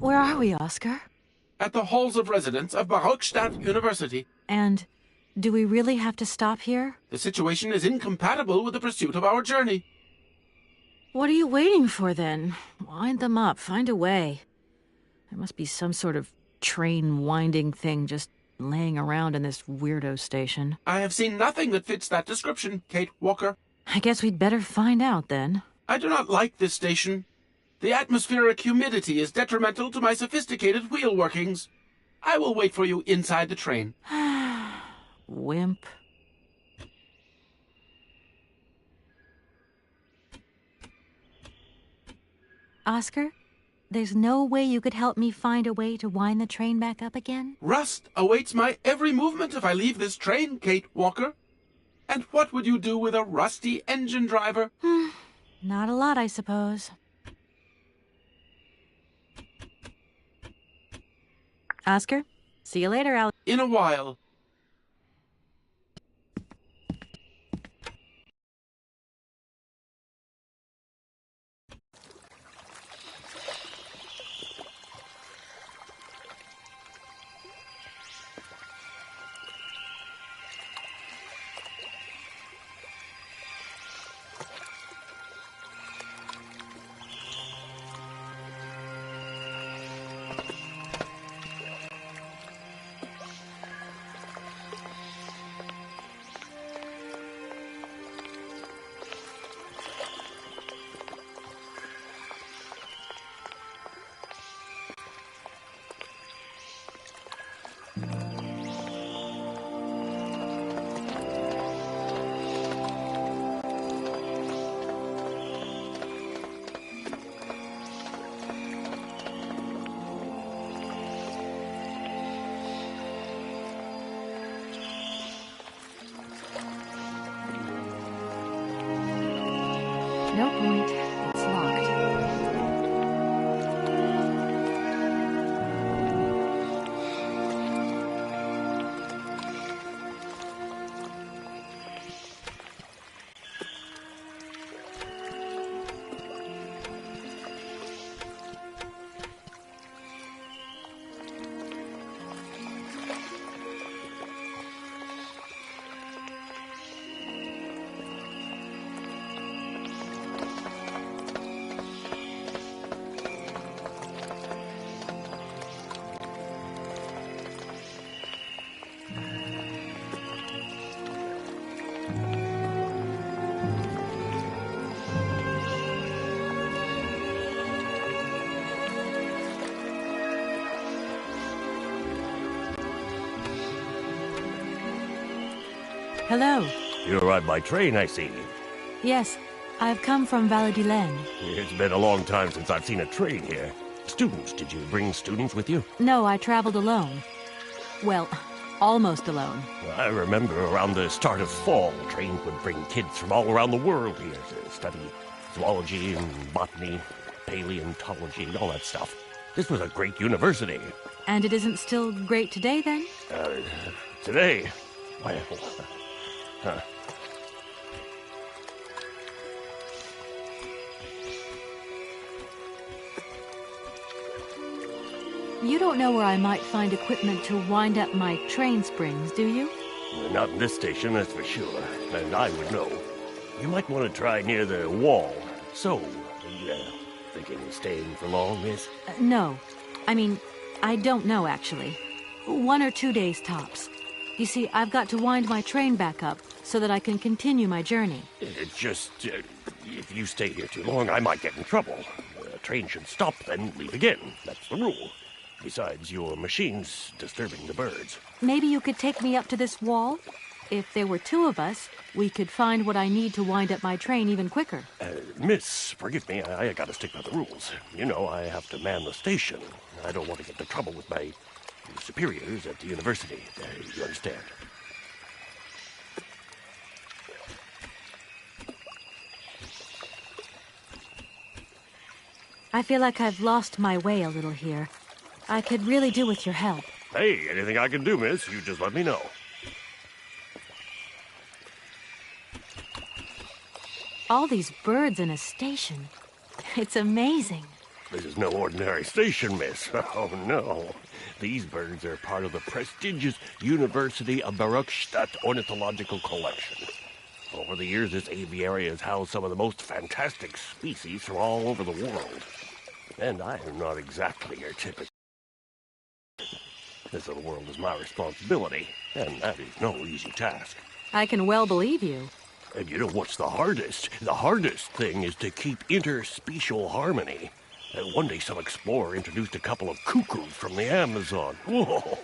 Where are we, Oscar? At the halls of residence of Barockstadt University. And do we really have to stop here? The situation is incompatible with the pursuit of our journey. What are you waiting for, then? Wind them up. Find a way. There must be some sort of train winding thing just laying around in this weirdo station. I have seen nothing that fits that description, Kate Walker. I guess we'd better find out, then. I do not like this station. The atmospheric humidity is detrimental to my sophisticated wheel workings. I will wait for you inside the train. Wimp. Oscar, there's no way you could help me find a way to wind the train back up again? Rust awaits my every movement if I leave this train, Kate Walker. And what would you do with a rusty engine driver? Not a lot, I suppose. Oscar, see you later, Alex. In a while. No point. It's locked. Hello. You arrived by train, I see. Yes, I've come from Valladolid. It's been a long time since I've seen a train here. Students, did you bring students with you? No, I traveled alone. Well, almost alone. I remember around the start of fall, trains would bring kids from all around the world here to study zoology and botany, paleontology, all that stuff. This was a great university. And it isn't still great today, then? Today? Well, You don't know where I might find equipment to wind up my train springs, do you? Not in this station, that's for sure. And I would know. You might want to try near the wall. So, thinking of staying for long, miss? No. I mean, I don't know, actually. 1 or 2 days tops. You see, I've got to wind my train back up so that I can continue my journey. It's just, if you stay here too long, I might get in trouble. The train should stop, then leave again. That's the rule. Besides, your machine's disturbing the birds. Maybe you could take me up to this wall? If there were 2 of us, we could find what I need to wind up my train even quicker. Miss, forgive me, I gotta stick by the rules. You know, I have to man the station. I don't want to get into trouble with my superiors at the university. You understand? I feel like I've lost my way a little here. I could really do with your help. Hey, anything I can do, miss, you just let me know. All these birds in a station. It's amazing. This is no ordinary station, miss. Oh, no. These birds are part of the prestigious University of Baruchstadt Ornithological Collection. Over the years, this aviary has housed some of the most fantastic species from all over the world. And I am not exactly your typical... This little world is my responsibility, and that is no easy task. I can well believe you. And you know what's the hardest? The hardest thing is to keep interspecial harmony. One day some explorer introduced a couple of cuckoos from the Amazon. Whoa!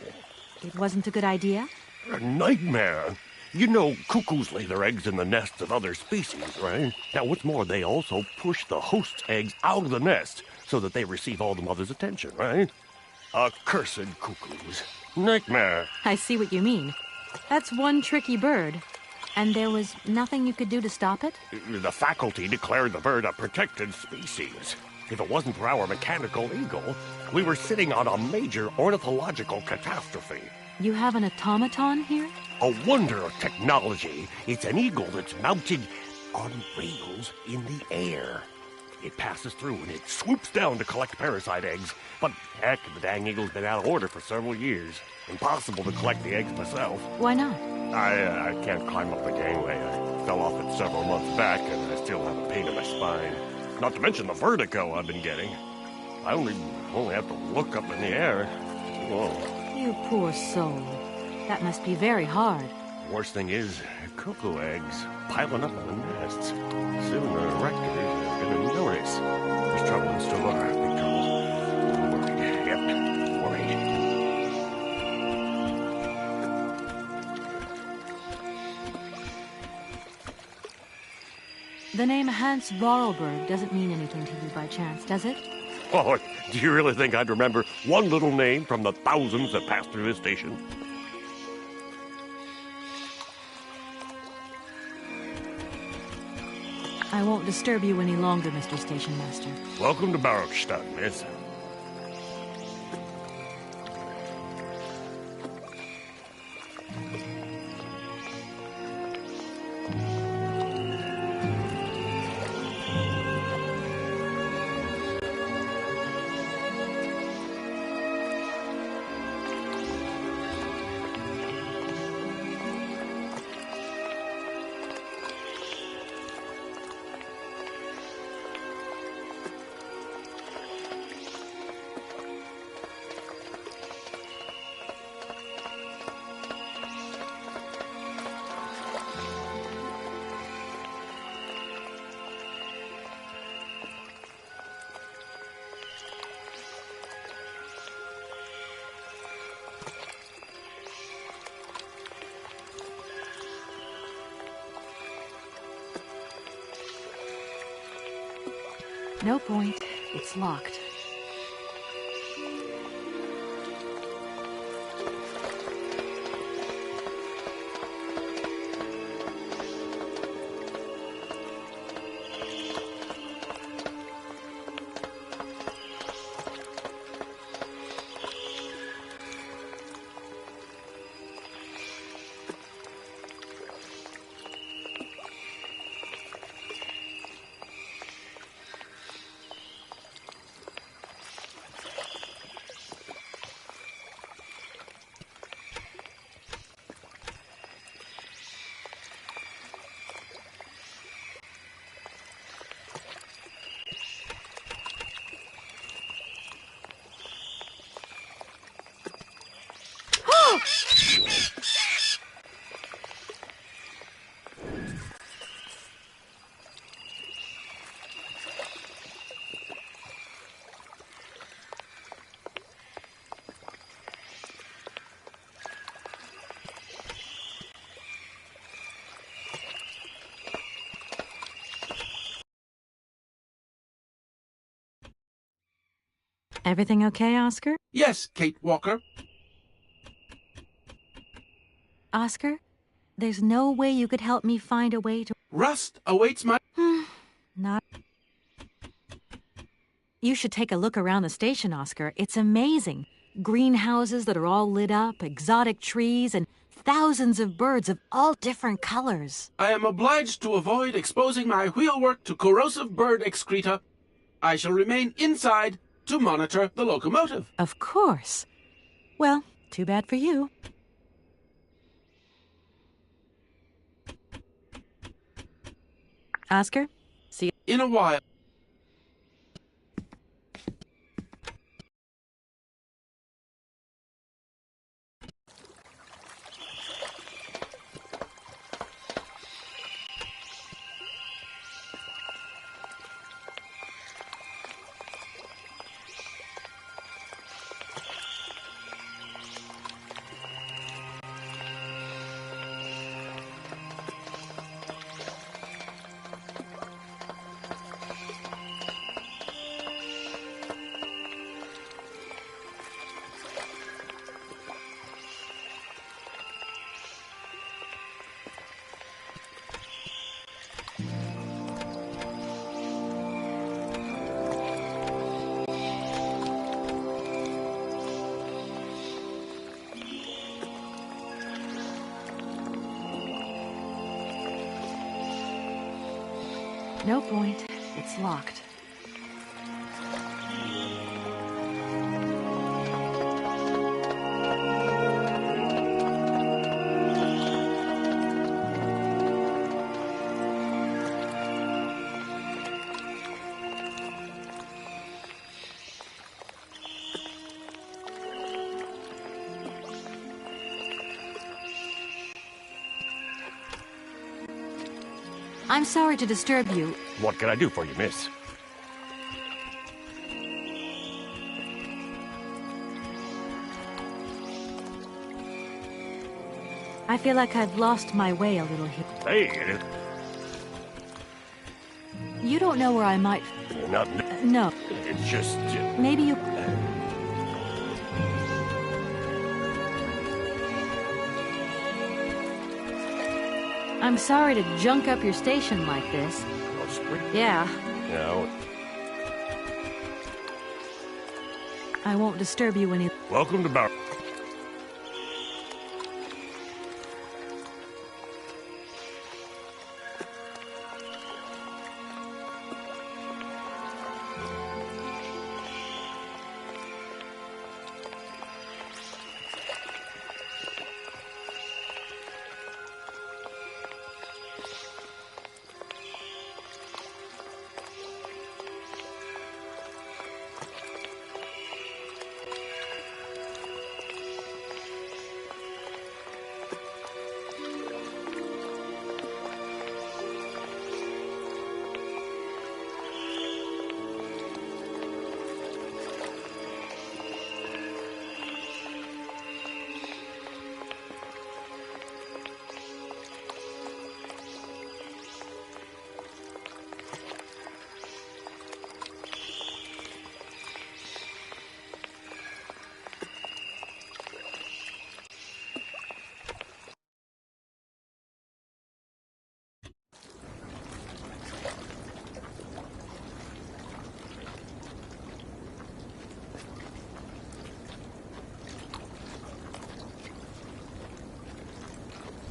It wasn't a good idea? A nightmare. You know, cuckoos lay their eggs in the nests of other species, right? Now, what's more, they also push the host's eggs out of the nest so that they receive all the mother's attention, right? Accursed cuckoos. Nightmare. I see what you mean. That's one tricky bird. And there was nothing you could do to stop it? The faculty declared the bird a protected species. If it wasn't for our mechanical eagle, we were sitting on a major ornithological catastrophe. You have an automaton here? A wonder of technology. It's an eagle that's mounted on rails in the air. It passes through and it swoops down to collect parasite eggs. But heck, the dang eagle's been out of order for several years. Impossible to collect the eggs myself. Why not? I can't climb up the gangway. I fell off it several months back and I still have a pain in my spine. Not to mention the vertigo I've been getting. I only have to look up in the air. Whoa. You poor soul. That must be very hard. Worst thing is, cuckoo eggs piling up in the nests. Soon the rector is going to notice. There's trouble in store. Big trouble. I'm worried. Yep, worried. The name Hans Vorarlberg doesn't mean anything to you by chance, does it? Oh, do you really think I'd remember one little name from the thousands that pass through this station? I won't disturb you any longer, Mr. Station Master. Welcome to Baruchstadt, miss. No point. It's locked. Everything okay, Oscar? Yes, Kate Walker. Oscar, there's no way you could help me find a way to... Rust awaits my... Not... You should take a look around the station, Oscar. It's amazing. Greenhouses that are all lit up, exotic trees, and thousands of birds of all different colors. I am obliged to avoid exposing my wheelwork to corrosive bird excreta. I shall remain inside to monitor the locomotive. Of course. Well, too bad for you. Oscar, see you. In a while. No point. It's locked. I'm sorry to disturb you. What can I do for you, miss? I feel like I've lost my way a little here. Hey, You don't know where I might... not... No. It's just... Maybe you... I'm sorry to junk up your station like this. Yeah. No. I won't disturb you any... Welcome to Bar...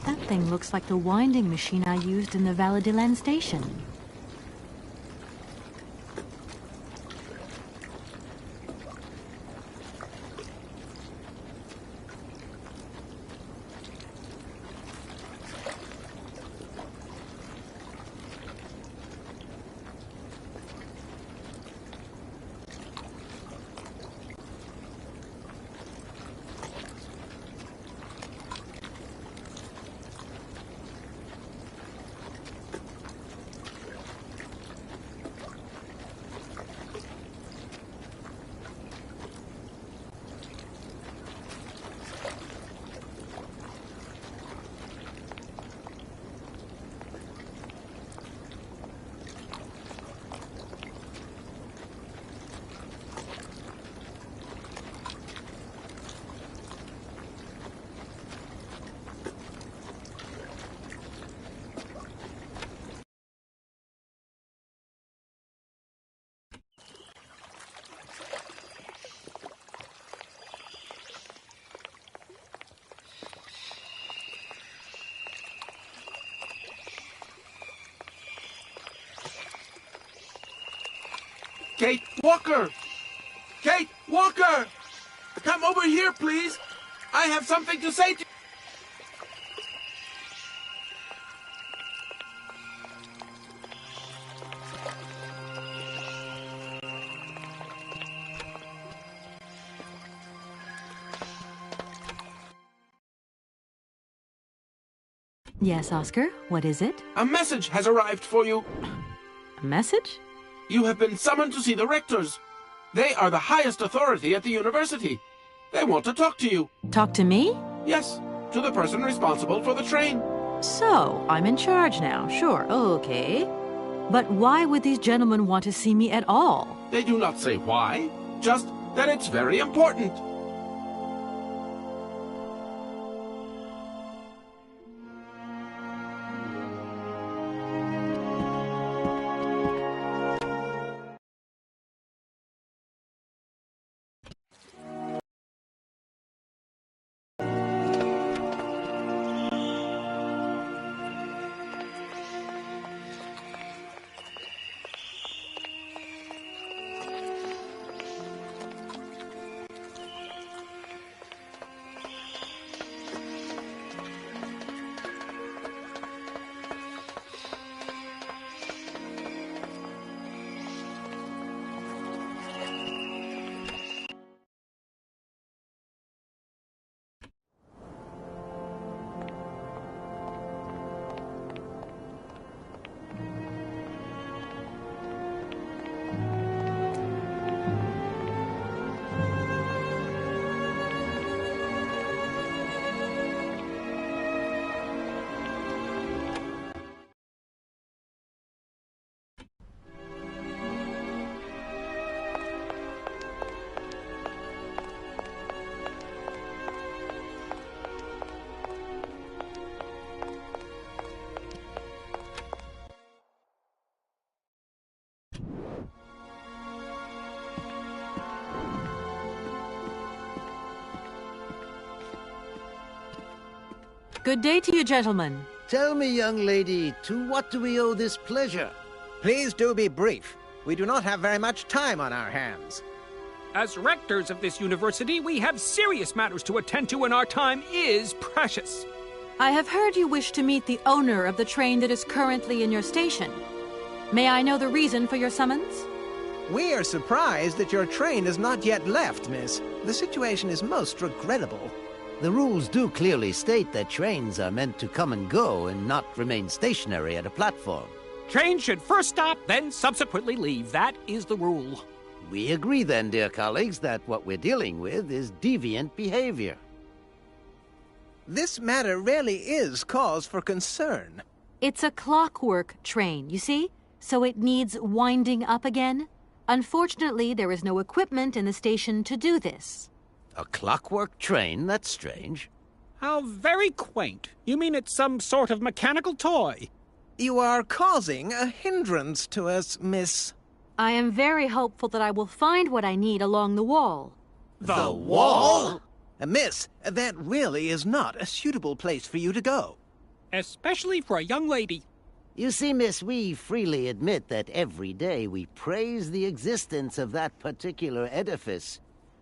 That thing looks like the winding machine I used in the Valadiland station. Kate Walker! Kate Walker! Come over here, please! I have something to say to you! Yes, Oscar, what is it? A message has arrived for you. A message? You have been summoned to see the rectors. They are the highest authority at the university. They want to talk to you. Talk to me? Yes, to the person responsible for the train. So, I'm in charge now, sure, okay. But why would these gentlemen want to see me at all? They do not say why, just that it's very important. Good day to you, gentlemen. Tell me, young lady, to what do we owe this pleasure? Please do be brief. We do not have very much time on our hands. As rectors of this university, we have serious matters to attend to, and our time is precious. I have heard you wish to meet the owner of the train that is currently in your station. May I know the reason for your summons? We are surprised that your train has not yet left, miss. The situation is most regrettable. The rules do clearly state that trains are meant to come and go and not remain stationary at a platform. Trains should first stop, then subsequently leave. That is the rule. We agree then, dear colleagues, that what we're dealing with is deviant behavior. This matter really is cause for concern. It's a clockwork train, you see? So it needs winding up again. Unfortunately, there is no equipment in the station to do this. A clockwork train? That's strange. How very quaint. You mean it's some sort of mechanical toy? You are causing a hindrance to us, miss. I am very hopeful that I will find what I need along the wall. The wall? Miss, that really is not a suitable place for you to go. Especially for a young lady. You see, miss, we freely admit that every day we praise the existence of that particular edifice.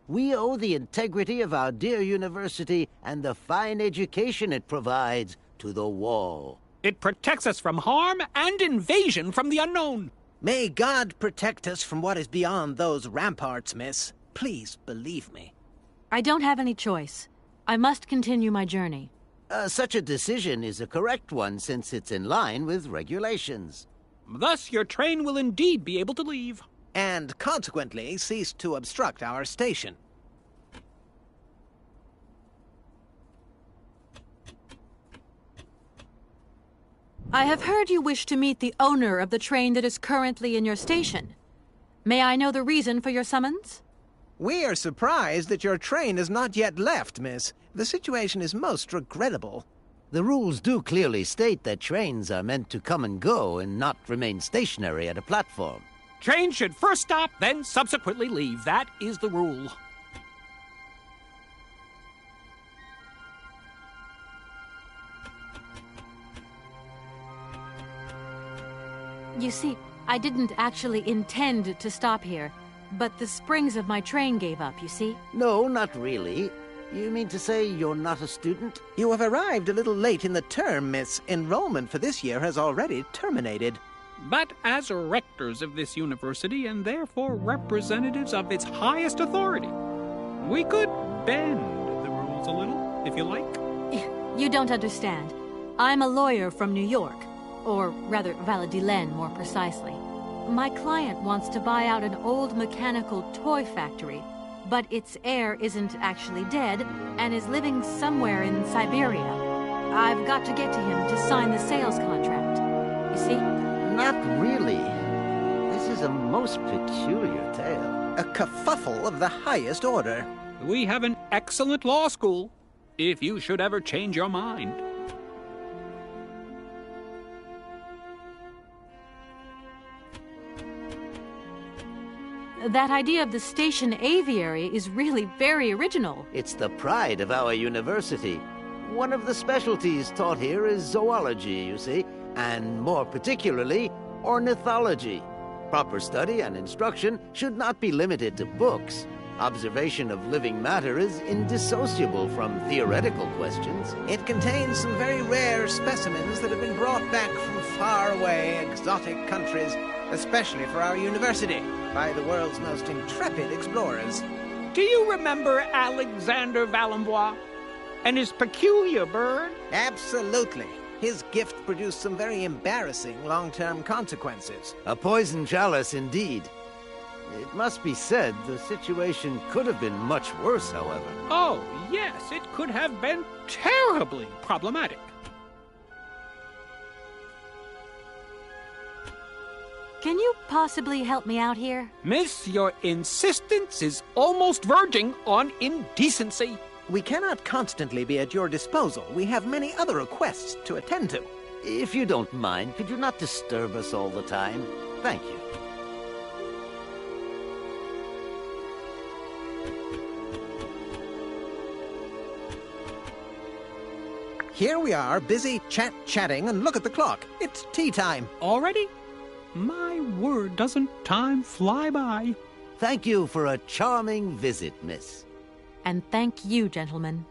We owe the integrity of our dear university and the fine education it provides to the wall. It protects us from harm and invasion from the unknown. May God protect us from what is beyond those ramparts, miss. Please believe me. I don't have any choice. I must continue my journey. Such a decision is a correct one since it's in line with regulations. Thus, your train will indeed be able to leave. And consequently cease to obstruct our station. I have heard you wish to meet the owner of the train that is currently in your station. May I know the reason for your summons? We are surprised that your train has not yet left, miss. The situation is most regrettable. The rules do clearly state that trains are meant to come and go and not remain stationary at a platform. Trains should first stop, then subsequently leave. That is the rule. You see, I didn't actually intend to stop here, but the springs of my train gave up, you see? No, not really. You mean to say you're not a student? You have arrived a little late in the term, miss. Enrollment for this year has already terminated. But as rectors of this university, and therefore representatives of its highest authority, we could bend the rules a little, if you like. You don't understand. I'm a lawyer from New York, or rather Valladolid more precisely. My client wants to buy out an old mechanical toy factory, but its heir isn't actually dead and is living somewhere in Syberia. I've got to get to him to sign the sales contract. You see? Not really. This is a most peculiar tale. A kerfuffle of the highest order. We have an excellent law school, if you should ever change your mind. That idea of the station aviary is really very original. It's the pride of our university. One of the specialties taught here is zoology, you see, and more particularly, ornithology. Proper study and instruction should not be limited to books. Observation of living matter is indissociable from theoretical questions. It contains some very rare specimens that have been brought back from faraway, exotic countries, especially for our university, by the world's most intrepid explorers. Do you remember Alexander Valenbois and his peculiar bird? Absolutely. His gift produced some very embarrassing long-term consequences. A poison chalice indeed. It must be said the situation could have been much worse, however. Oh, yes, it could have been terribly problematic. Can you possibly help me out here? Miss, your insistence is almost verging on indecency. We cannot constantly be at your disposal. We have many other requests to attend to. If you don't mind, could you not disturb us all the time? Thank you. Here we are, busy chatting, and look at the clock. It's tea time. Already? My word, doesn't time fly by? Thank you for a charming visit, miss. And thank you, gentlemen.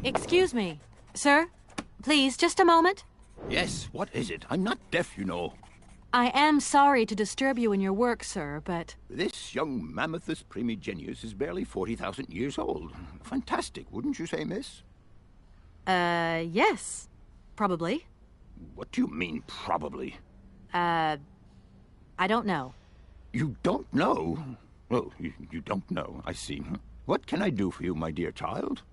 Excuse me. Sir? Please, just a moment. Yes, what is it? I'm not deaf, you know. I am sorry to disturb you in your work, sir, but... This young Mammothus primigenius is barely 40,000 years old. Fantastic, wouldn't you say, miss? Yes. Probably. What do you mean, probably? I don't know. You don't know? Oh, you don't know, I see. What can I do for you, my dear child?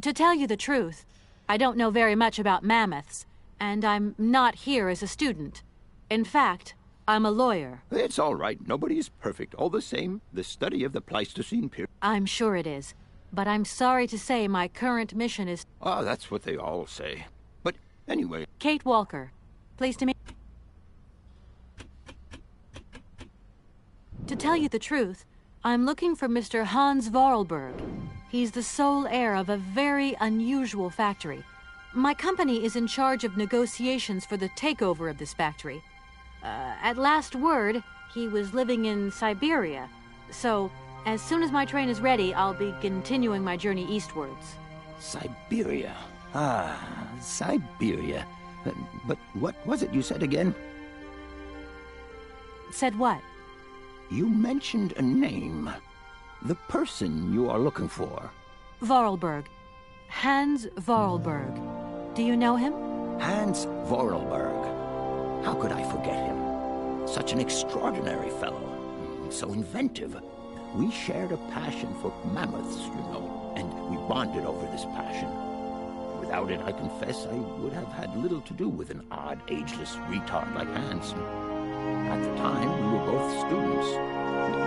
To tell you the truth, I don't know very much about mammoths, and I'm not here as a student. In fact, I'm a lawyer. It's all right. Nobody is perfect. All the same, the study of the Pleistocene period... I'm sure it is, but I'm sorry to say my current mission is... Ah, that's what they all say. But anyway... Kate Walker. Pleased to meet... To tell you the truth, I'm looking for Mr. Hans Vorarlberg. He's the sole heir of a very unusual factory. My company is in charge of negotiations for the takeover of this factory. At last word, he was living in Syberia. So, as soon as my train is ready, I'll be continuing my journey eastwards. Syberia. Ah, Syberia. But what was it you said again? Said what? You mentioned a name. The person you are looking for. Vorarlberg. Hans Vorarlberg. Do you know him? Hans Vorarlberg. How could I forget him? Such an extraordinary fellow. So inventive. We shared a passion for mammoths, you know, and we bonded over this passion. Without it, I confess, I would have had little to do with an odd, ageless retard like Hans. At the time, we were both students.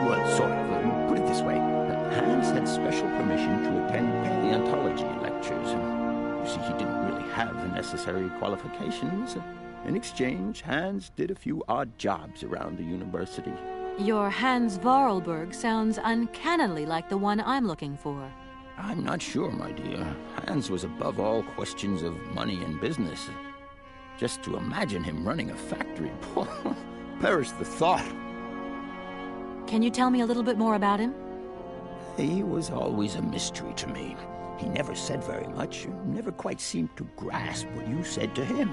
Well, sort of. Put it this way. Hans had special permission to attend paleontology lectures. You see, he didn't really have the necessary qualifications. In exchange, Hans did a few odd jobs around the university. Your Hans Vorarlberg sounds uncannily like the one I'm looking for. I'm not sure, my dear. Hans was above all questions of money and business. Just to imagine him running a factory, perish the thought. Can you tell me a little bit more about him? He was always a mystery to me. He never said very much, never quite seemed to grasp what you said to him.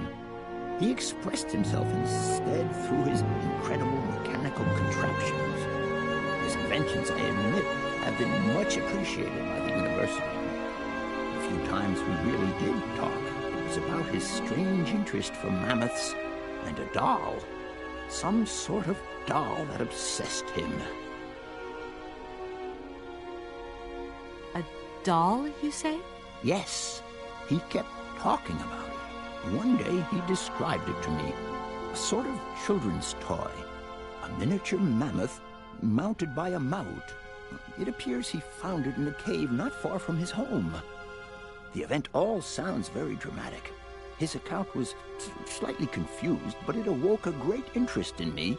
He expressed himself instead through his incredible mechanical contraptions. His inventions, I admit, have been much appreciated by the university. The few times we really did talk, it was about his strange interest for mammoths and a doll. Some sort of doll that obsessed him. A doll, you say? Yes, he kept talking about it. One day he described it to me. A sort of children's toy. A miniature mammoth mounted by a mount. It appears he found it in a cave not far from his home. The event all sounds very dramatic. His account was slightly confused, but it awoke a great interest in me.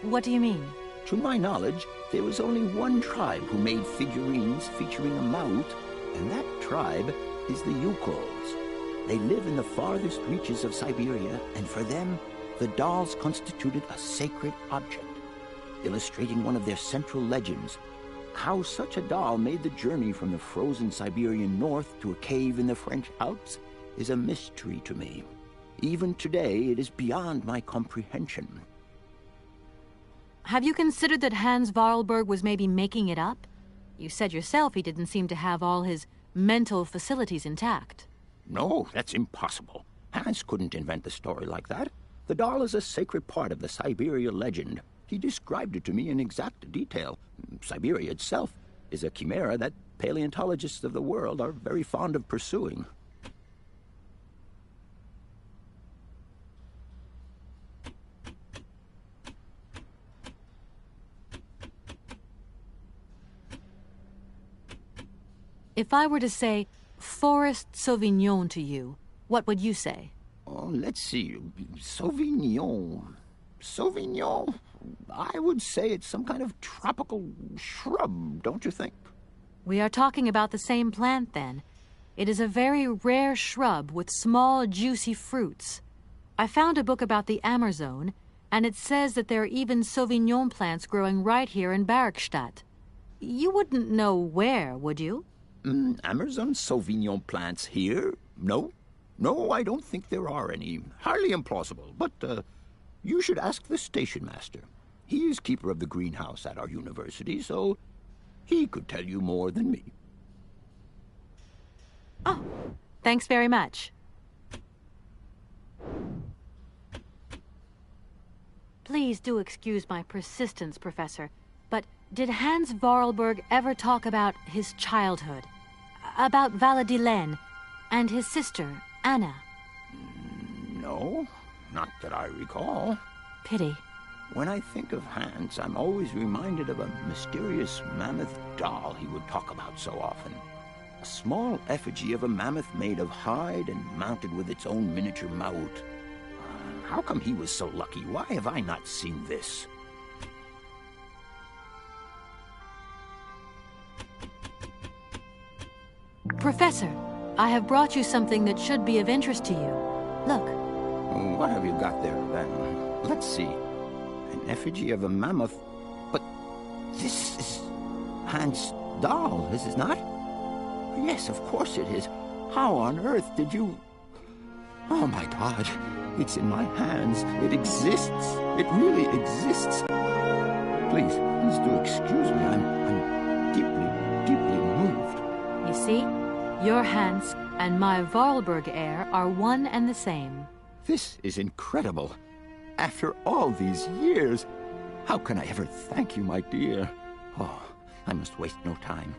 What do you mean? To my knowledge, there was only one tribe who made figurines featuring a mount, and that tribe is the Yukols. They live in the farthest reaches of Syberia, and for them, the dolls constituted a sacred object, illustrating one of their central legends. How such a doll made the journey from the frozen Siberian north to a cave in the French Alps is a mystery to me. Even today, it is beyond my comprehension. Have you considered that Hans Vorarlberg was maybe making it up? You said yourself he didn't seem to have all his mental facilities intact. No, that's impossible. Hans couldn't invent a story like that. The doll is a sacred part of the Syberia legend. He described it to me in exact detail. Syberia itself is a chimera that paleontologists of the world are very fond of pursuing. If I were to say Forest Sauvignon to you, what would you say? Oh, let's see. Sauvignon. Sauvignon? I would say it's some kind of tropical shrub, don't you think? We are talking about the same plant, then. It is a very rare shrub with small, juicy fruits. I found a book about the Amazon, And it says that there are even Sauvignon plants growing right here in Barrackstadt. You wouldn't know where, would you? Amazon Sauvignon plants here? No. No, I don't think there are any. Highly implausible. But, you should ask the station master. He is keeper of the greenhouse at our university, so he could tell you more than me. Oh, thanks very much. Please do excuse my persistence, Professor, but did Hans Vorarlberg ever talk about his childhood? About Valadilene and his sister, Anna? No, not that I recall. Pity. When I think of Hans, I'm always reminded of a mysterious mammoth doll he would talk about so often. A small effigy of a mammoth made of hide and mounted with its own miniature maut. How come he was so lucky? Why have I not seen this? Professor, I have brought you something that should be of interest to you. Look. What have you got there, then? Let's see. An effigy of a mammoth. But this is Hans' doll, is it not? Yes, of course it is. How on earth did you... Oh, my God. It's in my hands. It exists. It really exists. Please do excuse me. I'm deeply moved. You see, your Hans and my Vorarlberg heir are one and the same. This is incredible. After all these years, how can I ever thank you, my dear? Oh, I must waste no time.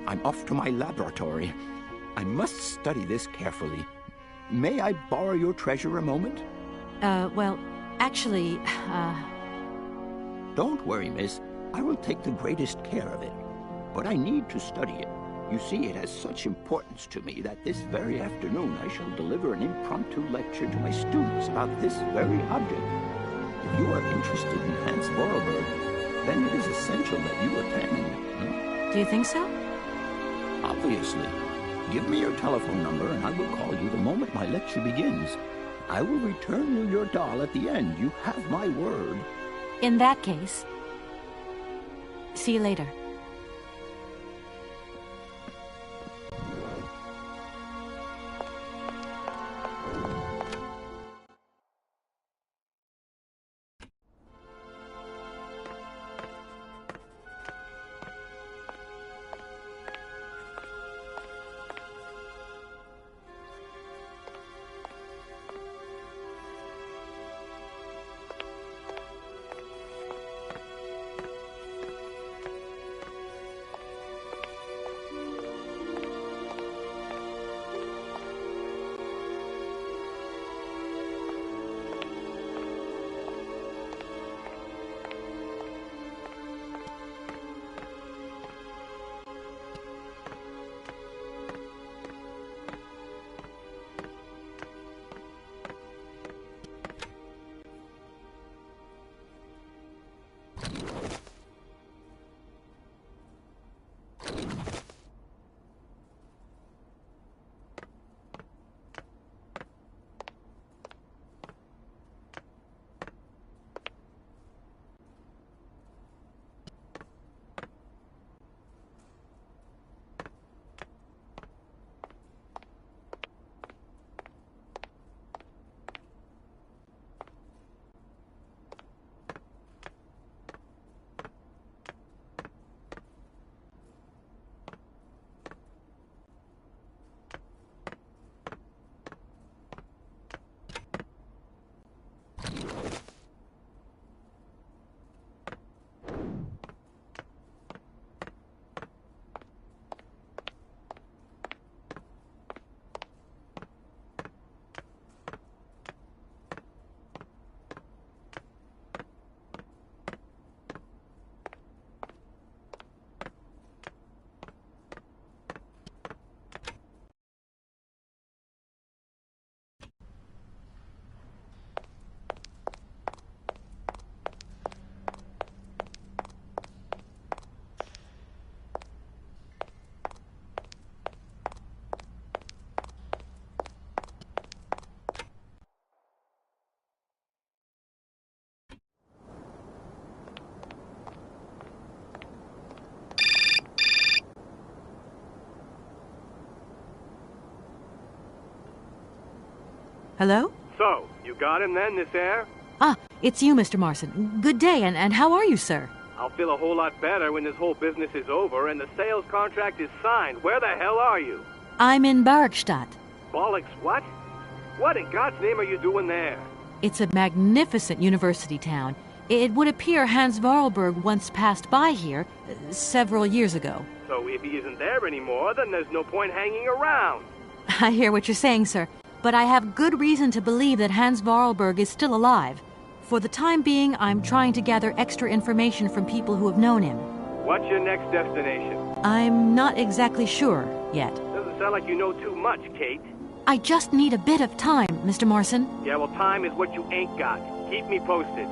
I'm off to my laboratory. I must study this carefully. May I borrow your treasure a moment? Well, actually, Don't worry, miss. I will take the greatest care of it. But I need to study it. You see, it has such importance to me that this very afternoon I shall deliver an impromptu lecture to my students about this very object. If you are interested in Hans Vorarlberg, then it is essential that you attend. Do you think so? Obviously. Give me your telephone number and I will call you the moment my lecture begins. I will return you your doll at the end. You have my word. In that case, see you later. Hello? So, you got him then, this air? Ah, it's you, Mr. Marson. Good day, and how are you, sir? I'll feel a whole lot better when this whole business is over and the sales contract is signed. Where the hell are you? I'm in Barkstadt. Bollocks what? What in God's name are you doing there? It's a magnificent university town. It would appear Hans Vorarlberg once passed by here several years ago. So if he isn't there anymore, then there's no point hanging around. I hear what you're saying, sir, but I have good reason to believe that Hans Vorarlberg is still alive. For the time being, I'm trying to gather extra information from people who have known him. What's your next destination? I'm not exactly sure yet. Doesn't sound like you know too much, Kate. I just need a bit of time, Mr. Marson. Yeah, well, time is what you ain't got. Keep me posted.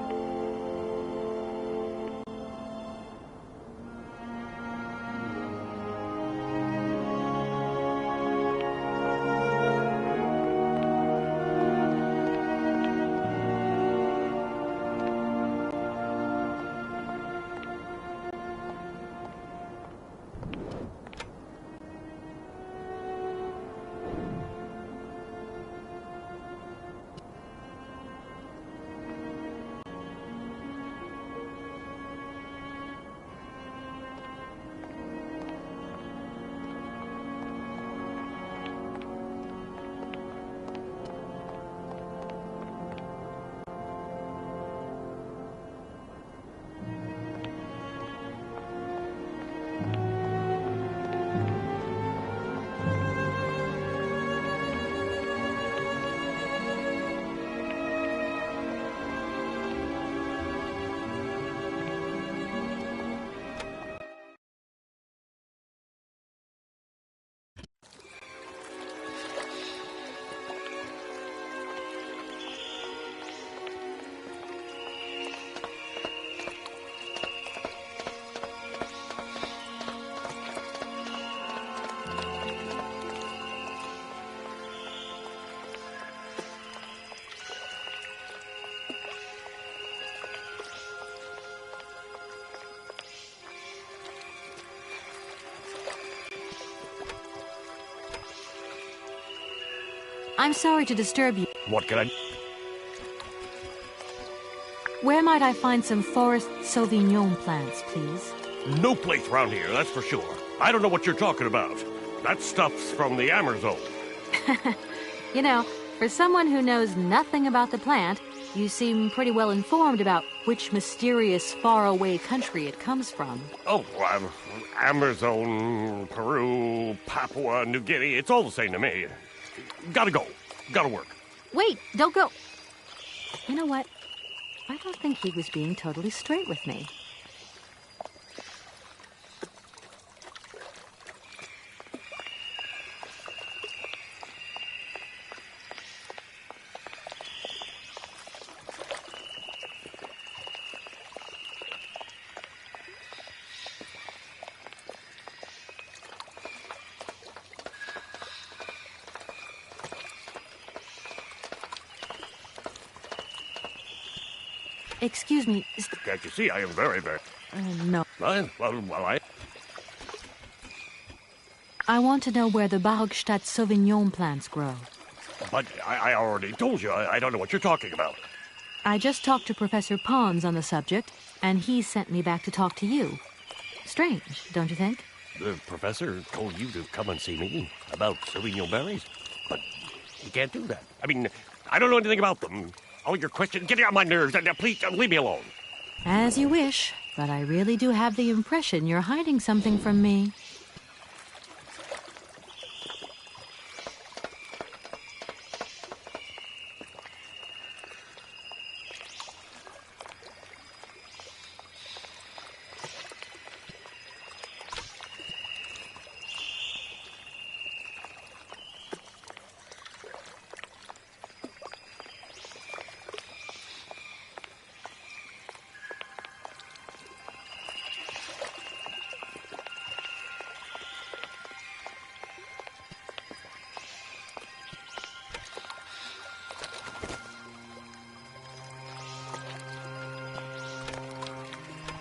I'm sorry to disturb you. What can I... Where might I find some forest Sauvignon plants, please? No place around here, that's for sure. I don't know what you're talking about. That stuff's from the Amazon. You know, for someone who knows nothing about the plant, you seem pretty well informed about which mysterious faraway country it comes from. Oh, Amazon, Peru, Papua New Guinea, it's all the same to me. Gotta go. Gotta work. Wait, don't go. You know what? I don't think he was being totally straight with me. Excuse me. Can't you see I am very, very... No. Well, I want to know where the Barkstadt Sauvignon plants grow. But I already told you, I don't know what you're talking about. I just talked to Professor Pons on the subject, and he sent me back to talk to you. Strange, don't you think? The professor told you to come and see me about Sauvignon berries, but you can't do that. I mean, I don't know anything about them. All your questions get on my nerves, and please leave me alone. As you wish, but I really do have the impression you're hiding something from me.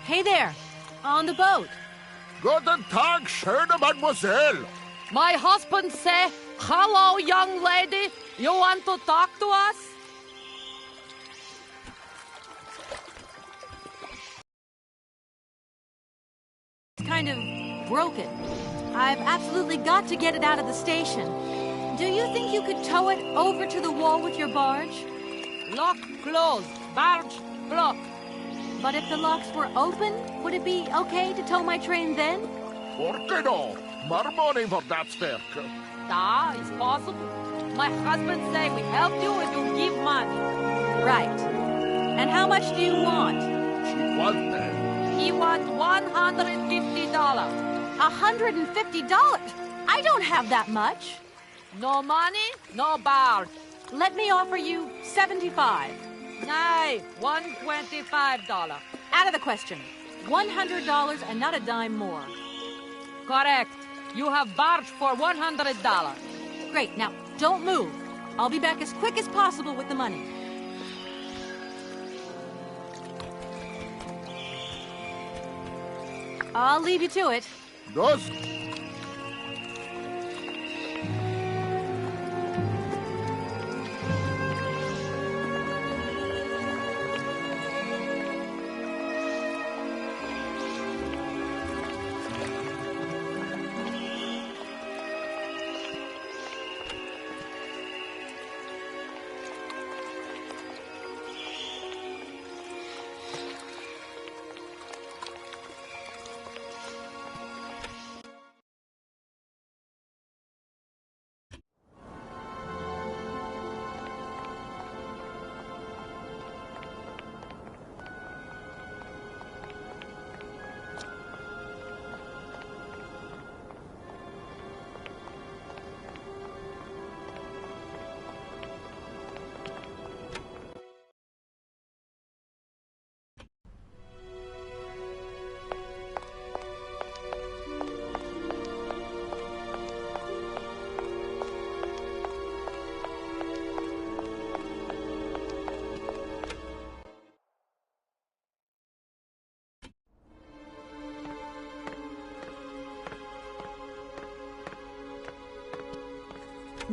Hey there, on the boat. Guten Tag, schöne Mademoiselle. My husband say, Hello, young lady. You want to talk to us? It's kind of broken. I've absolutely got to get it out of the station. Do you think you could tow it over to the wall with your barge? Lock closed. Barge blocked. But if the locks were open, would it be okay to tow my train then? Por qué no? More money for that work. Ah, it's possible. My husband say we help you if you give money. Right. And how much do you want? She want that. He wants $150. $150? I don't have that much. No money, no barge. Let me offer you $75. Nay, $125. Out of the question. $100 and not a dime more. Correct. You have barge for $100. Great. Now, don't move. I'll be back as quick as possible with the money. I'll leave you to it. Dos.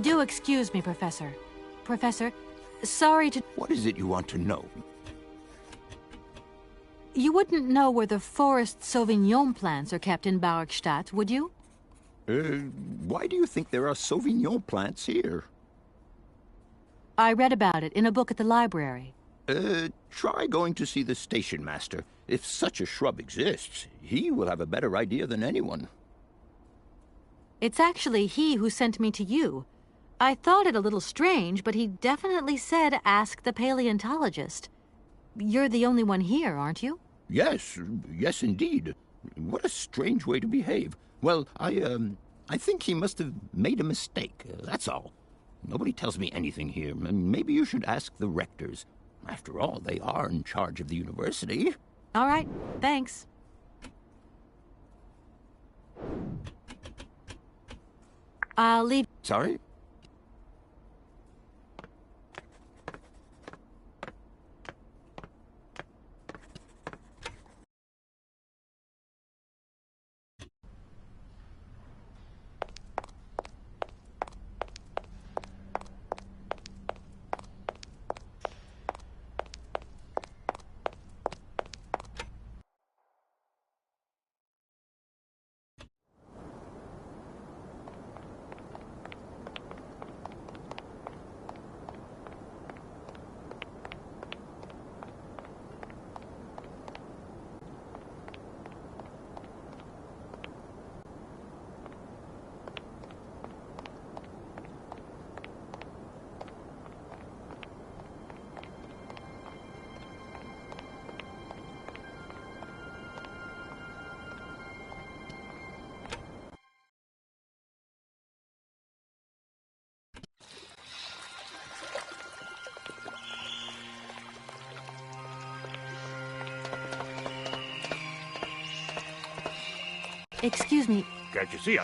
Do excuse me, Professor. Professor, sorry to... What is it you want to know? You wouldn't know where the forest Sauvignon plants are kept in Bargstadt, would you? Why do you think there are Sauvignon plants here? I read about it in a book at the library. Try going to see the station master. If such a shrub exists, he will have a better idea than anyone. It's actually he who sent me to you. I thought it a little strange, but he definitely said ask the paleontologist. You're the only one here, aren't you? Yes, yes indeed. What a strange way to behave. Well, I think he must have made a mistake, that's all. Nobody tells me anything here, and maybe you should ask the rectors. After all, they are in charge of the university. All right, thanks. I'll leave... Sorry? Excuse me. Can't you see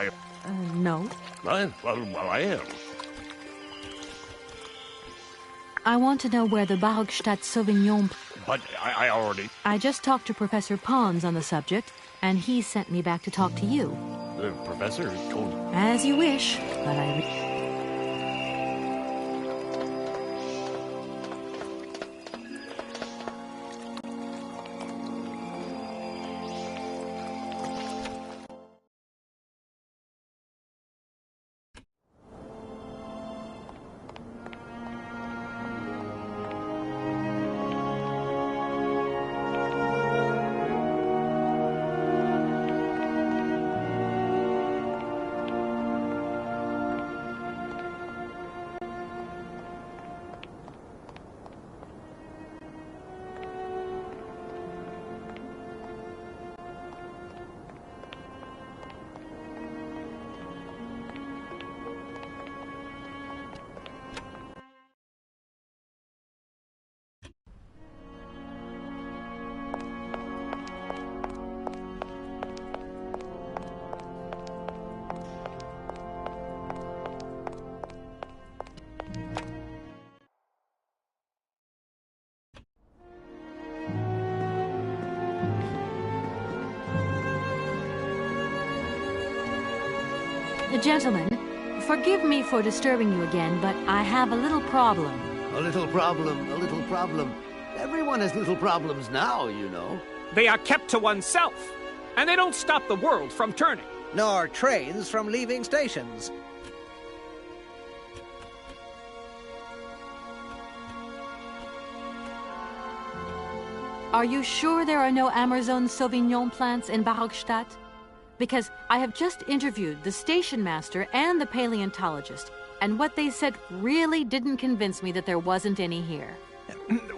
No. Well, I am. I want to know where the Bargstadt Sauvignon... But I already... I just talked to Professor Pons on the subject, and he sent me back to talk to you. The professor told you. As you wish, but I... Gentlemen, forgive me for disturbing you again, but I have a little problem. A little problem, a little problem. Everyone has little problems now, you know. They are kept to oneself, and they don't stop the world from turning. Nor trains from leaving stations. Are you sure there are no Amazon Sauvignon plants in Barockstadt? Because I have just interviewed the station master and the paleontologist, and what they said really didn't convince me that there wasn't any here.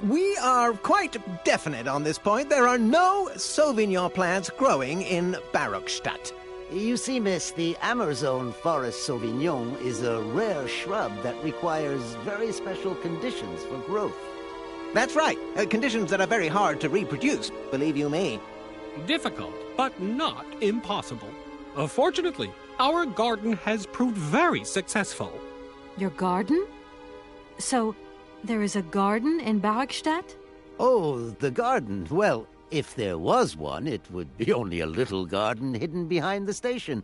We are quite definite on this point. There are no Sauvignon plants growing in Barockstadt. You see, miss, the Amazon Forest Sauvignon is a rare shrub that requires very special conditions for growth. That's right. Conditions that are very hard to reproduce, believe you me. Difficult, but not impossible. Fortunately, our garden has proved very successful. Your garden? So, there is a garden in Barockstadt? Oh, the garden. Well, if there was one, it would be only a little garden hidden behind the station.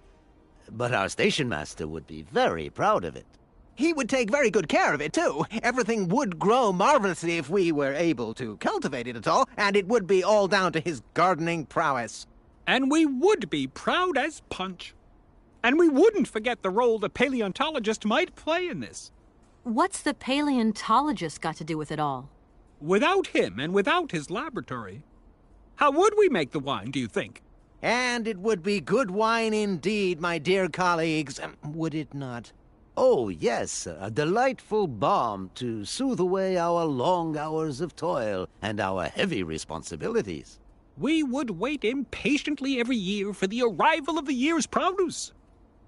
But our station master would be very proud of it. He would take very good care of it, too. Everything would grow marvelously if we were able to cultivate it at all, and it would be all down to his gardening prowess. And we would be proud as punch. And we wouldn't forget the role the paleontologist might play in this. What's the paleontologist got to do with it all? Without him and without his laboratory, how would we make the wine, do you think? And it would be good wine indeed, my dear colleagues, would it not? Oh, yes, a delightful balm to soothe away our long hours of toil and our heavy responsibilities. We would wait impatiently every year for the arrival of the year's produce.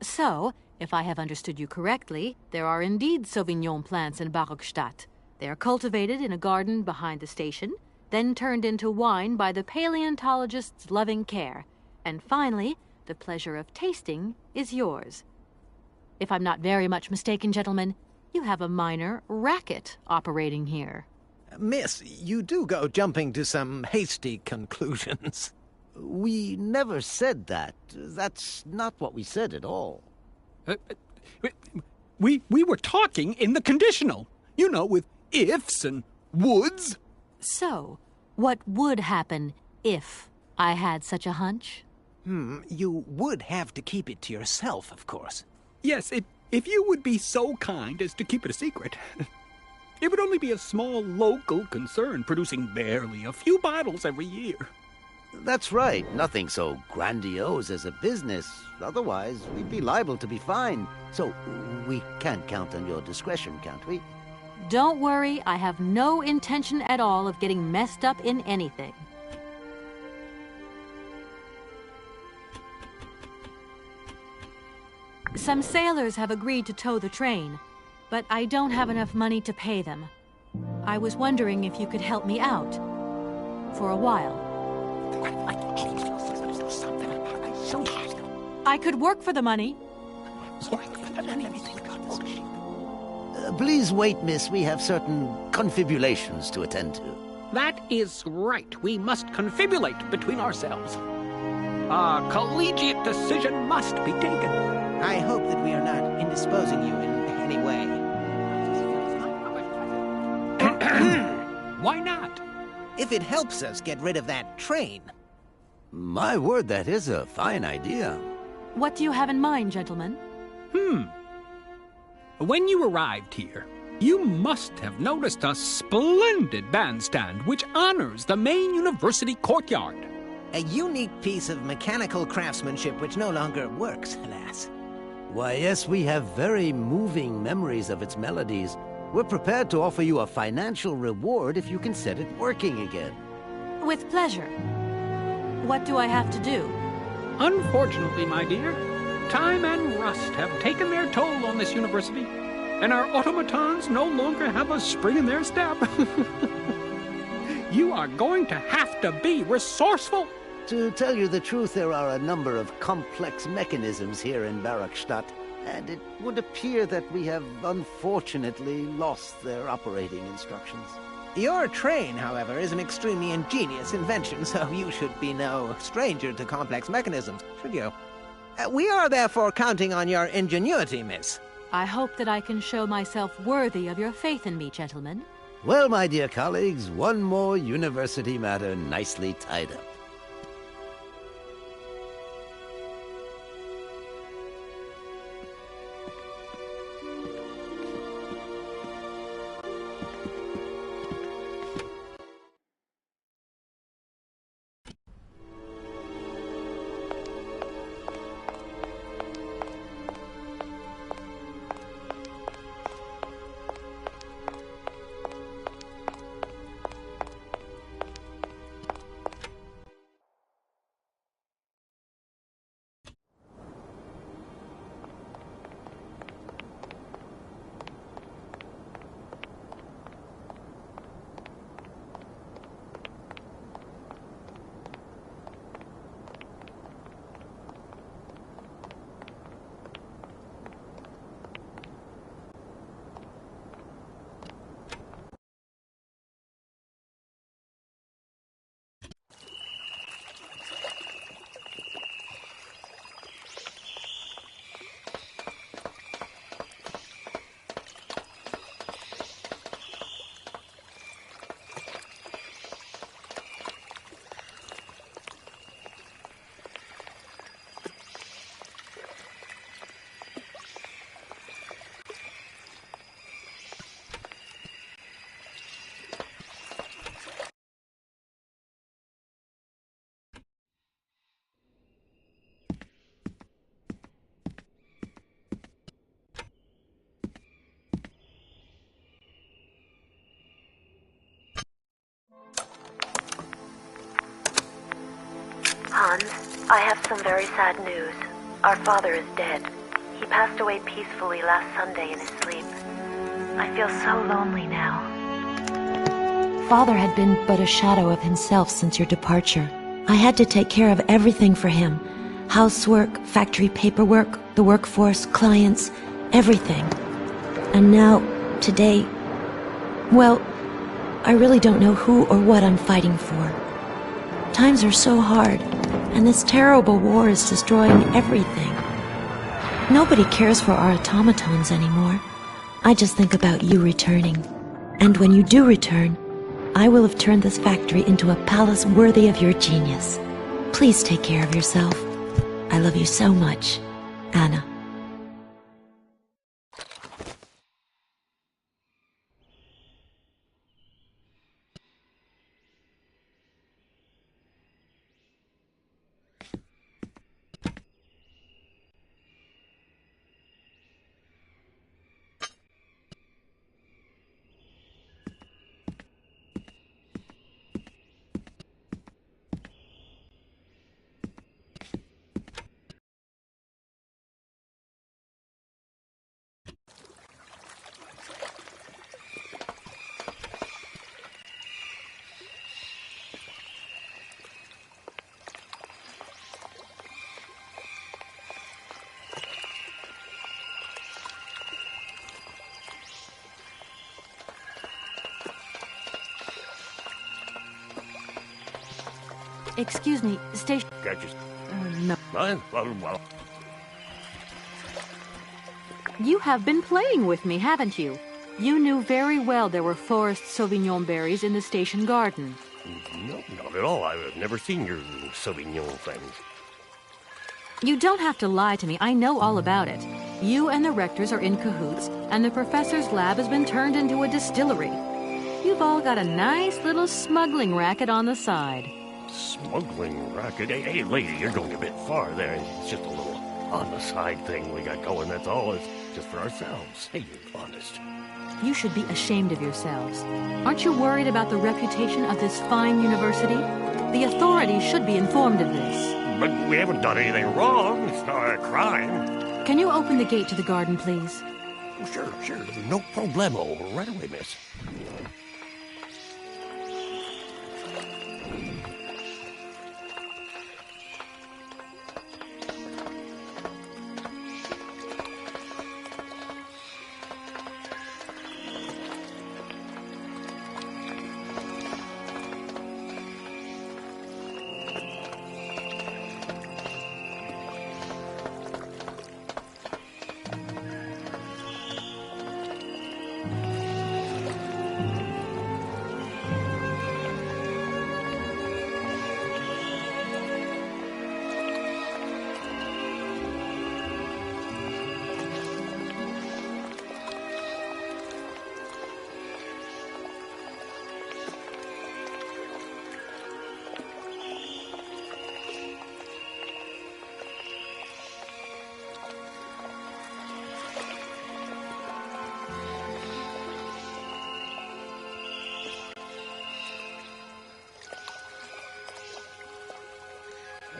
So, if I have understood you correctly, there are indeed Sauvignon plants in Barockstadt. They are cultivated in a garden behind the station, then turned into wine by the paleontologist's loving care, and finally, the pleasure of tasting is yours. If I'm not very much mistaken, gentlemen, you have a minor racket operating here. Miss, you do go jumping to some hasty conclusions. We never said that. That's not what we said at all. We were talking in the conditional. You know, with ifs and woulds. So, what would happen if I had such a hunch? You would have to keep it to yourself, of course. Yes, if you would be so kind as to keep it a secret. It would only be a small local concern, producing barely a few bottles every year. That's right. Nothing so grandiose as a business. Otherwise, we'd be liable to be fined. So, we can't count on your discretion, can't we? Don't worry, I have no intention at all of getting messed up in anything. Some sailors have agreed to tow the train, but I don't have enough money to pay them. I was wondering if you could help me out. For a while. I could work for the money. Please wait, miss. We have certain confibulations to attend to. That is right. We must confibulate between ourselves. A collegiate decision must be taken. I hope that we are not indisposing you in any way. Why not? If it helps us get rid of that train. My word, that is a fine idea. What do you have in mind, gentlemen? When you arrived here, you must have noticed a splendid bandstand which honors the main university courtyard. A unique piece of mechanical craftsmanship which no longer works, alas. Why, yes, we have very moving memories of its melodies. We're prepared to offer you a financial reward if you can set it working again. With pleasure. What do I have to do? Unfortunately, my dear, time and rust have taken their toll on this university, and our automatons no longer have a spring in their step. You are going to have to be resourceful. To tell you the truth, there are a number of complex mechanisms here in Barockstadt, and it would appear that we have unfortunately lost their operating instructions. Your train, however, is an extremely ingenious invention, so you should be no stranger to complex mechanisms, should you? We are therefore counting on your ingenuity, miss. I hope that I can show myself worthy of your faith in me, gentlemen. Well, my dear colleagues, one more university matter nicely tied up. Hans, I have some very sad news. Our father is dead. He passed away peacefully last Sunday in his sleep. I feel so lonely now. Father had been but a shadow of himself since your departure. I had to take care of everything for him. Housework, factory paperwork, the workforce, clients, everything. And now, today, well, I really don't know who or what I'm fighting for. Times are so hard, and this terrible war is destroying everything. Nobody cares for our automatons anymore. I just think about you returning. And when you do return, I will have turned this factory into a palace worthy of your genius. Please take care of yourself. I love you so much, Anna. Excuse me, station... no. Well. You have been playing with me, haven't you? You knew very well there were forest Sauvignon berries in the station garden. No, not at all. I've never seen your Sauvignon things. You don't have to lie to me. I know all about it. You and the rectors are in cahoots, and the professor's lab has been turned into a distillery. You've all got a nice little smuggling racket on the side. Smuggling racket? Hey, lady, you're going a bit far there. It's just a little on-the-side thing we got going, that's all. It's just for ourselves. Hey, you're honest. You should be ashamed of yourselves. Aren't you worried about the reputation of this fine university? The authorities should be informed of this. But we haven't done anything wrong. It's not a crime. Can you open the gate to the garden, please? Oh, sure. No problemo. Right away, miss.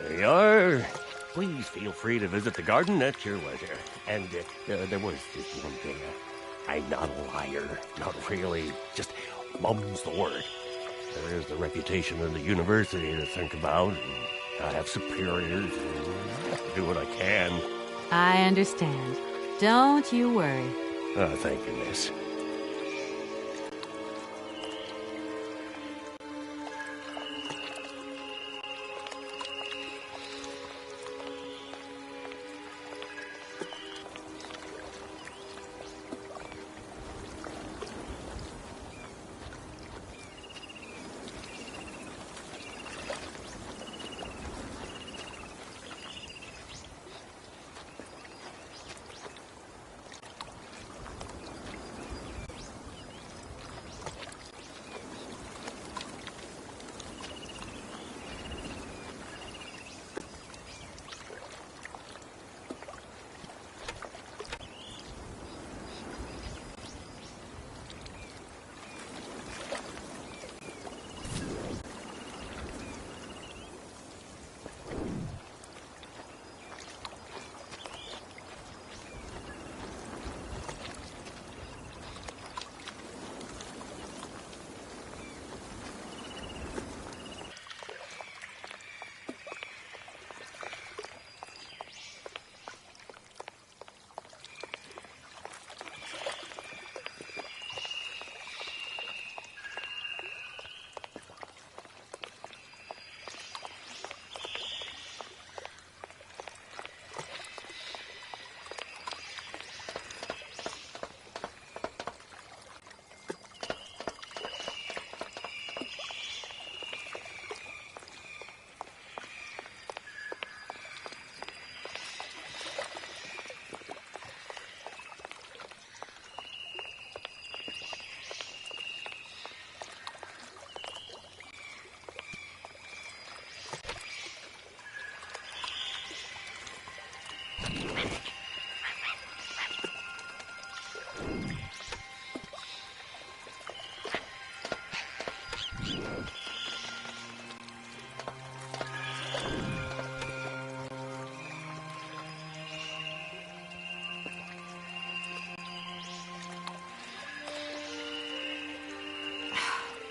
There you are. Please feel free to visit the garden at your leisure. And there was just one thing. I'm not a liar. Not really. Just mum's the word. There is the reputation of the university to think about. I have superiors. I have to do what I can. I understand. Don't you worry. Thank you, miss.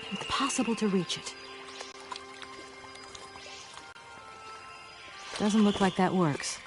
Impossible to reach it. Doesn't look like that works.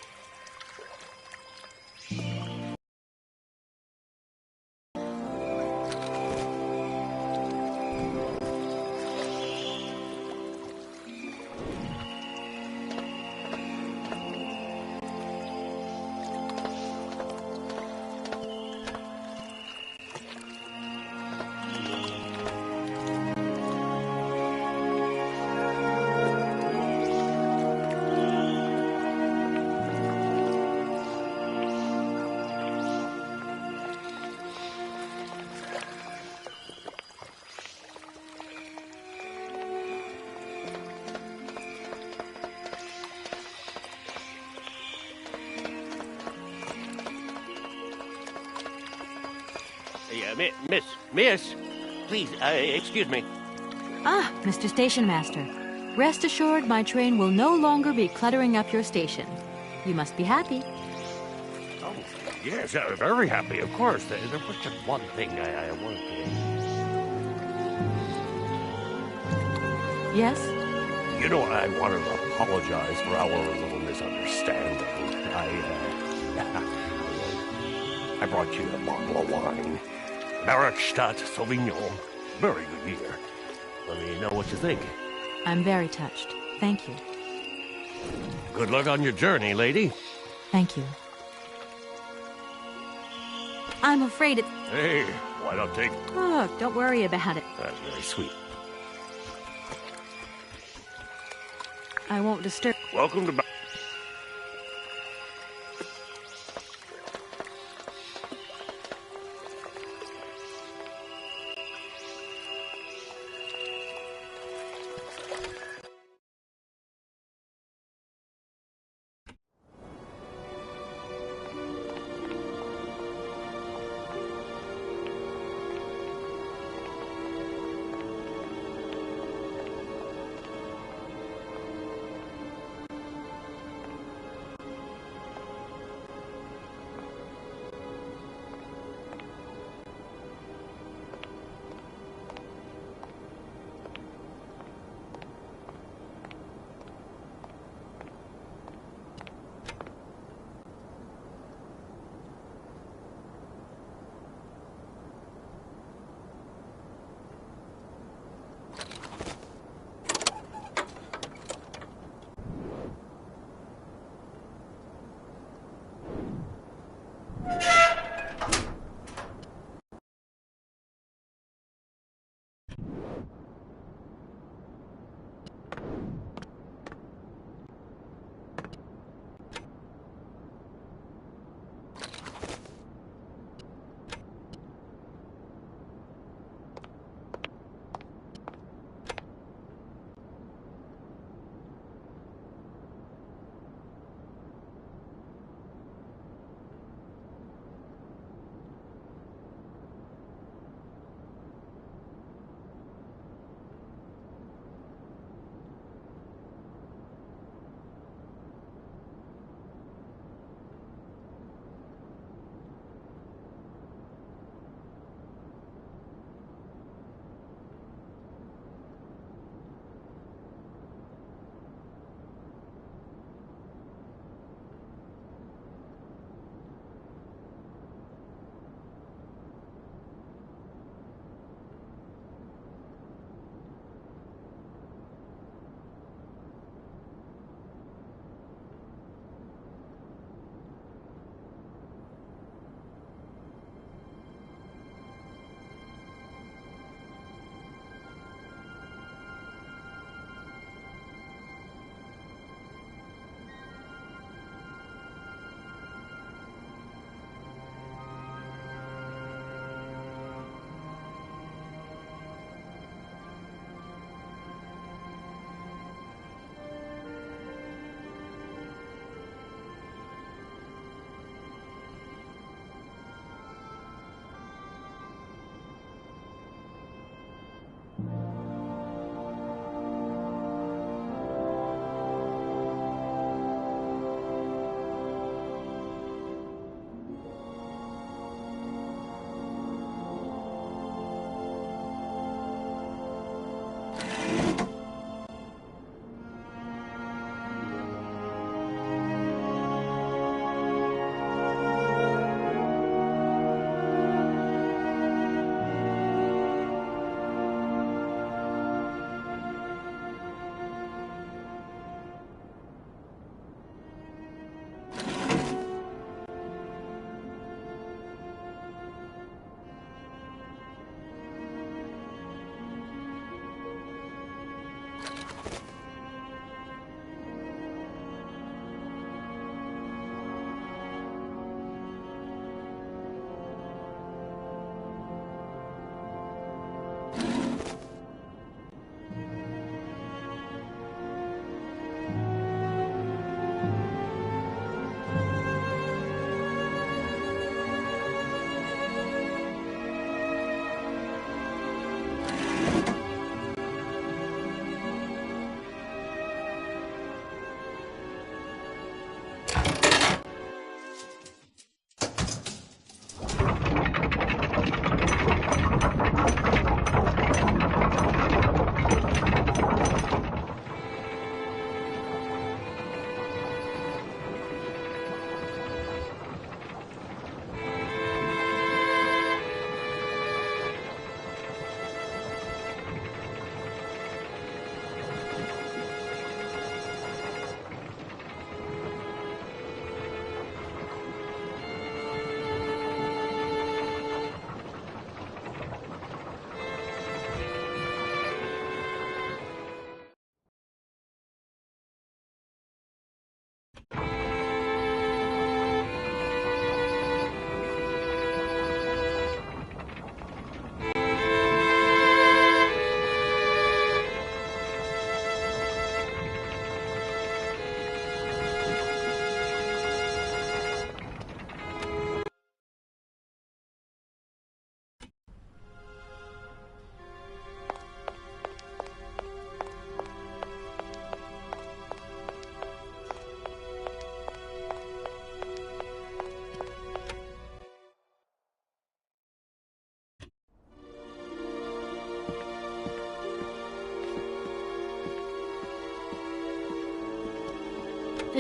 Miss, please, excuse me. Ah, Mr. Station Master. Rest assured my train will no longer be cluttering up your station. You must be happy. Oh, yes, very happy, of course. There was just one thing I wanted to... Yes? You know, I wanted to apologize for our little misunderstanding. I brought you a bottle of wine. Markstadt Sauvignon. Very good year. Let me know what you think. I'm very touched. Thank you. Good luck on your journey, lady. Thank you. I'm afraid it... Hey, why not take... Oh, don't worry about it. That's very sweet. I won't disturb... Welcome to...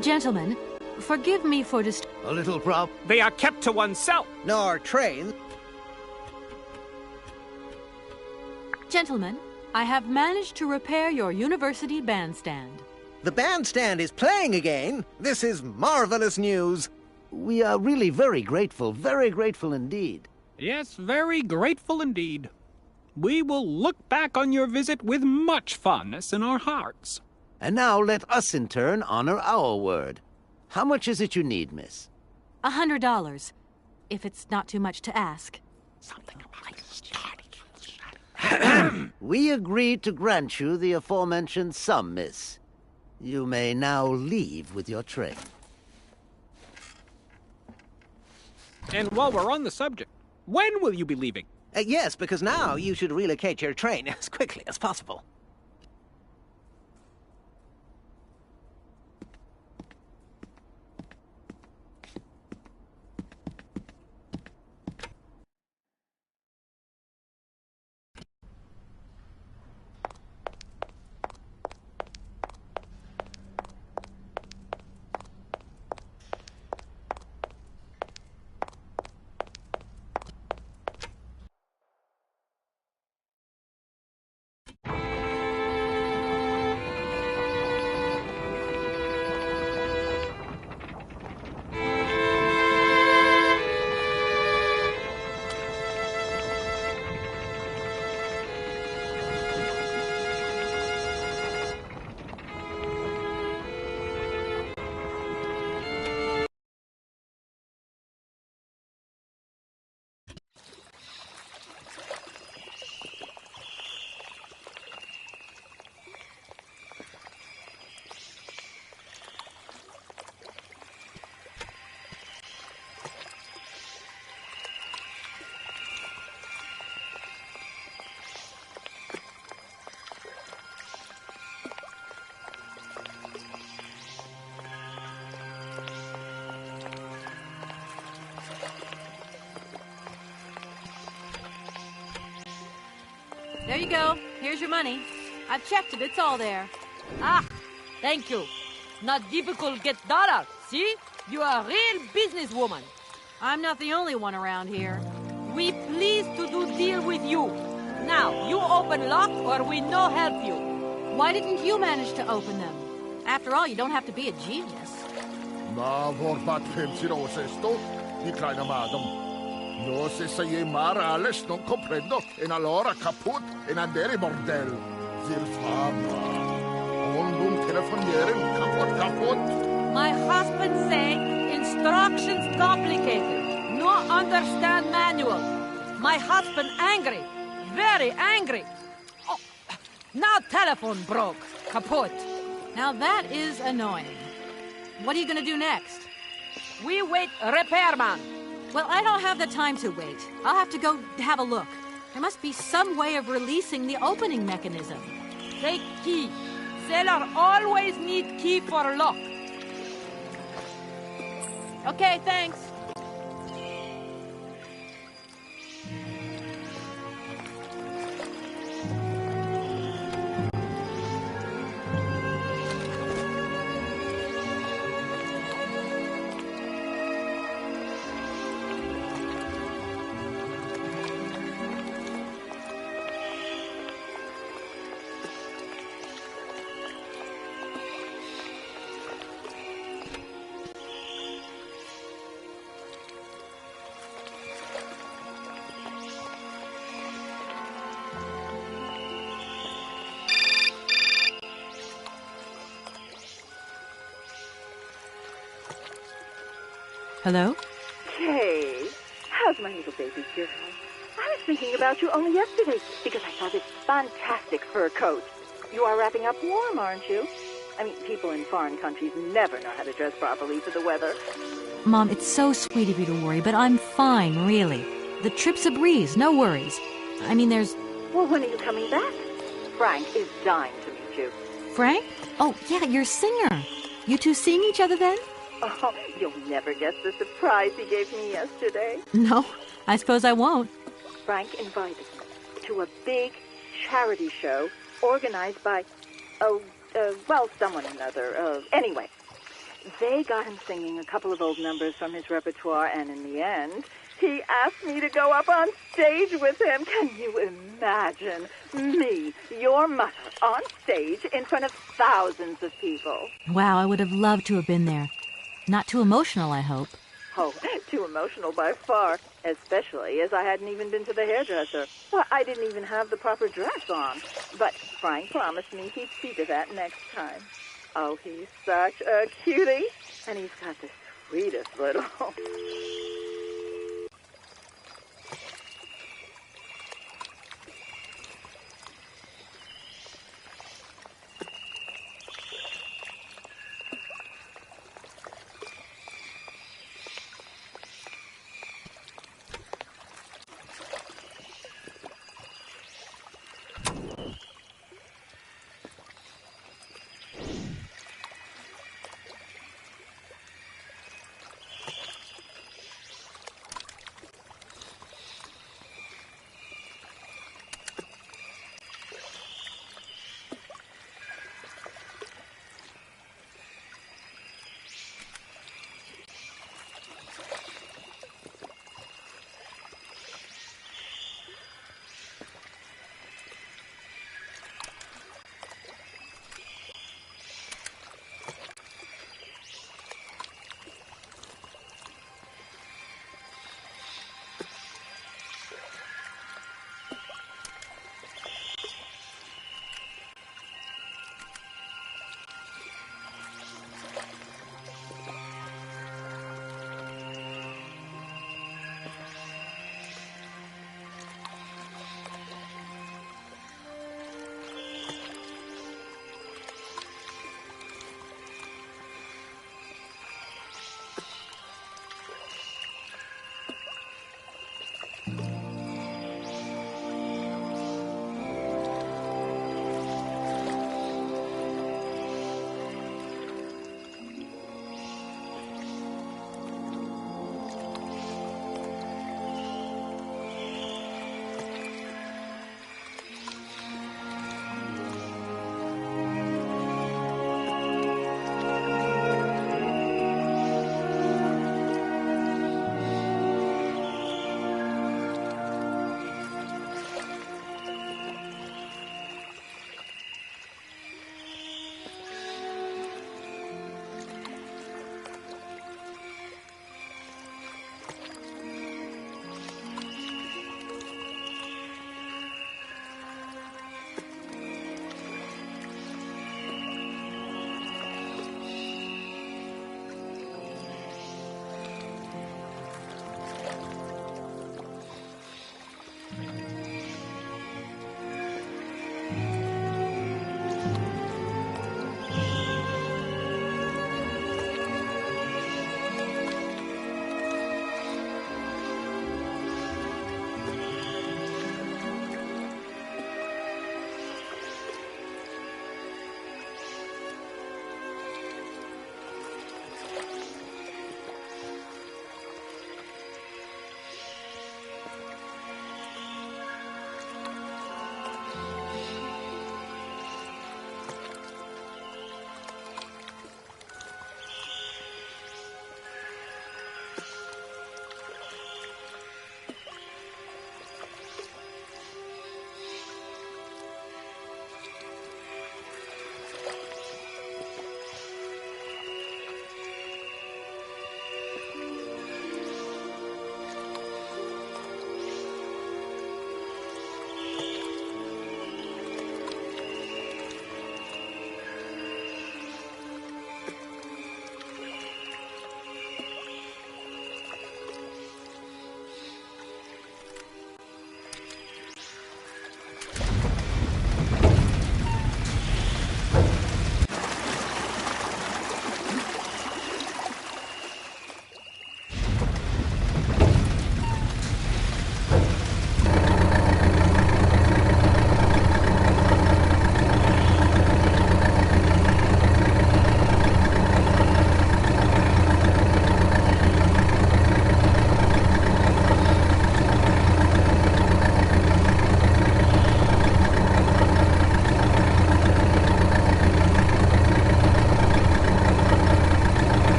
Gentlemen, forgive me for A little prop. They are kept to oneself. Nor train. Gentlemen, I have managed to repair your university bandstand. The bandstand is playing again. This is marvelous news. We are really very grateful indeed. Yes, very grateful indeed. We will look back on your visit with much fondness in our hearts. And now let us in turn honor our word. How much is it you need, miss? $100, if it's not too much to ask. We agree to grant you the aforementioned sum, miss. You may now leave with your train. And while we're on the subject, when will you be leaving? Yes, because now you should relocate your train as quickly as possible. There you go. Here's your money. I've checked it. It's all there. Ah, thank you. Not difficult get dollar. See? You are a real businesswoman. I'm not the only one around here. We pleased to do deal with you. Now, you open lock or we no help you. Why didn't you manage to open them? After all, you don't have to be a genius. Ma vorbat pensiero sesto, mi kleiner madam. No se sei mar alles non comprendo, en allora caput en andere bordel. Zir fama. On telefonieren, caput. My husband say instructions complicated. No understand manual. My husband angry. Very angry. Oh, now telephone broke. Kaput. Now that is annoying. What are you going to do next? We wait repairman. Well, I don't have the time to wait. I'll have to go have a look. There must be some way of releasing the opening mechanism. Take key. Sailor always need key for lock. Okay, thanks. Hello? Hey, how's my little baby girl? I was thinking about you only yesterday because I saw this fantastic fur coat. You are wrapping up warm, aren't you? I mean, people in foreign countries never know how to dress properly for the weather. Mom, it's so sweet of you to worry, but I'm fine, really. The trip's a breeze, no worries. I mean, there's... Well, when are you coming back? Frank is dying to meet you. Frank? Oh, yeah, your singer. You two seeing each other then? Oh, you'll never guess the surprise he gave me yesterday. No, I suppose I won't. Frank invited me to a big charity show organized by, someone or another. Anyway, They got him singing a couple of old numbers from his repertoire, and in the end, he asked me to go up on stage with him. Can you imagine me, your mother, on stage in front of thousands of people? Wow, I would have loved to have been there. Not too emotional, I hope. Oh, too emotional by far, especially as I hadn't even been to the hairdresser. Well, I didn't even have the proper dress on. But Frank promised me he'd see to that next time. Oh, he's such a cutie, and he's got the sweetest little...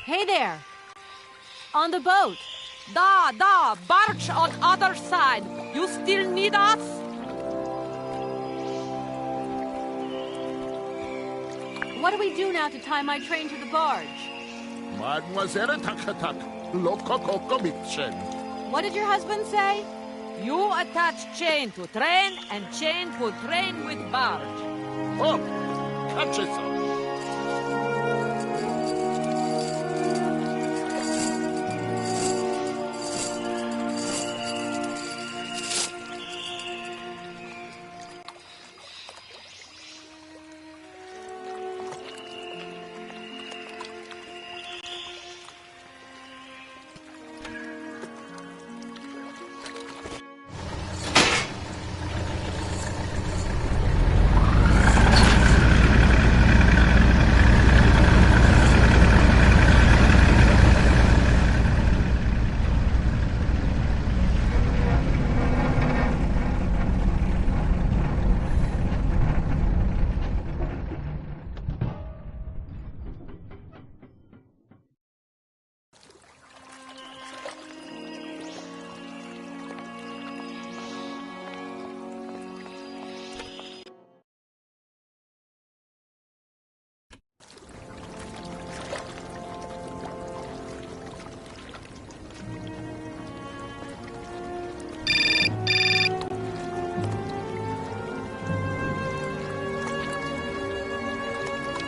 Hey there! On the boat! Da! Barge on other side! You still need us? What do we do now to tie my train to the barge? Mademoiselle Takatak, loco coco mitchen. What did your husband say? You attach chain to train and chain to train with barge. Oh, catch it.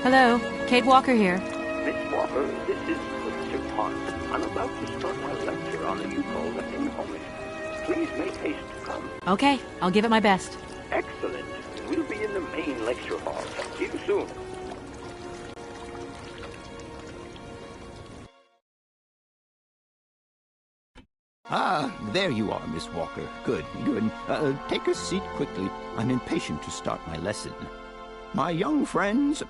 Hello, Kate Walker here. Miss Walker, this is Professor Pond. I'm about to start my lecture on the Yukol and Homish. Please make haste to come. Okay, I'll give it my best. Excellent. We'll be in the main lecture hall. See you soon. Ah, there you are, Miss Walker. Good. Take a seat quickly. I'm impatient to start my lesson. My young friends,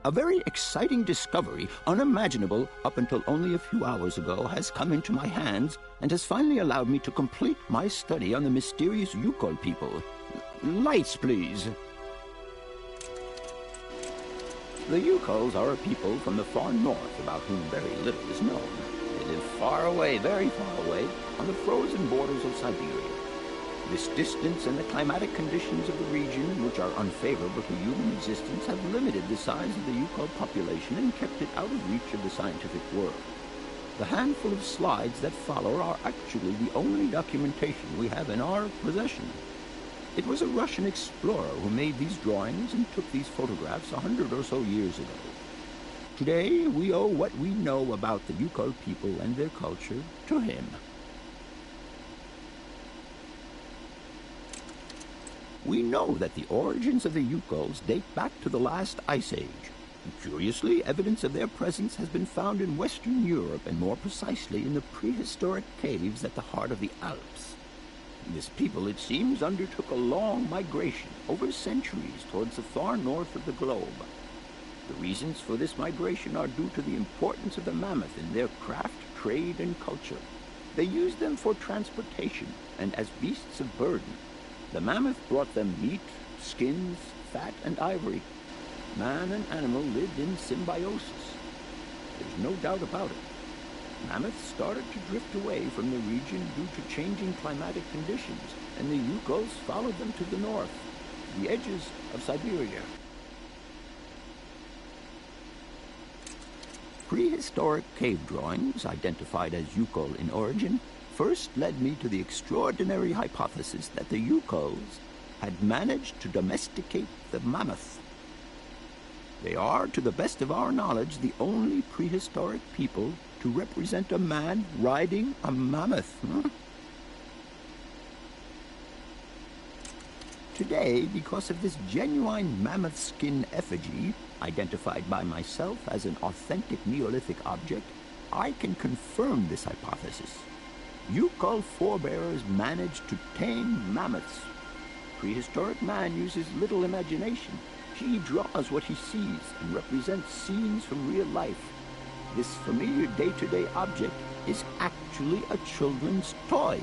a very exciting discovery, unimaginable up until only a few hours ago, has come into my hands and has finally allowed me to complete my study on the mysterious Yukol people. Lights, please. The Yukols are a people from the far north about whom very little is known. They live far away, very far away, on the frozen borders of Syberia. This distance and the climatic conditions of the region, which are unfavorable to human existence, have limited the size of the Yukol population and kept it out of reach of the scientific world. The handful of slides that follow are actually the only documentation we have in our possession. It was a Russian explorer who made these drawings and took these photographs 100 or so years ago. Today, we owe what we know about the Yukol people and their culture to him. We know that the origins of the Yukols date back to the last Ice Age. Curiously, evidence of their presence has been found in Western Europe, and more precisely in the prehistoric caves at the heart of the Alps. This people, it seems, undertook a long migration over centuries towards the far north of the globe. The reasons for this migration are due to the importance of the mammoth in their craft, trade, and culture. They used them for transportation and as beasts of burden. The mammoth brought them meat, skins, fat, and ivory. Man and animal lived in symbiosis. There's no doubt about it. Mammoths started to drift away from the region due to changing climatic conditions, and the Yukols followed them to the north, to the edges of Syberia. Prehistoric cave drawings, identified as Yukol in origin, first led me to the extraordinary hypothesis that the Yukols had managed to domesticate the mammoth. They are, to the best of our knowledge, the only prehistoric people to represent a man riding a mammoth. Today, because of this genuine mammoth skin effigy, identified by myself as an authentic Neolithic object, I can confirm this hypothesis. Yukol forebears managed to tame mammoths. Prehistoric man uses little imagination. He draws what he sees and represents scenes from real life. This familiar day-to-day object is actually a children's toy.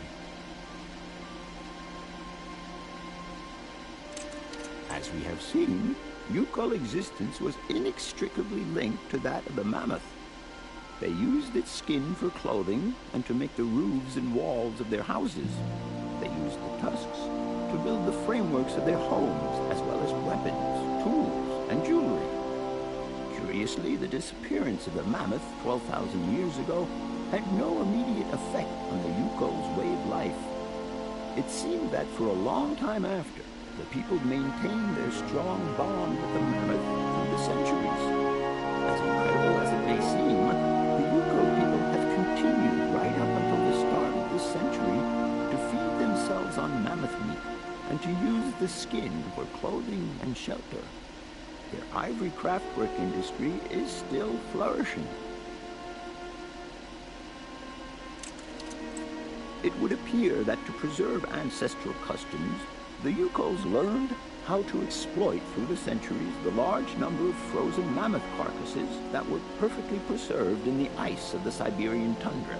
As we have seen, Yukol existence was inextricably linked to that of the mammoth. They used its skin for clothing and to make the roofs and walls of their houses. They used the tusks to build the frameworks of their homes, as well as weapons, tools, and jewelry. Curiously, the disappearance of the mammoth 12,000 years ago had no immediate effect on the Yuko's way of life. It seemed that for a long time after, the people maintained their strong bond with the mammoth through the centuries. As incredible as it may seem, the Yuko people have continued right up until the start of this century to feed themselves on mammoth meat and to use the skin for clothing and shelter. Their ivory craftwork industry is still flourishing. It would appear that to preserve ancestral customs, the Yukos learned how to exploit through the centuries the large number of frozen mammoth carcasses that were perfectly preserved in the ice of the Siberian tundra.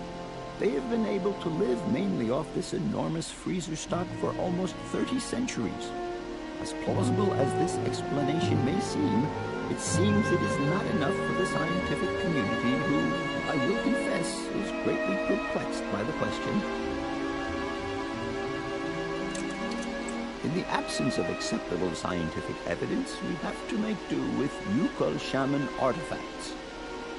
They have been able to live mainly off this enormous freezer stock for almost 30 centuries. As plausible as this explanation may seem, it seems it is not enough for the scientific community who, I will confess, is greatly perplexed by the question. In the absence of acceptable scientific evidence, we have to make do with Yuko shaman artifacts.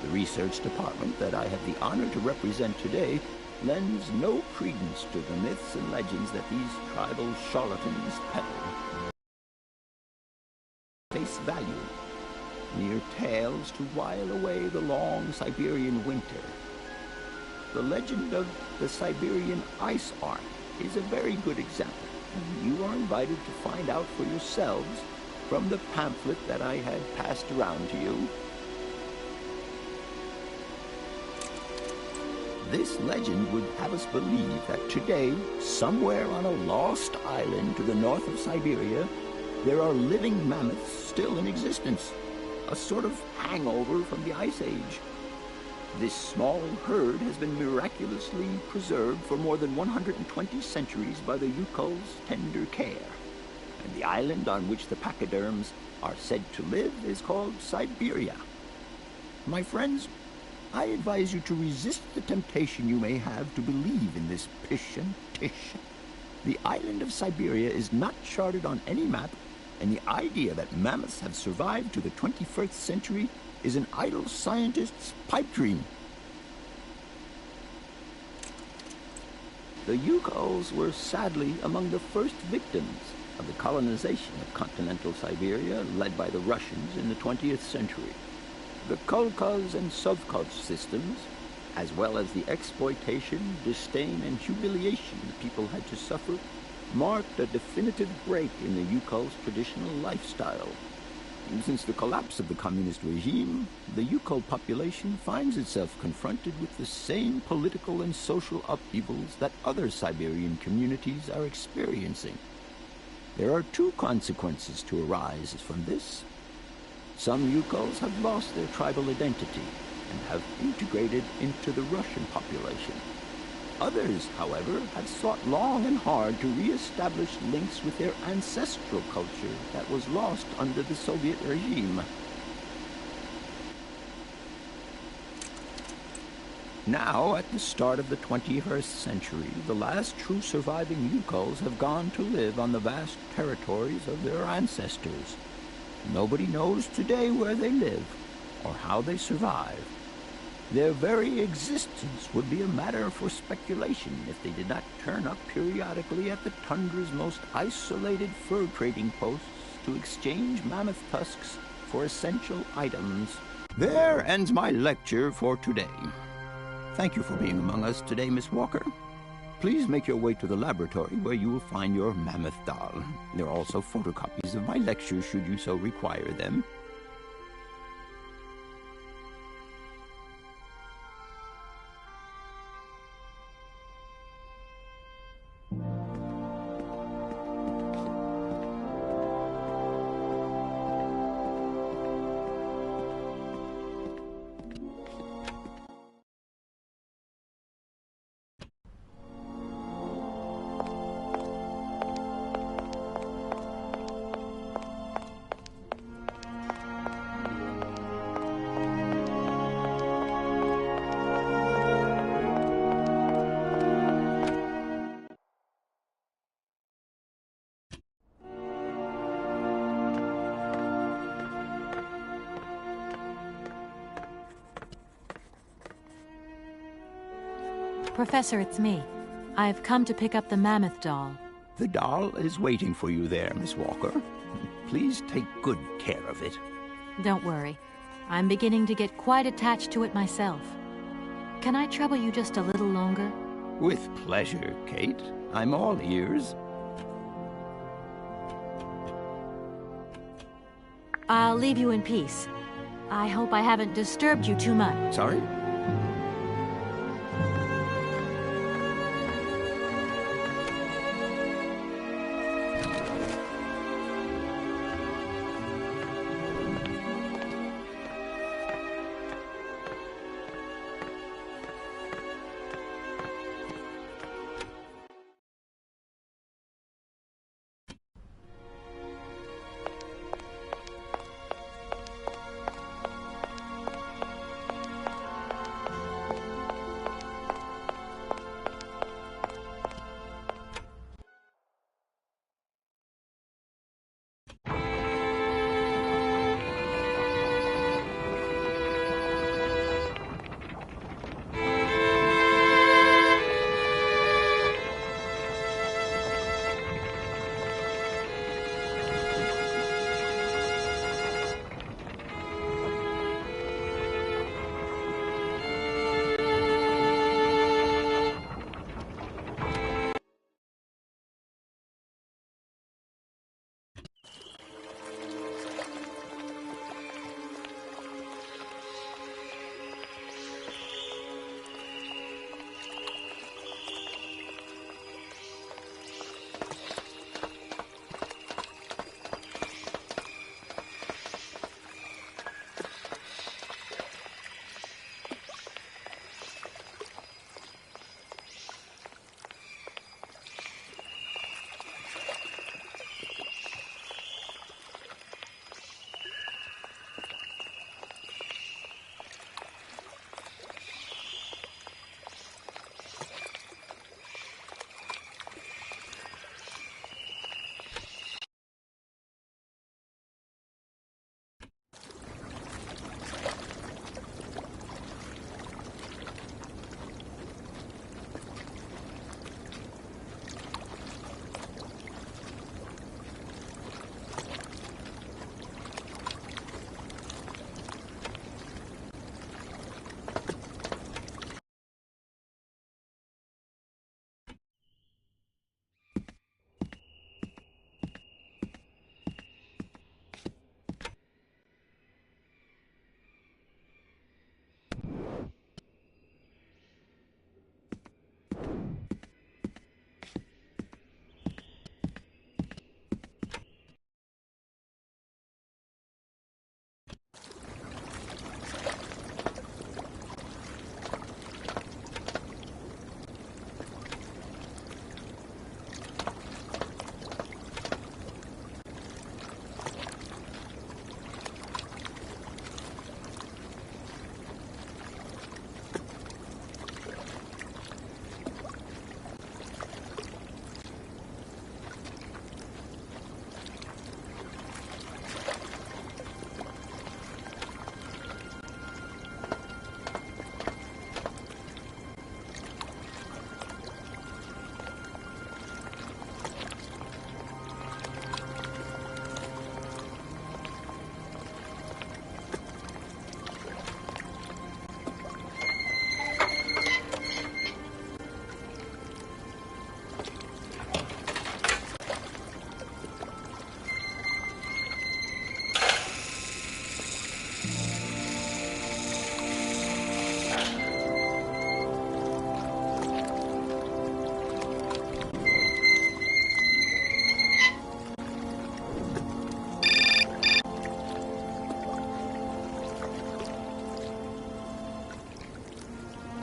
The research department that I have the honor to represent today lends no credence to the myths and legends that these tribal charlatans peddle. Face value, mere tales to while away the long Siberian winter. The legend of the Siberian Ice Ark is a very good example. You are invited to find out for yourselves from the pamphlet that I had passed around to you. This legend would have us believe that today, somewhere on a lost island to the north of Siberia, there are living mammoths still in existence, a sort of hangover from the Ice Age. This small herd has been miraculously preserved for more than 120 centuries by the Yuko's tender care. And the island on which the pachyderms are said to live is called Syberia. My friends, I advise you to resist the temptation you may have to believe in this pish and tish. The island of Syberia is not charted on any map, and the idea that mammoths have survived to the 21st century is an idle scientist's pipe dream. The Yukos were sadly among the first victims of the colonization of continental Siberia led by the Russians in the 20th century. The kolkhoz and sovkhoz systems, as well as the exploitation, disdain, and humiliation the people had to suffer, marked a definitive break in the Yukos' traditional lifestyle. Since the collapse of the communist regime, the Yuko population finds itself confronted with the same political and social upheavals that other Siberian communities are experiencing. There are two consequences to arise from this. Some Yukos have lost their tribal identity and have integrated into the Russian population. Others, however, have sought long and hard to re-establish links with their ancestral culture that was lost under the Soviet regime. Now, at the start of the 21st century, the last true surviving Yukos have gone to live on the vast territories of their ancestors. Nobody knows today where they live or how they survive. Their very existence would be a matter for speculation if they did not turn up periodically at the tundra's most isolated fur trading posts to exchange mammoth tusks for essential items. There ends my lecture for today. Thank you for being among us today, Miss Walker. Please make your way to the laboratory where you will find your mammoth doll. There are also photocopies of my lectures should you so require them. Professor, it's me. I've come to pick up the mammoth doll. The doll is waiting for you there, Miss Walker. Please take good care of it. Don't worry. I'm beginning to get quite attached to it myself. Can I trouble you just a little longer? With pleasure, Kate. I'm all ears. I'll leave you in peace. I hope I haven't disturbed you too much. Sorry?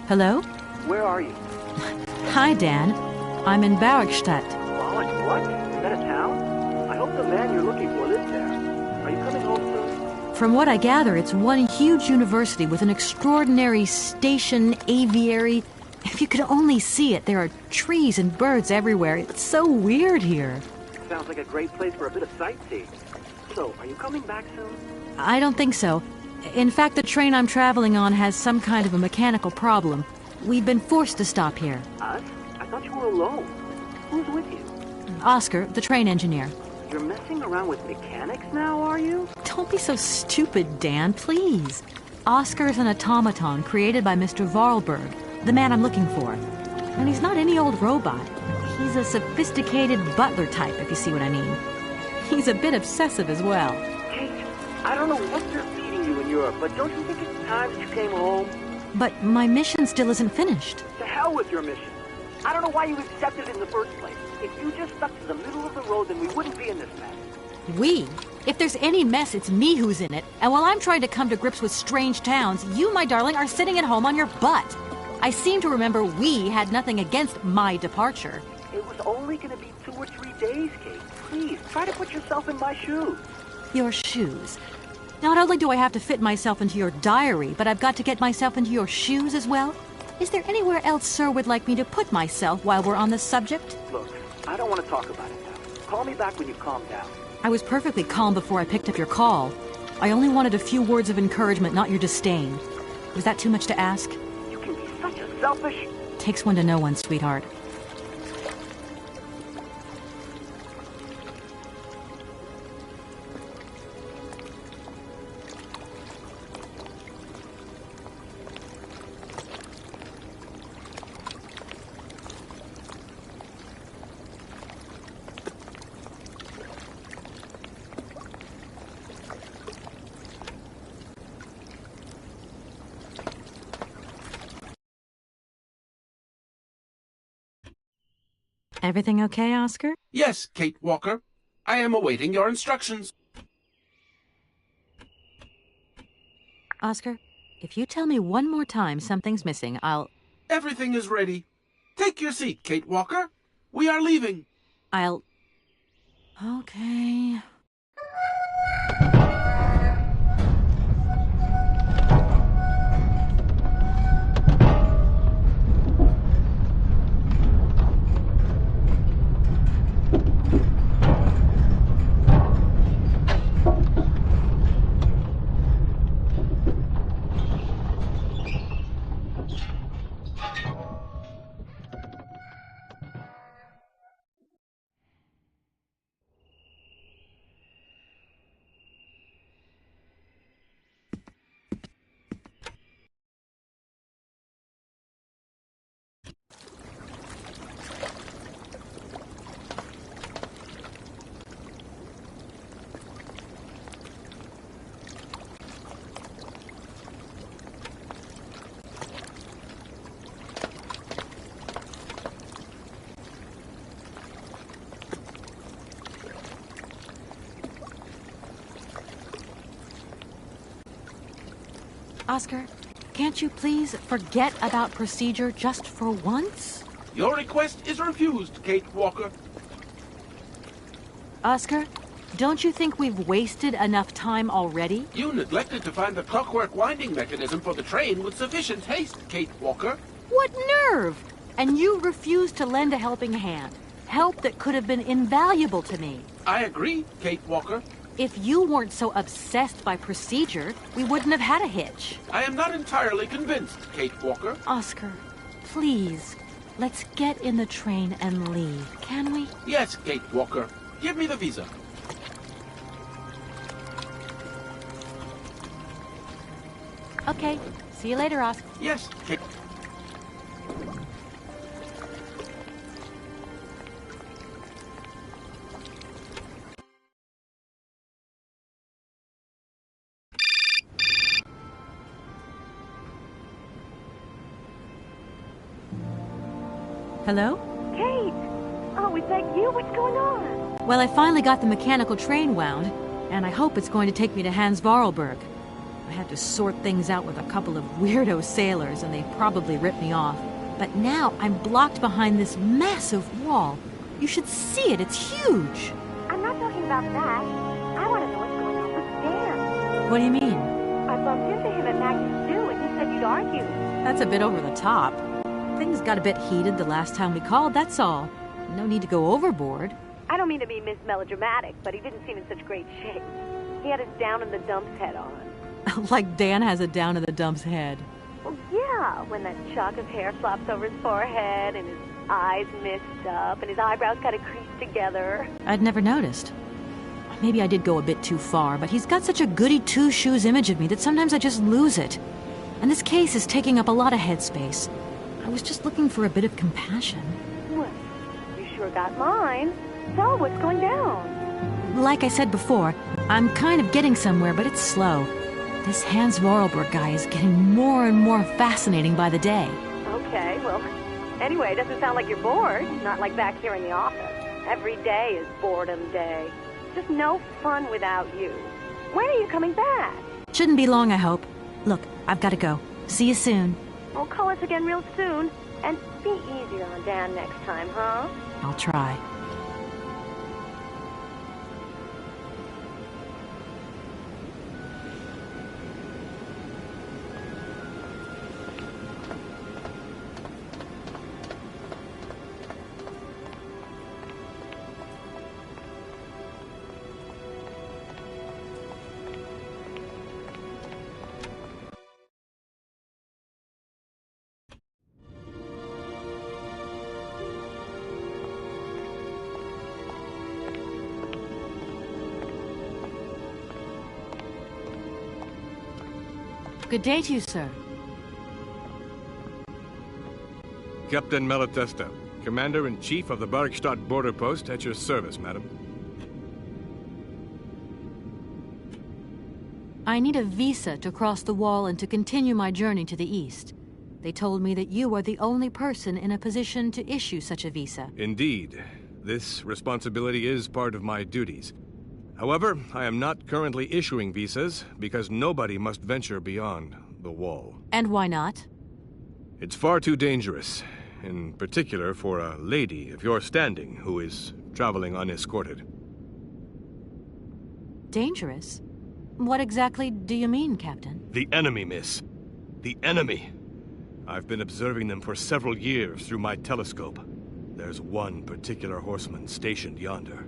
Hello? Where are you? Hi, Dan. I'm in Barrickstadt. What? Is that a town? I hope the man you're looking for lives there. Are you coming home soon? From what I gather, it's one huge university with an extraordinary station, aviary. If you could only see it, there are trees and birds everywhere. It's so weird here. Sounds like a great place for a bit of sightseeing. So, are you coming back soon? I don't think so. In fact, the train I'm traveling on has some kind of a mechanical problem. We've been forced to stop here. Us? I thought you were alone. Who's with you? Oscar, the train engineer. You're messing around with mechanics now, are you? Don't be so stupid, Dan, please. Oscar's an automaton created by Mr. Varlberg, the man I'm looking for. And he's not any old robot. He's a sophisticated butler type, if you see what I mean. He's a bit obsessive as well. Kate, I don't know what they're feeding you in Europe, but don't you think it's time that you came home? But my mission still isn't finished. To hell with your mission. I don't know why you accepted it in the first place. If you just stuck to the middle of the road, then we wouldn't be in this mess. We? If there's any mess, it's me who's in it. And while I'm trying to come to grips with strange towns, you, my darling, are sitting at home on your butt. I seem to remember we had nothing against my departure. It was only going to be 2 or 3 days, Kate. Please, try to put yourself in my shoes. Your shoes. Not only do I have to fit myself into your diary, but I've got to get myself into your shoes as well? Is there anywhere else Sir would like me to put myself while we're on this subject? Look, I don't want to talk about it now. Call me back when you calm down. I was perfectly calm before I picked up your call. I only wanted a few words of encouragement, not your disdain. Was that too much to ask? You can be such a selfish... Takes one to know one, sweetheart. Everything okay, Oscar? Yes, Kate Walker. I am awaiting your instructions. Oscar, if you tell me one more time something's missing, I'll... Everything is ready. Take your seat, Kate Walker. We are leaving. I'll... Okay... Oscar, can't you please forget about procedure just for once? Your request is refused, Kate Walker. Oscar, don't you think we've wasted enough time already? You neglected to find the clockwork winding mechanism for the train with sufficient haste, Kate Walker. What nerve! And you refused to lend a helping hand. Help that could have been invaluable to me. I agree, Kate Walker. If you weren't so obsessed by procedure, we wouldn't have had a hitch. I am not entirely convinced, Kate Walker. Oscar, please, let's get in the train and leave, can we? Yes, Kate Walker. Give me the visa. Okay, see you later, Oscar. Yes, Kate. Hello? Kate! Oh, is that you? What's going on? Well, I finally got the mechanical train wound, and I hope it's going to take me to Hans Varlberg. I had to sort things out with a couple of weirdo sailors, and they probably ripped me off. But now I'm blocked behind this massive wall. You should see it. It's huge. I'm not talking about that. I want to know what's going on with Dan. What do you mean? I bumped into him at Maggie's Zoo, and he said you'd argue. That's a bit over the top. Things got a bit heated the last time we called, that's all. No need to go overboard. I don't mean to be melodramatic, but he didn't seem in such great shape. He had his down-in-the-dumps head on. Like Dan has a down-in-the-dumps head. Well, yeah, Yeah, when that shock of hair flops over his forehead and his eyes mist up and his eyebrows kind of crease together. I'd never noticed. Maybe I did go a bit too far, but he's got such a goody two-shoes image of me that sometimes I just lose it. And this case is taking up a lot of headspace. I was just looking for a bit of compassion. Well, you sure got mine. So, what's going down? Like I said before, I'm kind of getting somewhere, but it's slow. This Hans Vorarlberg guy is getting more and more fascinating by the day. Okay, well, anyway, it doesn't sound like you're bored. Not like back here in the office. Every day is boredom day. Just no fun without you. When are you coming back? Shouldn't be long, I hope. Look, I've got to go. See you soon. Well, call us again real soon. And be easier on Dan next time, huh? I'll try. Good day to you, sir. Captain Malatesta, Commander-in-Chief of the Bergstadt border post, at your service, madam. I need a visa to cross the wall and to continue my journey to the east. They told me that you are the only person in a position to issue such a visa. Indeed. This responsibility is part of my duties. However, I am not currently issuing visas because nobody must venture beyond the wall. And why not? It's far too dangerous, in particular for a lady of your standing who is traveling unescorted. Dangerous? What exactly do you mean, Captain? The enemy, miss. The enemy. I've been observing them for several years through my telescope. There's one particular horseman stationed yonder.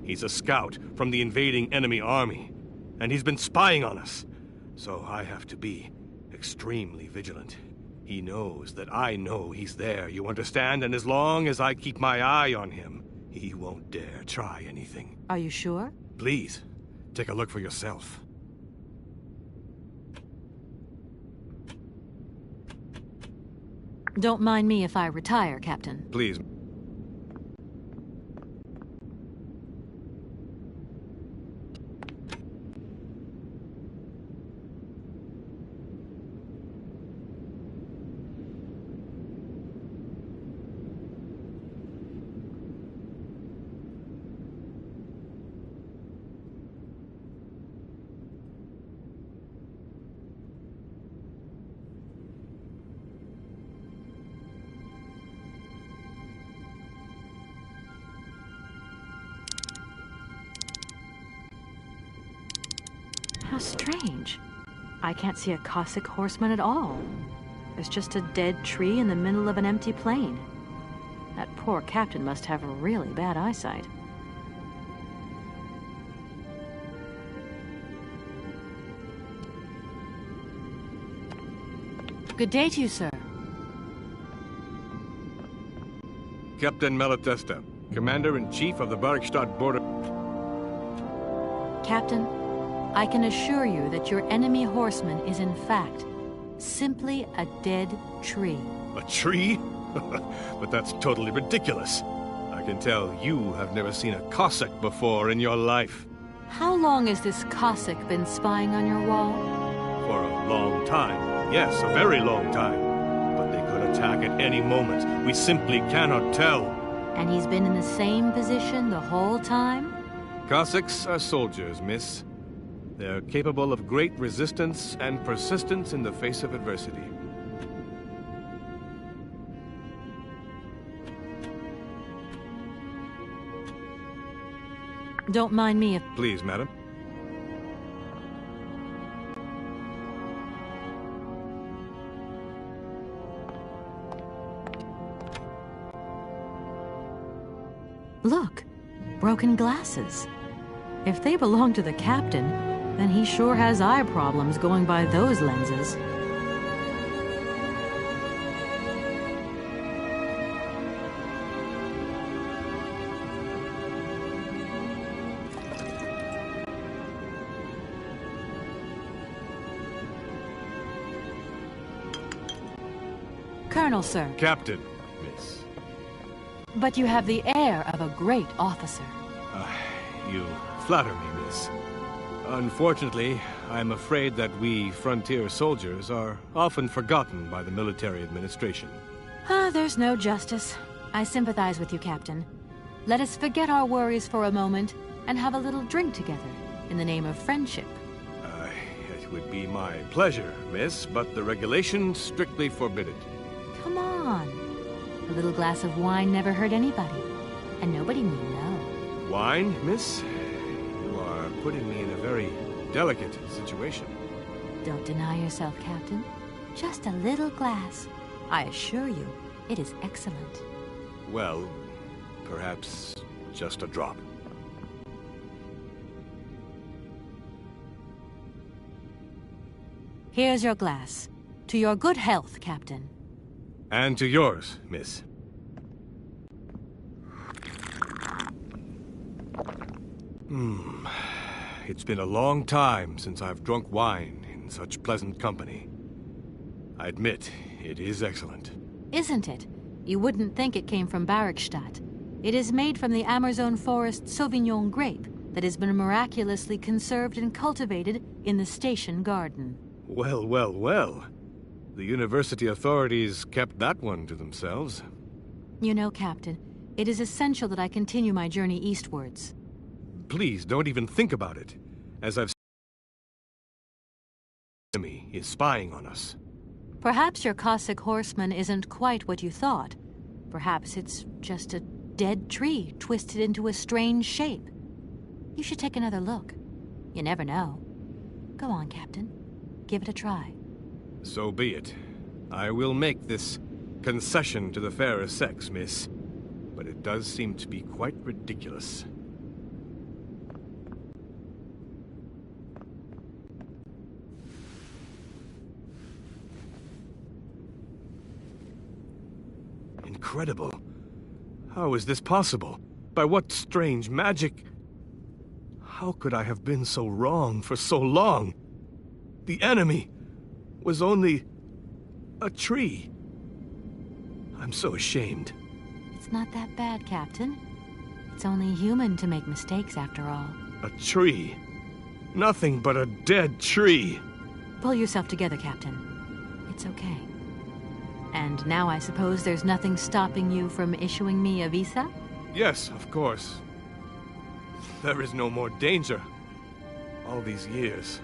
He's a scout from the invading enemy army, and he's been spying on us. So I have to be extremely vigilant. He knows that I know he's there, you understand? And as long as I keep my eye on him, he won't dare try anything. Are you sure? Please, take a look for yourself. Don't mind me if I retire, Captain. Please. How strange. I can't see a Cossack horseman at all. There's just a dead tree in the middle of an empty plain. That poor captain must have really bad eyesight. Good day to you, sir. Captain Malatesta, Commander-in-Chief of the Bergstadt border... Captain, I can assure you that your enemy horseman is in fact simply a dead tree. A tree? But that's totally ridiculous. I can tell you have never seen a Cossack before in your life. How long has this Cossack been spying on your wall? For a long time. Yes, a very long time. But they could attack at any moment. We simply cannot tell. And he's been in the same position the whole time? Cossacks are soldiers, miss. They're capable of great resistance and persistence in the face of adversity. Don't mind me if... Please, madam. Look, broken glasses. If they belong to the captain, then he sure has eye problems going by those lenses. Colonel, sir. Captain, miss. But you have the air of a great officer. You flatter me, miss. Unfortunately, I'm afraid that we frontier soldiers are often forgotten by the military administration. There's no justice. I sympathize with you, Captain. Let us forget our worries for a moment and have a little drink together in the name of friendship. It would be my pleasure, miss, but the regulations strictly forbid it. Come on. A little glass of wine never hurt anybody, and nobody need know. Wine, miss? You are putting me in a very delicate situation. Don't deny yourself, Captain. Just a little glass. I assure you, it is excellent. Well, perhaps just a drop. Here's your glass. To your good health, Captain. And to yours, miss. It's been a long time since I've drunk wine in such pleasant company. I admit, it is excellent. Isn't it? You wouldn't think it came from Barrackstadt. It is made from the Amazon forest Sauvignon grape that has been miraculously conserved and cultivated in the station garden. Well, well, well. The university authorities kept that one to themselves. You know, Captain, it is essential that I continue my journey eastwards. Please, don't even think about it. As I've said, the enemy is spying on us. Perhaps your Cossack horseman isn't quite what you thought. Perhaps it's just a dead tree twisted into a strange shape. You should take another look. You never know. Go on, Captain. Give it a try. So be it. I will make this concession to the fairer sex, miss. But it does seem to be quite ridiculous. Incredible. How is this possible? By what strange magic? How could I have been so wrong for so long? The enemy was only a tree. I'm so ashamed. It's not that bad, Captain. It's only human to make mistakes, after all. A tree. Nothing but a dead tree. Pull yourself together, Captain. It's okay. And now I suppose there's nothing stopping you from issuing me a visa? Yes, of course. There is no more danger. All these years.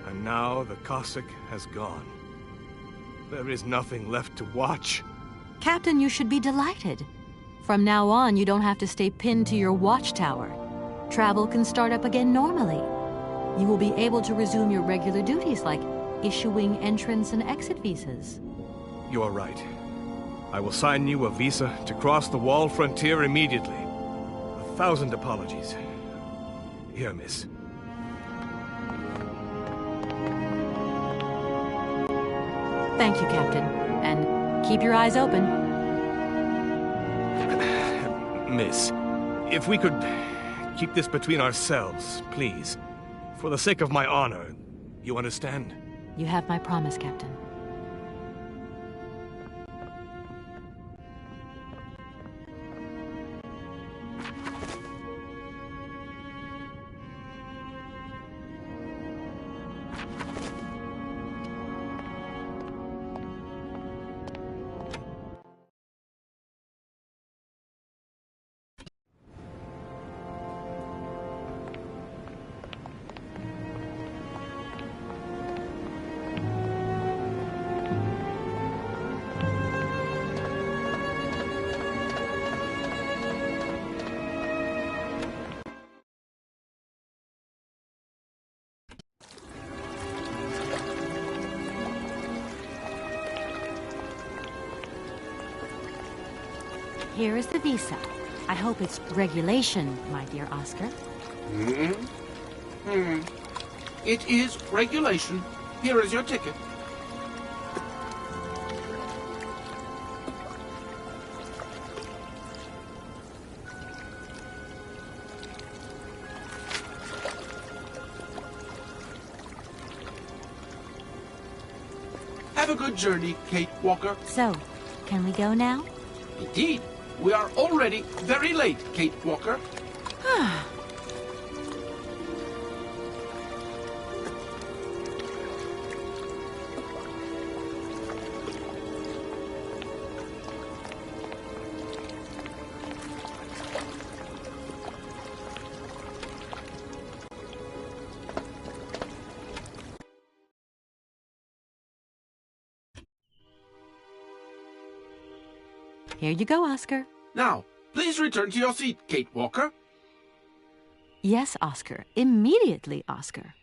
And now the Cossack has gone. There is nothing left to watch. Captain, you should be delighted. From now on, you don't have to stay pinned to your watchtower. Travel can start up again normally. You will be able to resume your regular duties like issuing entrance and exit visas. You are right. I will sign you a visa to cross the wall frontier immediately. 1,000 apologies. Here, miss. Thank you, Captain. And keep your eyes open. Miss, if we could keep this between ourselves, please. For the sake of my honor. You understand? You have my promise, Captain. Here is the visa. I hope it's regulation, my dear Oscar. It is regulation. Here is your ticket. Have a good journey, Kate Walker. So, can we go now? Indeed. We are already very late, Kate Walker. Here you go, Oscar. Now, please return to your seat, Kate Walker. Yes, Oscar. Immediately, Oscar.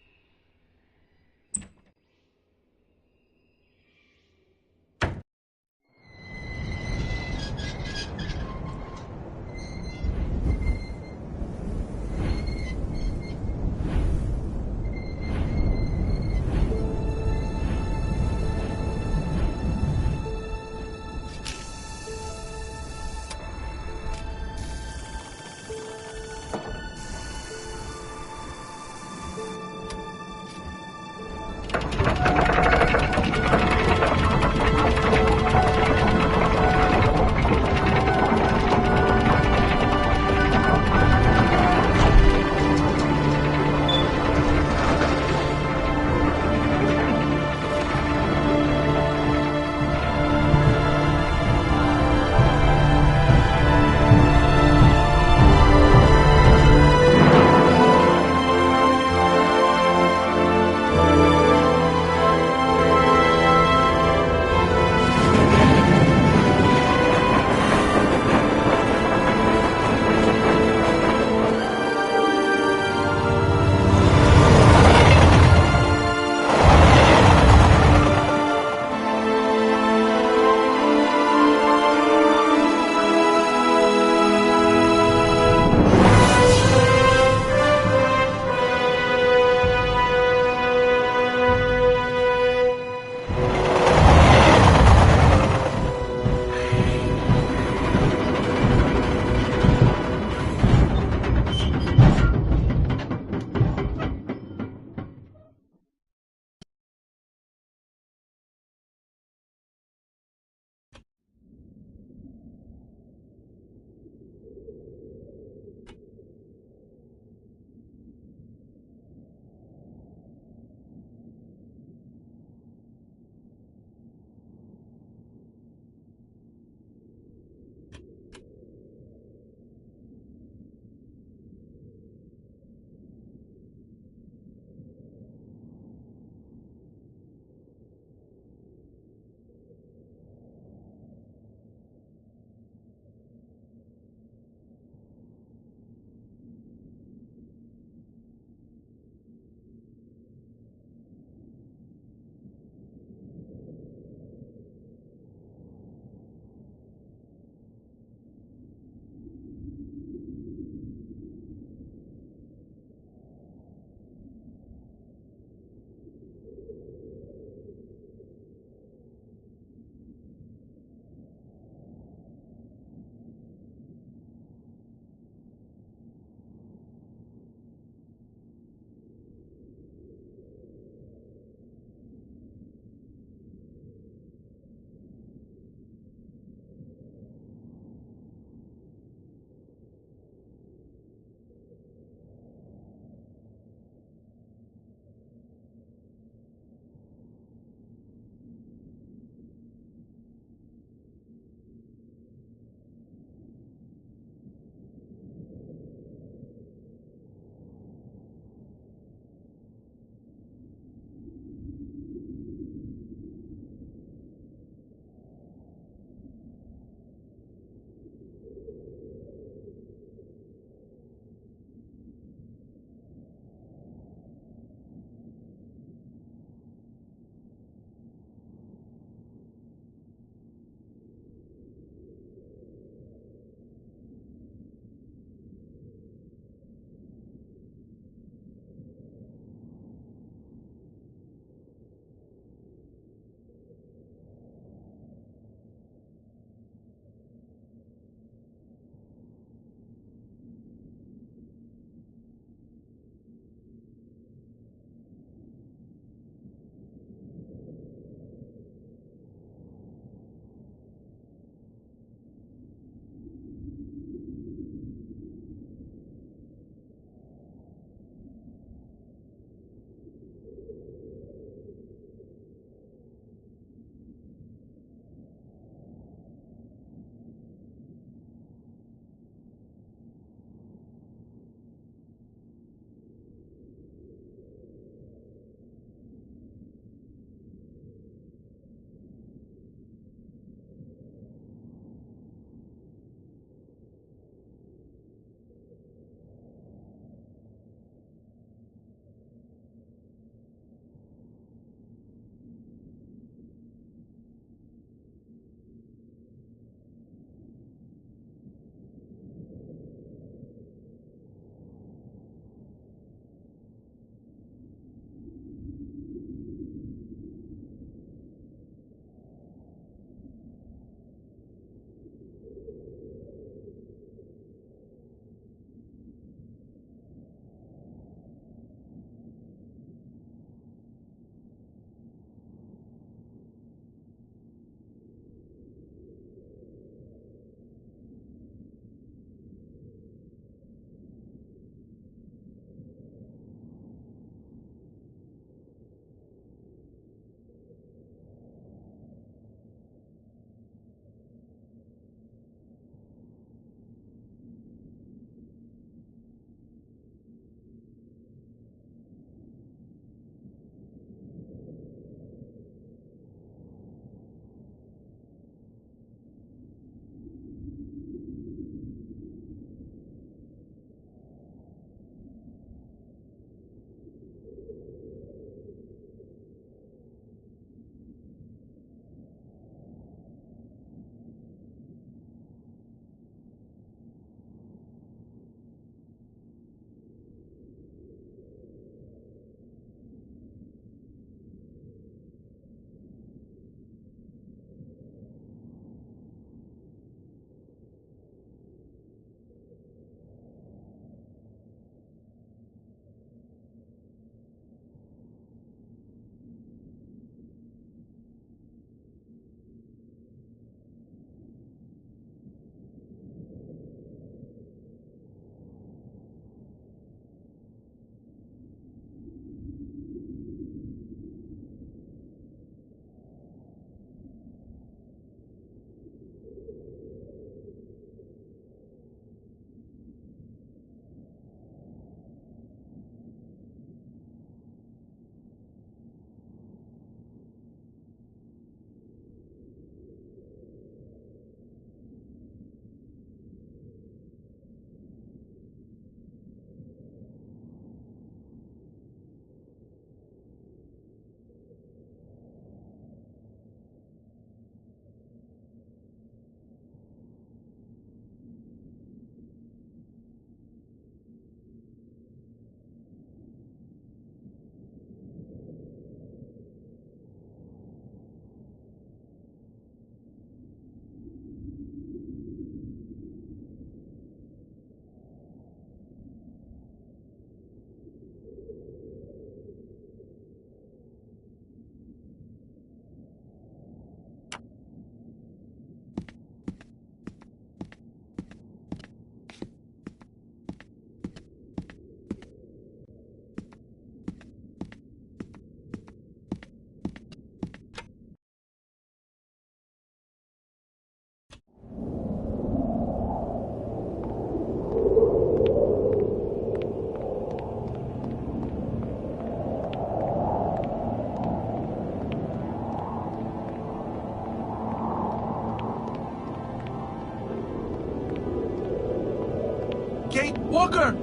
Walker!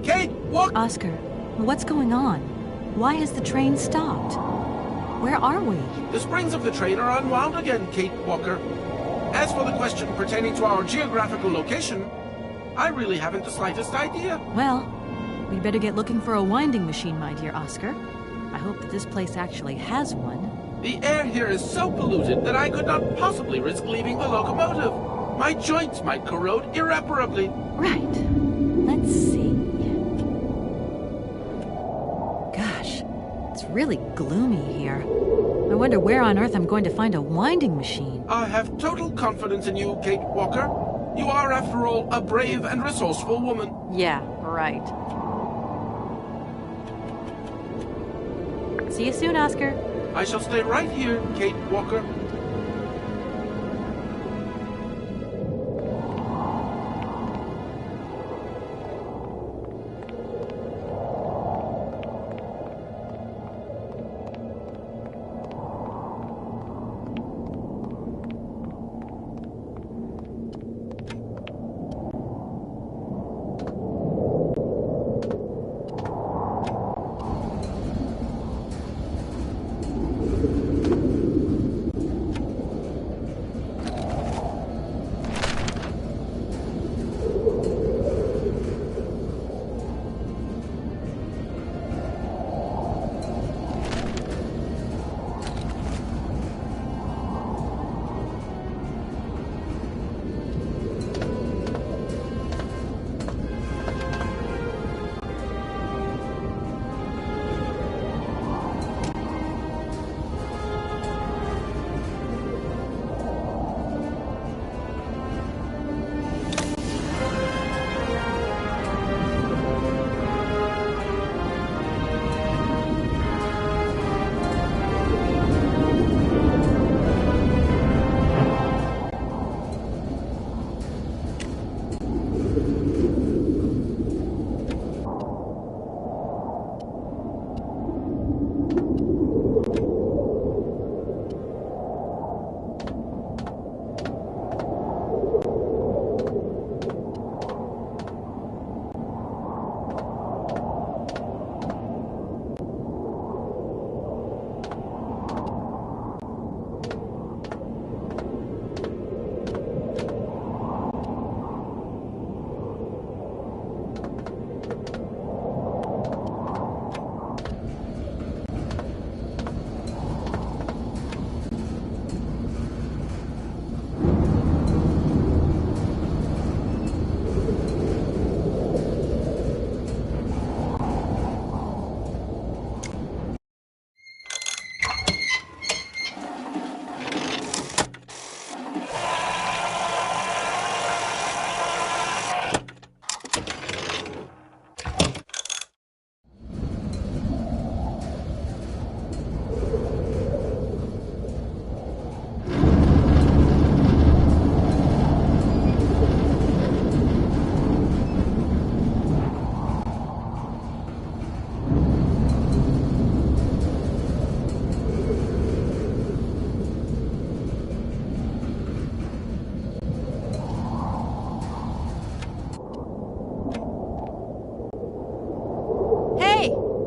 Kate Walker! Oscar, what's going on? Why has the train stopped? Where are we? The springs of the train are unwound again, Kate Walker. As for the question pertaining to our geographical location, I really haven't the slightest idea. Well, we'd better get looking for a winding machine, my dear Oscar. I hope that this place actually has one. The air here is so polluted that I could not possibly risk leaving the locomotive. My joints might corrode irreparably. Right. Let's see. Gosh, it's really gloomy here. I wonder where on earth I'm going to find a winding machine. I have total confidence in you, Kate Walker. You are, after all, a brave and resourceful woman. Yeah, right. See you soon, Oscar. I shall stay right here, Kate Walker.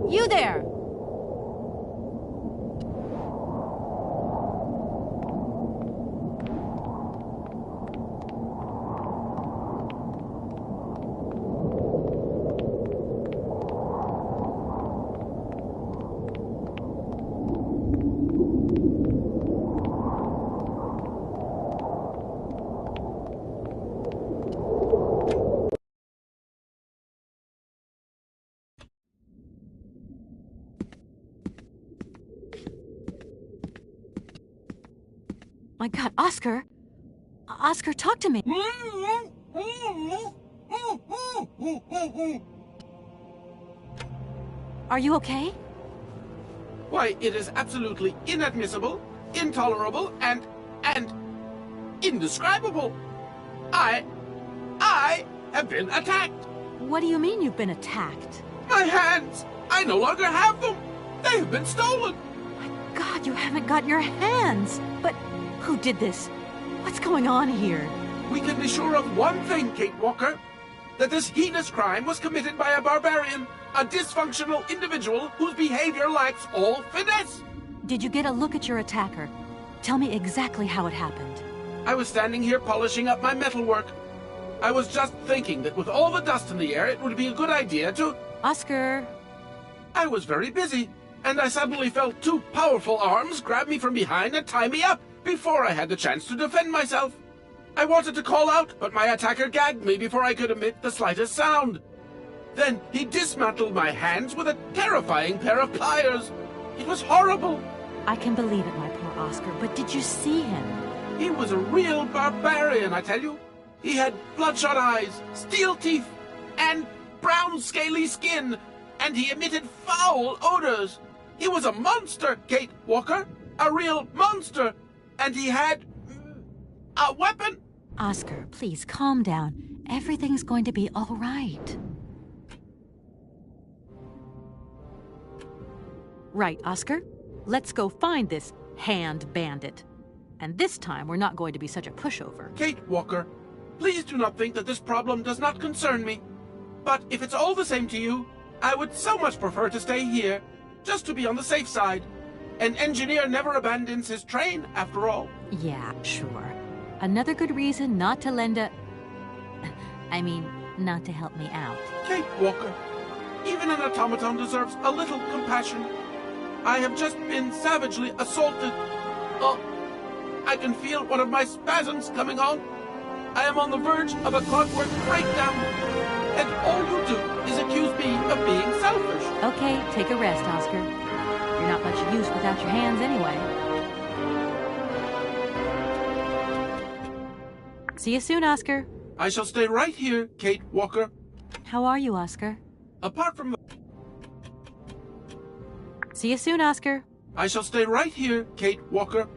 You there! My God, Oscar! Oscar, talk to me! Are you okay? Why, it is absolutely inadmissible, intolerable, and indescribable. I have been attacked. What do you mean you've been attacked? My hands! I no longer have them! They have been stolen! My God, you haven't got your hands! But who did this? What's going on here? We can be sure of one thing, Kate Walker. that this heinous crime was committed by a barbarian, a dysfunctional individual whose behavior lacks all finesse. Did you get a look at your attacker? Tell me exactly how it happened. I was standing here polishing up my metalwork. I was just thinking that with all the dust in the air, it would be a good idea to... Oscar! I was very busy, and I suddenly felt two powerful arms grab me from behind and tie me up before I had the chance to defend myself. I wanted to call out, but my attacker gagged me before I could emit the slightest sound. Then he dismantled my hands with a terrifying pair of pliers. It was horrible. I can believe it, my poor Oscar, but did you see him? He was a real barbarian, I tell you. He had bloodshot eyes, steel teeth, and brown scaly skin, and he emitted foul odors. He was a monster, Kate Walker, a real monster, and he had a weapon. Oscar, please calm down. Everything's going to be all right. Right, Oscar. Let's go find this hand bandit. And this time, we're not going to be such a pushover. Kate Walker, please do not think that this problem does not concern me. But if it's all the same to you, I would so much prefer to stay here, just to be on the safe side. An engineer never abandons his train, after all. Yeah, sure. Another good reason not to lend a... I mean, not to help me out. Kate Walker, even an automaton deserves a little compassion. I have just been savagely assaulted. Oh, I can feel one of my spasms coming on. I am on the verge of a clockwork breakdown. And all you do is accuse me of being selfish. Okay, take a rest, Oscar. You're not much use without your hands anyway. See you soon, Oscar. I shall stay right here, Kate Walker. How are you, Oscar? Apart from the... See you soon, Oscar. I shall stay right here, Kate Walker.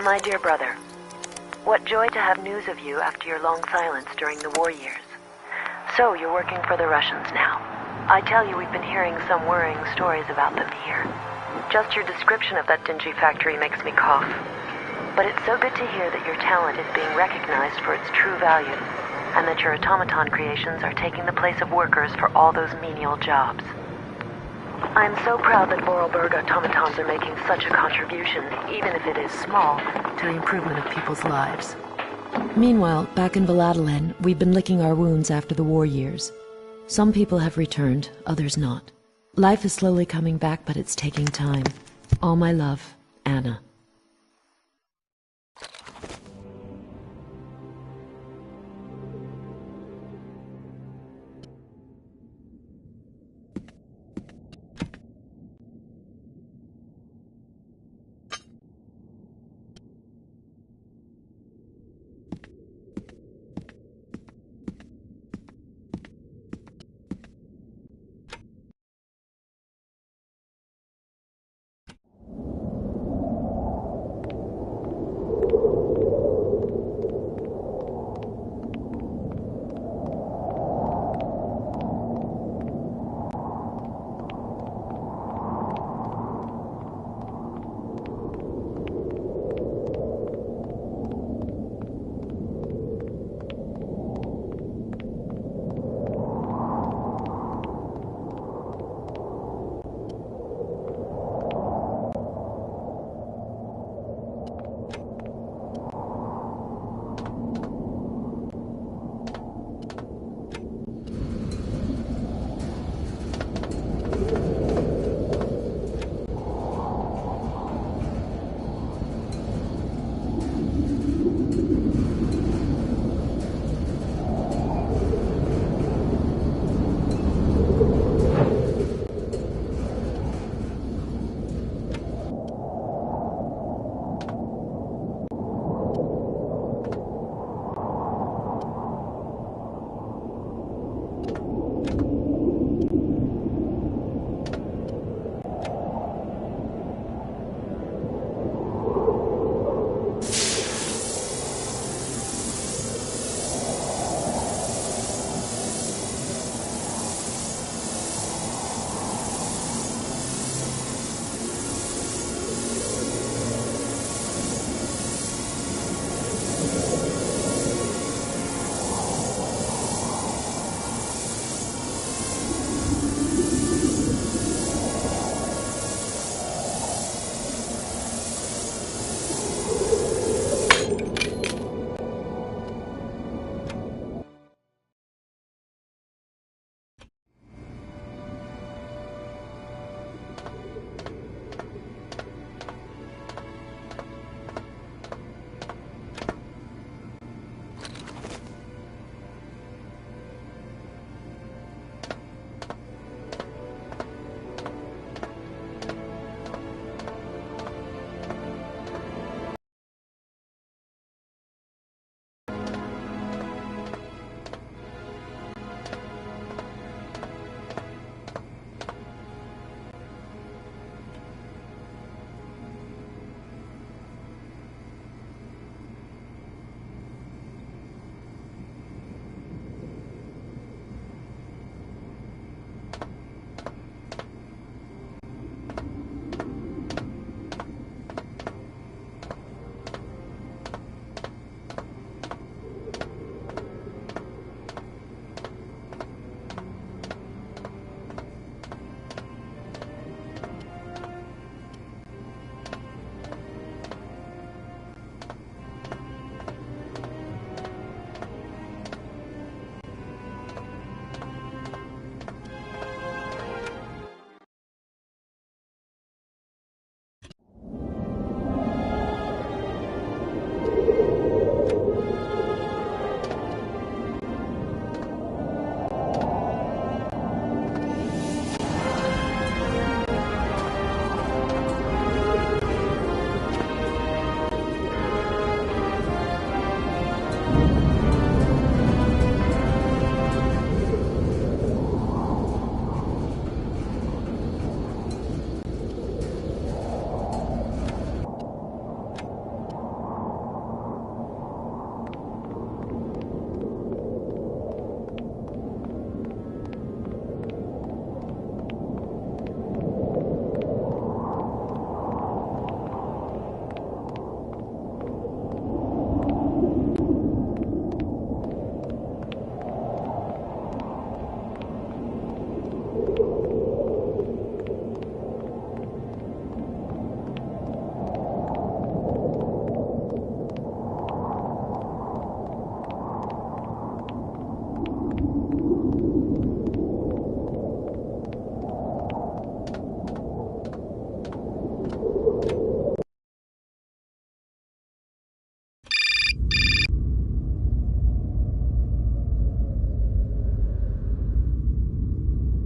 My dear brother, what joy to have news of you after your long silence during the war years. So, you're working for the Russians now. I tell you, we've been hearing some worrying stories about them here. Just your description of that dingy factory makes me cough. But it's so good to hear that your talent is being recognized for its true value, and that your automaton creations are taking the place of workers for all those menial jobs. I'm so proud that Vorarlberg automatons are making such a contribution, even if it is small, to the improvement of people's lives. Meanwhile, back in Valladolid, we've been licking our wounds after the war years. Some people have returned, others not. Life is slowly coming back, but it's taking time. All my love, Anna.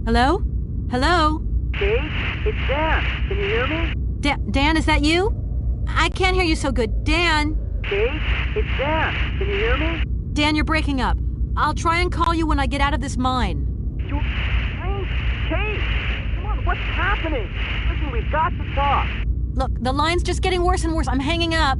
Hello? Hello? Kate, it's Dan. Can you hear me? Dan, is that you? I can't hear you so good. Dan? Kate, it's Dan. Can you hear me? Dan, you're breaking up. I'll try and call you when I get out of this mine. Kate! Come on, what's happening? Listen, we've got to talk. Look, the line's just getting worse and worse. I'm hanging up.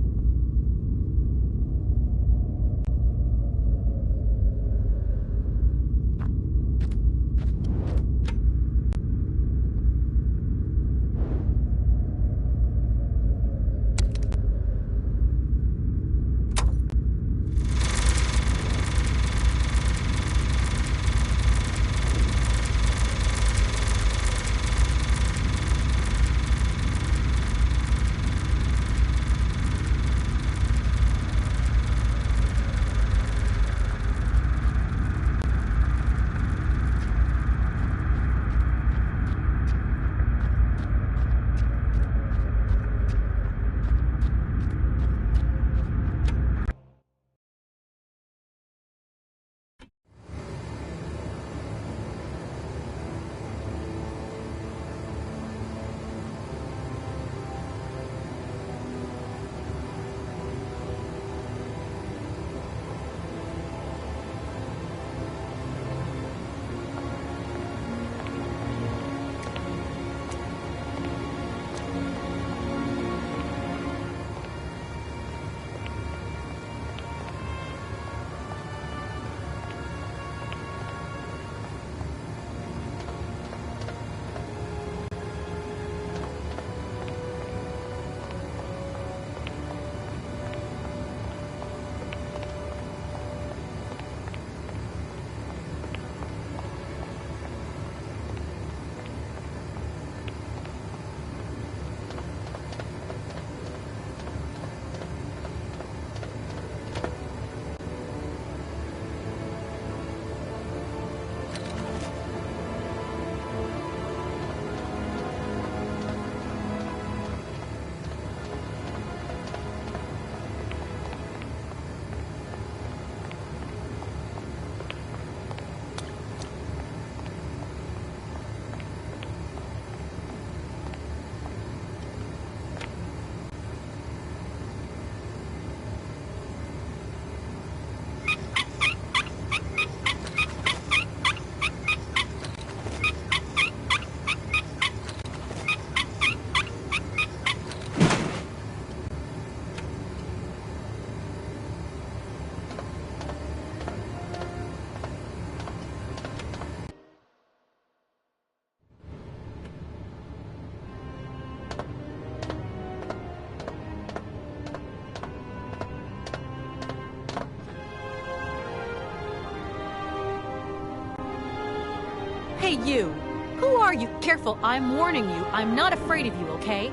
Hey, you! Who are you? Careful, I'm warning you. I'm not afraid of you, okay?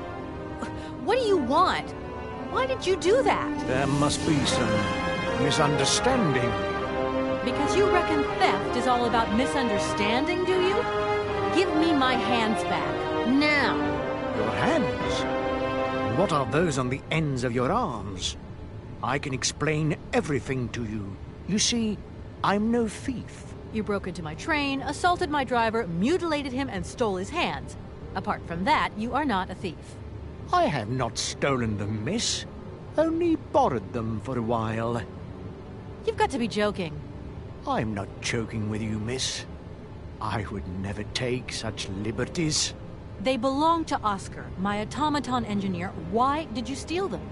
What do you want? Why did you do that? There must be some misunderstanding. Because you reckon theft is all about misunderstanding, do you? Give me my hands back. Now! Your hands? What are those on the ends of your arms? I can explain everything to you. You see, I'm no thief. You broke into my train, assaulted my driver, mutilated him, and stole his hands. Apart from that, you are not a thief. I have not stolen them, miss. Only borrowed them for a while. You've got to be joking. I'm not joking with you, miss. I would never take such liberties. They belong to Oscar, my automaton engineer. Why did you steal them?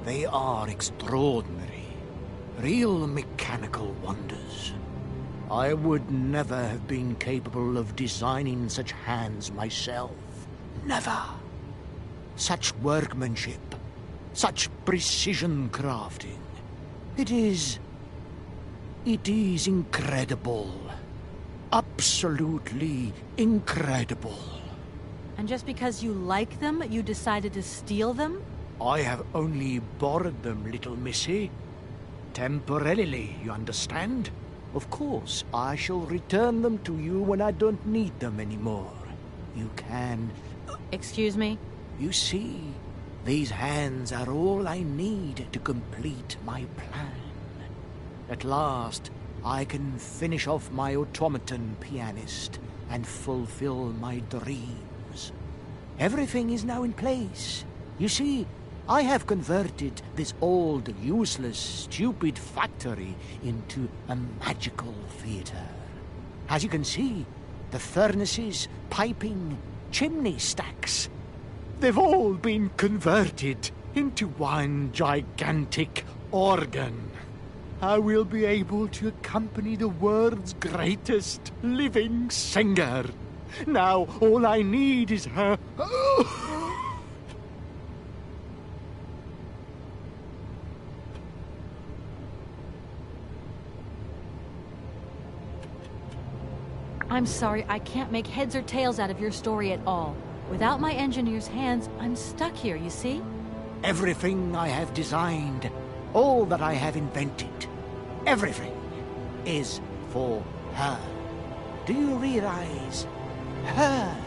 They are extraordinary. Real mechanical wonders. I would never have been capable of designing such hands myself. Never. Such workmanship. Such precision crafting. It is incredible. Absolutely incredible. And just because you like them, you decided to steal them? I have only borrowed them, little missy. Temporarily, you understand? Of course, I shall return them to you when I don't need them anymore. You can... Excuse me? You see, these hands are all I need to complete my plan. At last, I can finish off my automaton pianist and fulfill my dreams. Everything is now in place. You see, I have converted this old, useless, stupid factory into a magical theater. As you can see, the furnaces, piping, chimney stacks, they've all been converted into one gigantic organ. I will be able to accompany the world's greatest living singer. Now, all I need is her... I'm sorry, I can't make heads or tails out of your story at all. Without my engineer's hands, I'm stuck here, you see? Everything I have designed, all that I have invented, everything is for her. Do you realize? Her.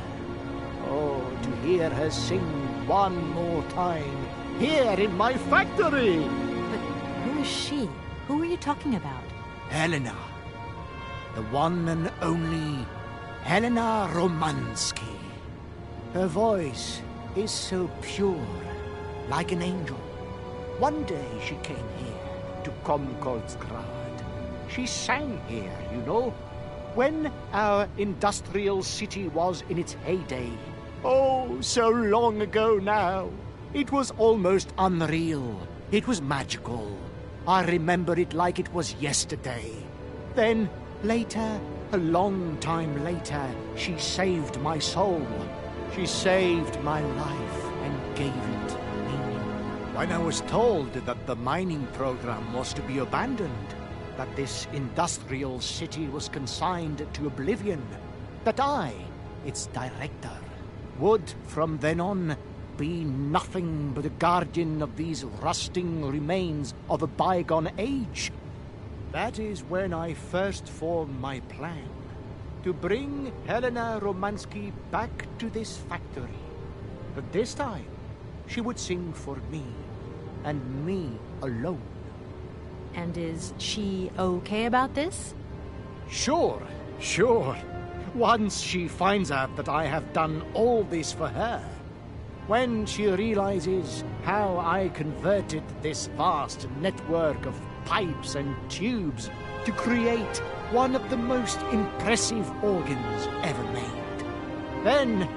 Oh, to hear her sing one more time, here in my factory! But who is she? Who are you talking about? Helena. The one and only Helena Romansky. Her voice is so pure, like an angel. One day she came here to Komkolsgrad. She sang here, you know, when our industrial city was in its heyday. Oh, so long ago now. It was almost unreal. It was magical. I remember it like it was yesterday. Then, later, a long time later, she saved my soul. She saved my life and gave it meaning. When I was told that the mining program was to be abandoned, that this industrial city was consigned to oblivion, that I, its director, would from then on be nothing but a guardian of these rusting remains of a bygone age, that is when I first formed my plan to bring Helena Romansky back to this factory. But this time, she would sing for me, and me alone. And is she okay about this? Sure. Once she finds out that I have done all this for her, when she realizes how I converted this vast network of pipes and tubes to create one of the most impressive organs ever made. Then,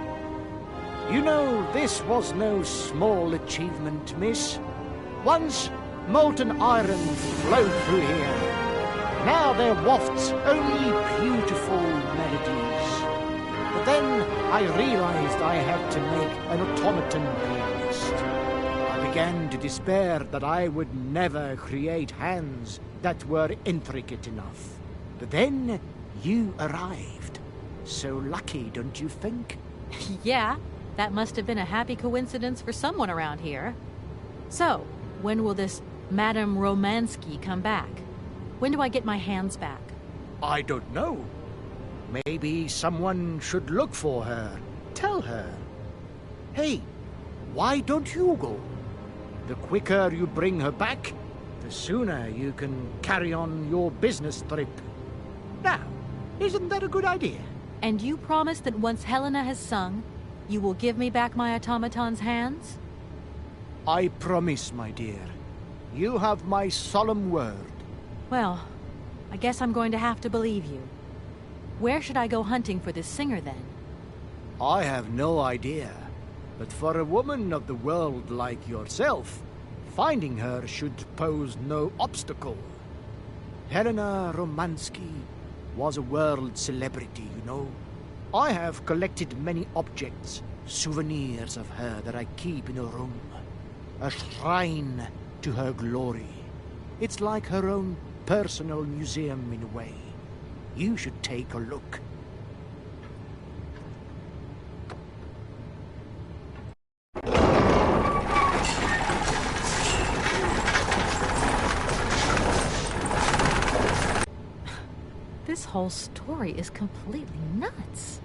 you know, this was no small achievement, miss. Once molten iron flowed through here. Now there wafts only beautiful melodies. But then I realized I had to make an automaton pianist. I began to despair that I would never create hands that were intricate enough. But then you arrived. So lucky, don't you think? Yeah, that must have been a happy coincidence for someone around here. So, when will this Madame Romansky come back? When do I get my hands back? I don't know. Maybe someone should look for her. Tell her. Hey, why don't you go? The quicker you bring her back, the sooner you can carry on your business trip. Now, isn't that a good idea? And you promise that once Helena has sung, you will give me back my automaton's hands? I promise, my dear. You have my solemn word. Well, I guess I'm going to have to believe you. Where should I go hunting for this singer, then? I have no idea. But for a woman of the world like yourself, finding her should pose no obstacle. Helena Romansky was a world celebrity, you know. I have collected many objects, souvenirs of her that I keep in a room. A shrine to her glory. It's like her own personal museum in a way. You should take a look. This whole story is completely nuts.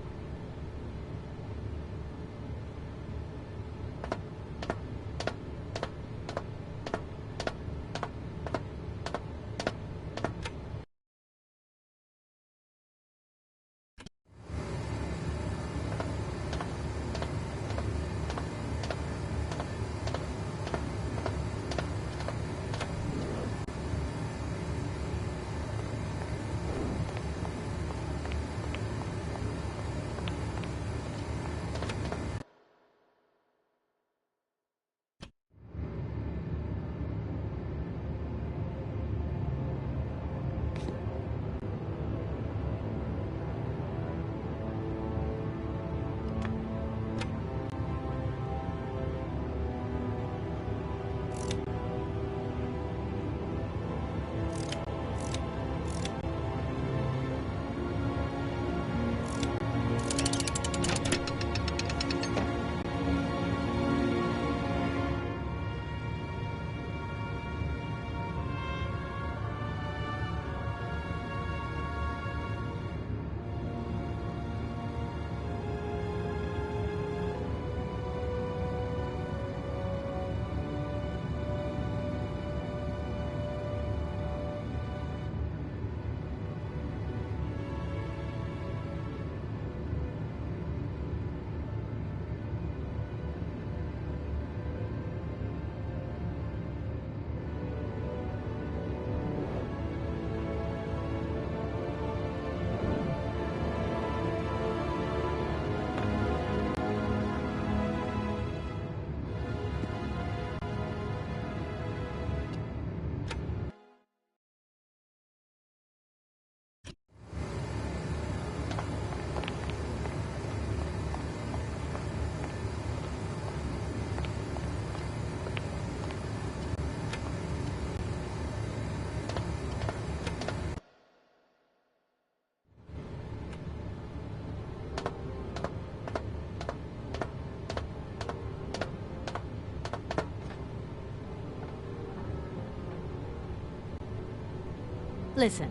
Listen,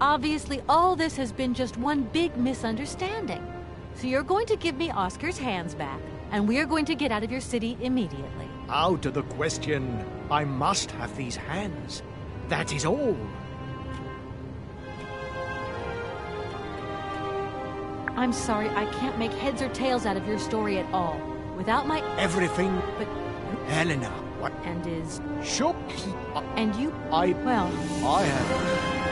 obviously all this has been just one big misunderstanding. So you're going to give me Oscar's hands back, and we are going to get out of your city immediately. Out of the question. I must have these hands. That is all. I'm sorry, I can't make heads or tails out of your story at all. Without my... Everything... But... Helena, what? And is... Shut... And you... Well... I have...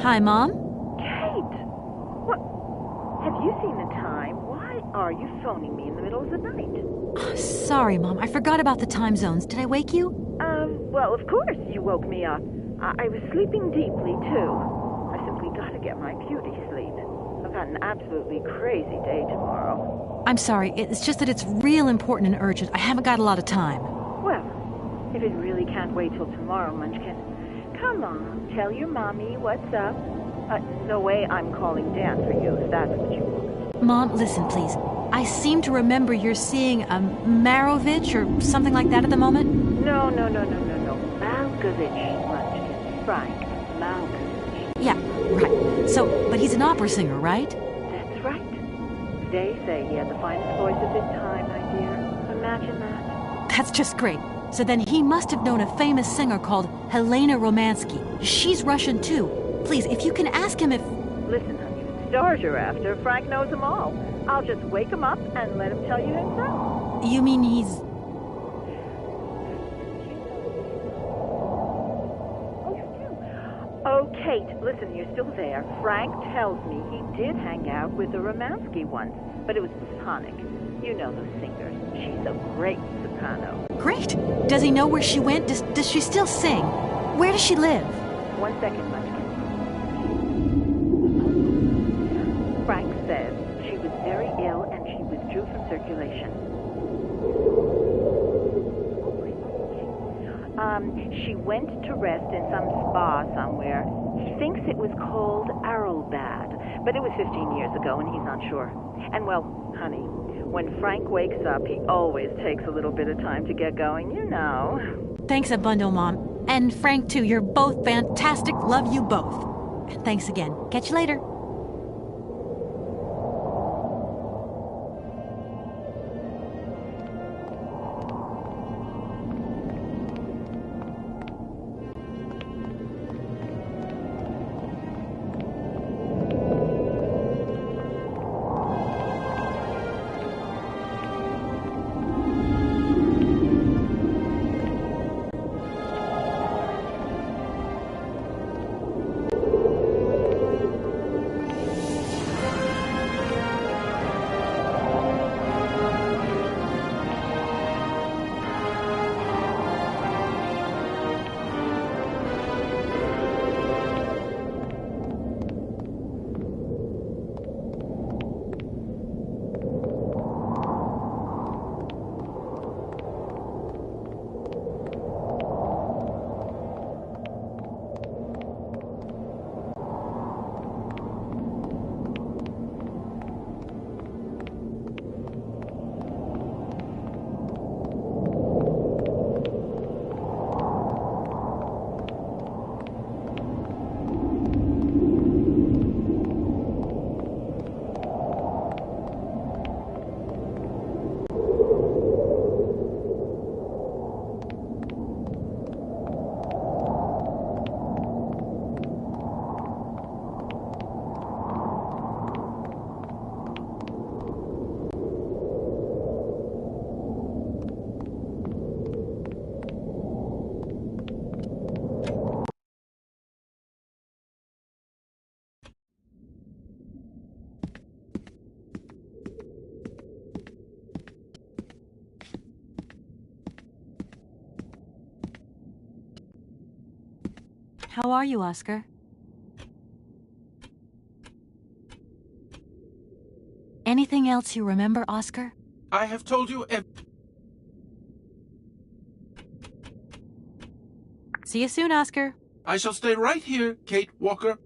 Hi, Mom? Kate! What? Have you seen the time? Why are you phoning me in the middle of the night? Sorry, Mom. I forgot about the time zones. Did I wake you? Well, of course you woke me up. I was sleeping deeply, too. I simply gotta get my beauty sleep. I've got an absolutely crazy day tomorrow. I'm sorry. It's just that it's real important and urgent. I haven't got a lot of time. Well, if it really can't wait till tomorrow, Munchkin, come on. Tell your mommy what's up. No way I'm calling Dan for you, if that's what you want. Mom, listen, please. I seem to remember you're seeing a Marovich or something like that at the moment. No. Malkovich, Munchkin. Frank Malkovich. Yeah, right. So, but he's an opera singer, right? That's right. They say he had the finest voice of his time, my dear. Imagine that. That's just great. So then he must have known a famous singer called Helena Romansky. She's Russian, too. Please, if you can ask him if... Listen, honey, the stars you're after, Frank knows them all. I'll just wake him up and let him tell you himself. You mean he's... Oh, Kate, listen, you're still there. Frank tells me he did hang out with the Romansky once, but it was platonic. You know those singers. She's a great soprano. Great! Does he know where she went? Does she still sing? Where does she live? 1 second, Munchkin. Frank says she was very ill and she withdrew from circulation. She went to rest in some spa somewhere. He thinks it was called Arrowbad, but it was 15 years ago and he's not sure. And well, honey, when Frank wakes up, he always takes a little bit of time to get going, you know. Thanks a bundle, Mom. And Frank, too. You're both fantastic. Love you both. And thanks again. Catch you later. How are you, Oscar? Anything else you remember, Oscar? I have told you See you soon, Oscar. I shall stay right here, Kate Walker.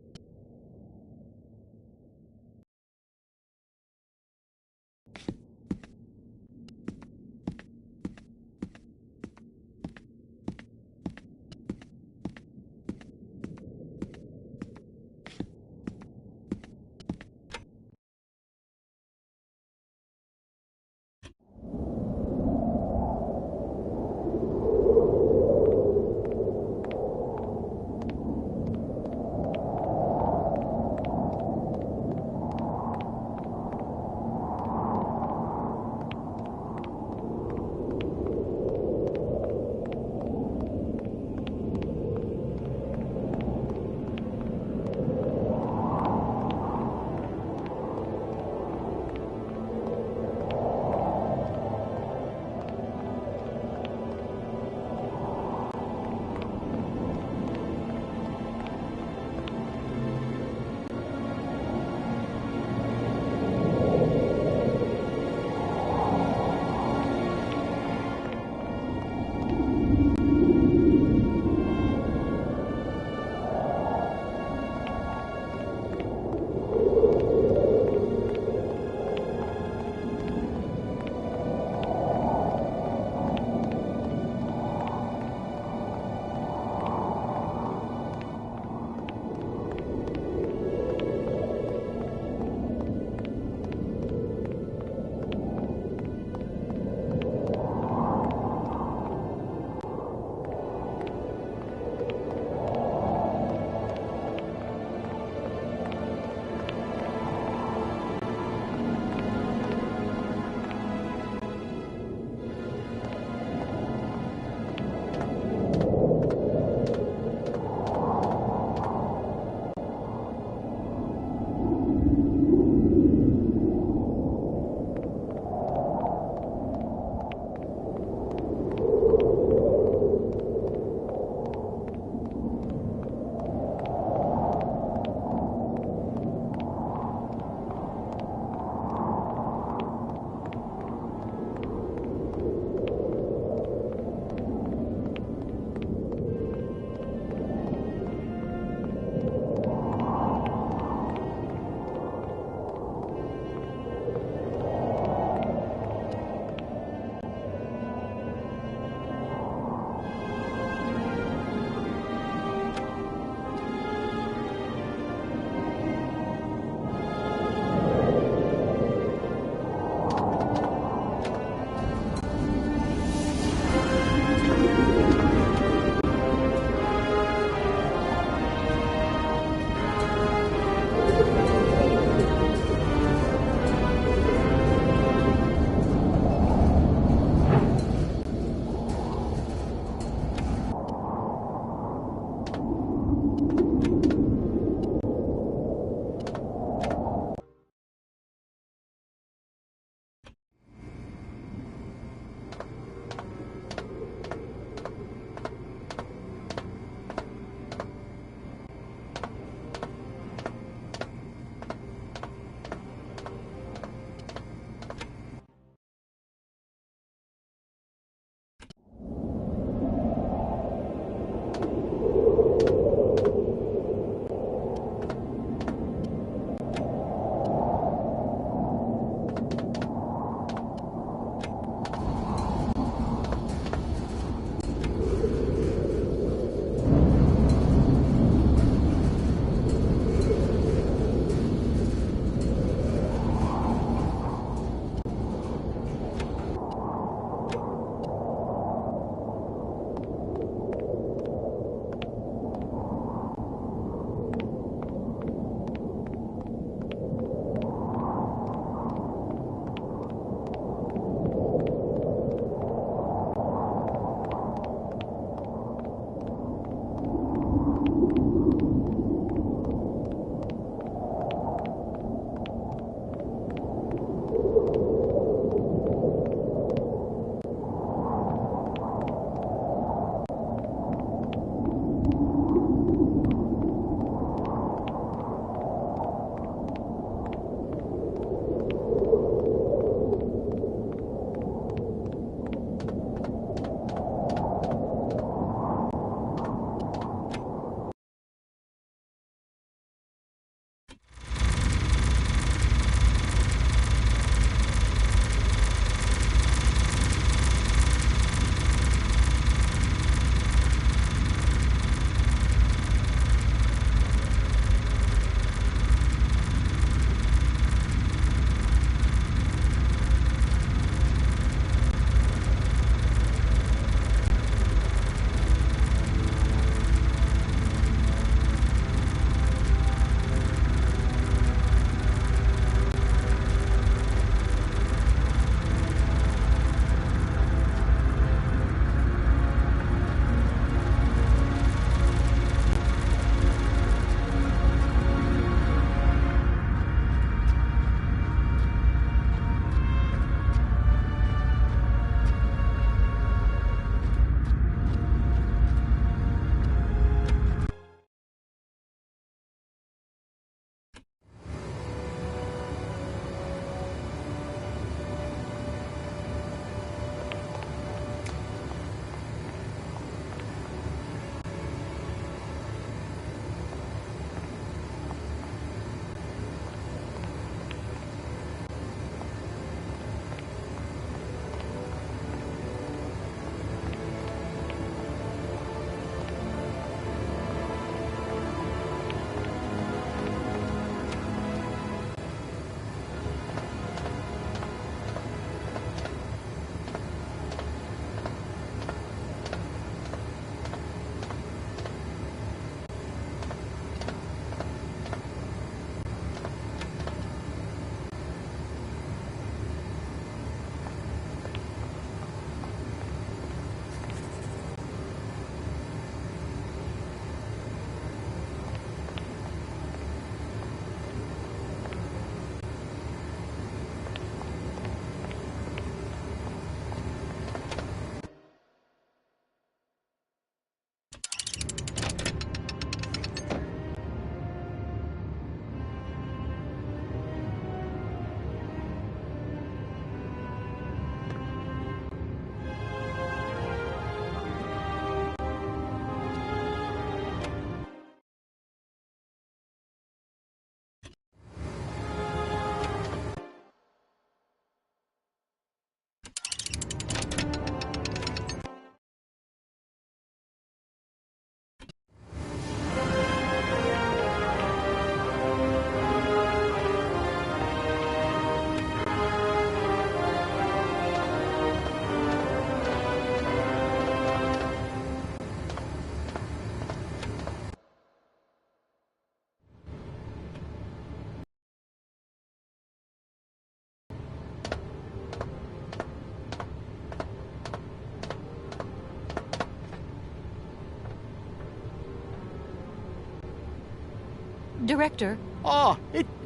Director?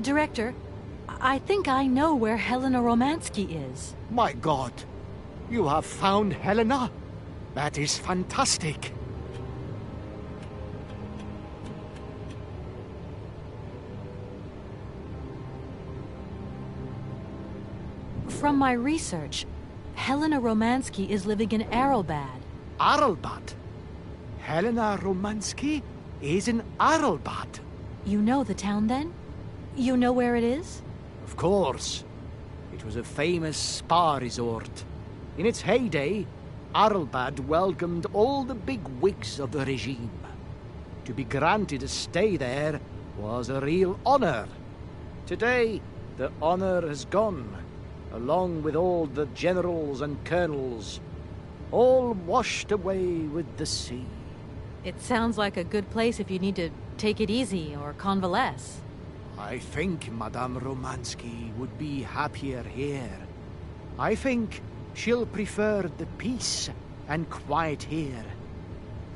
Director, I think I know where Helena Romansky is. My God! You have found Helena? That is fantastic! From my research, Helena Romansky is living in Aralbad. Aralbad? Helena Romansky is in Aralbad? You know the town, then? You know where it is? Of course. It was a famous spa resort. In its heyday, Aralbad welcomed all the big wigs of the regime. To be granted a stay there was a real honor. Today, the honor has gone, along with all the generals and colonels, all washed away with the sea. It sounds like a good place if you need to take it easy or convalesce. I think Madame Romansky would be happier here. I think she'll prefer the peace and quiet here,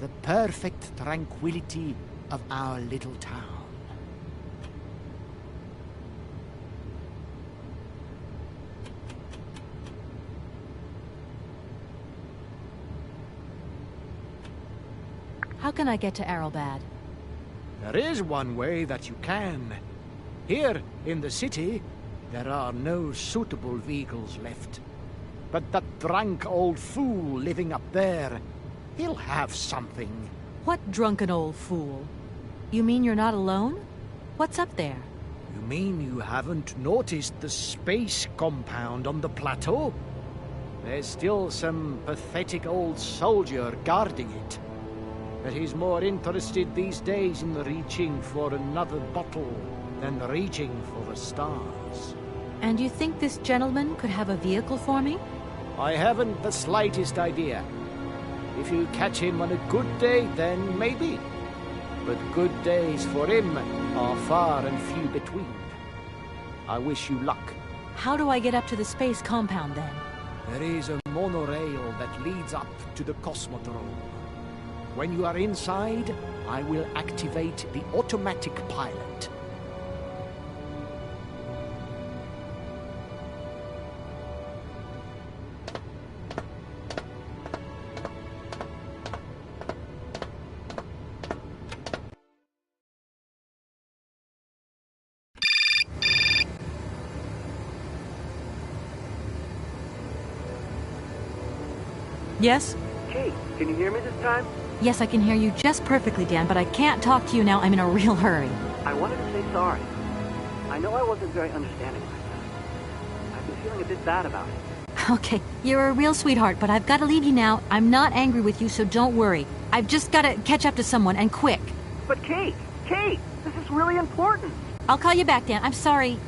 the perfect tranquility of our little town. How can I get to Aralbad? There is one way that you can. Here, in the city, there are no suitable vehicles left. But that drunk old fool living up there, he'll have something. What drunken old fool? You mean you're not alone? What's up there? You mean you haven't noticed the space compound on the plateau? There's still some pathetic old soldier guarding it. But he's more interested these days in reaching for another bottle than reaching for the stars. And you think this gentleman could have a vehicle for me? I haven't the slightest idea. If you catch him on a good day, then maybe. But good days for him are far and few between. I wish you luck. How do I get up to the space compound, then? There is a monorail that leads up to the Cosmodrome. When you are inside, I will activate the automatic pilot. Yes? Kate, can you hear me this time? Yes, I can hear you just perfectly, Dan, but I can't talk to you now. I'm in a real hurry. I wanted to say sorry. I know I wasn't very understanding last time. I've been feeling a bit bad about it. Okay, you're a real sweetheart, but I've got to leave you now. I'm not angry with you, so don't worry. I've just got to catch up to someone, and quick. But Kate, this is really important. I'll call you back, Dan. I'm sorry.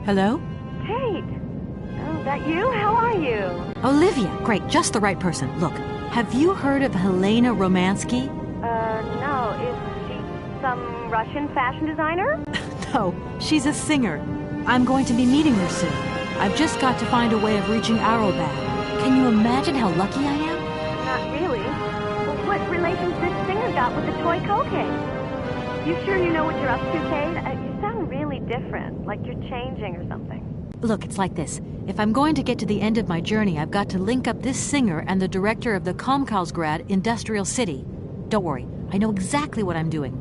Hello? Kate! Oh, that you? How are you? Olivia! Great, just the right person. Look, have you heard of Helena Romansky? No. Is she some Russian fashion designer? No, she's a singer. I'm going to be meeting her soon. I've just got to find a way of reaching Aralbad. Can you imagine how lucky I am? Not really. Well, what relation's this singer got with the toy cocaine? You sure you know what you're up to, Kate? You sound really different, like you're changing or something. Look, it's like this. If I'm going to get to the end of my journey, I've got to link up this singer and the director of the Komkalsgrad Industrial City. Don't worry, I know exactly what I'm doing.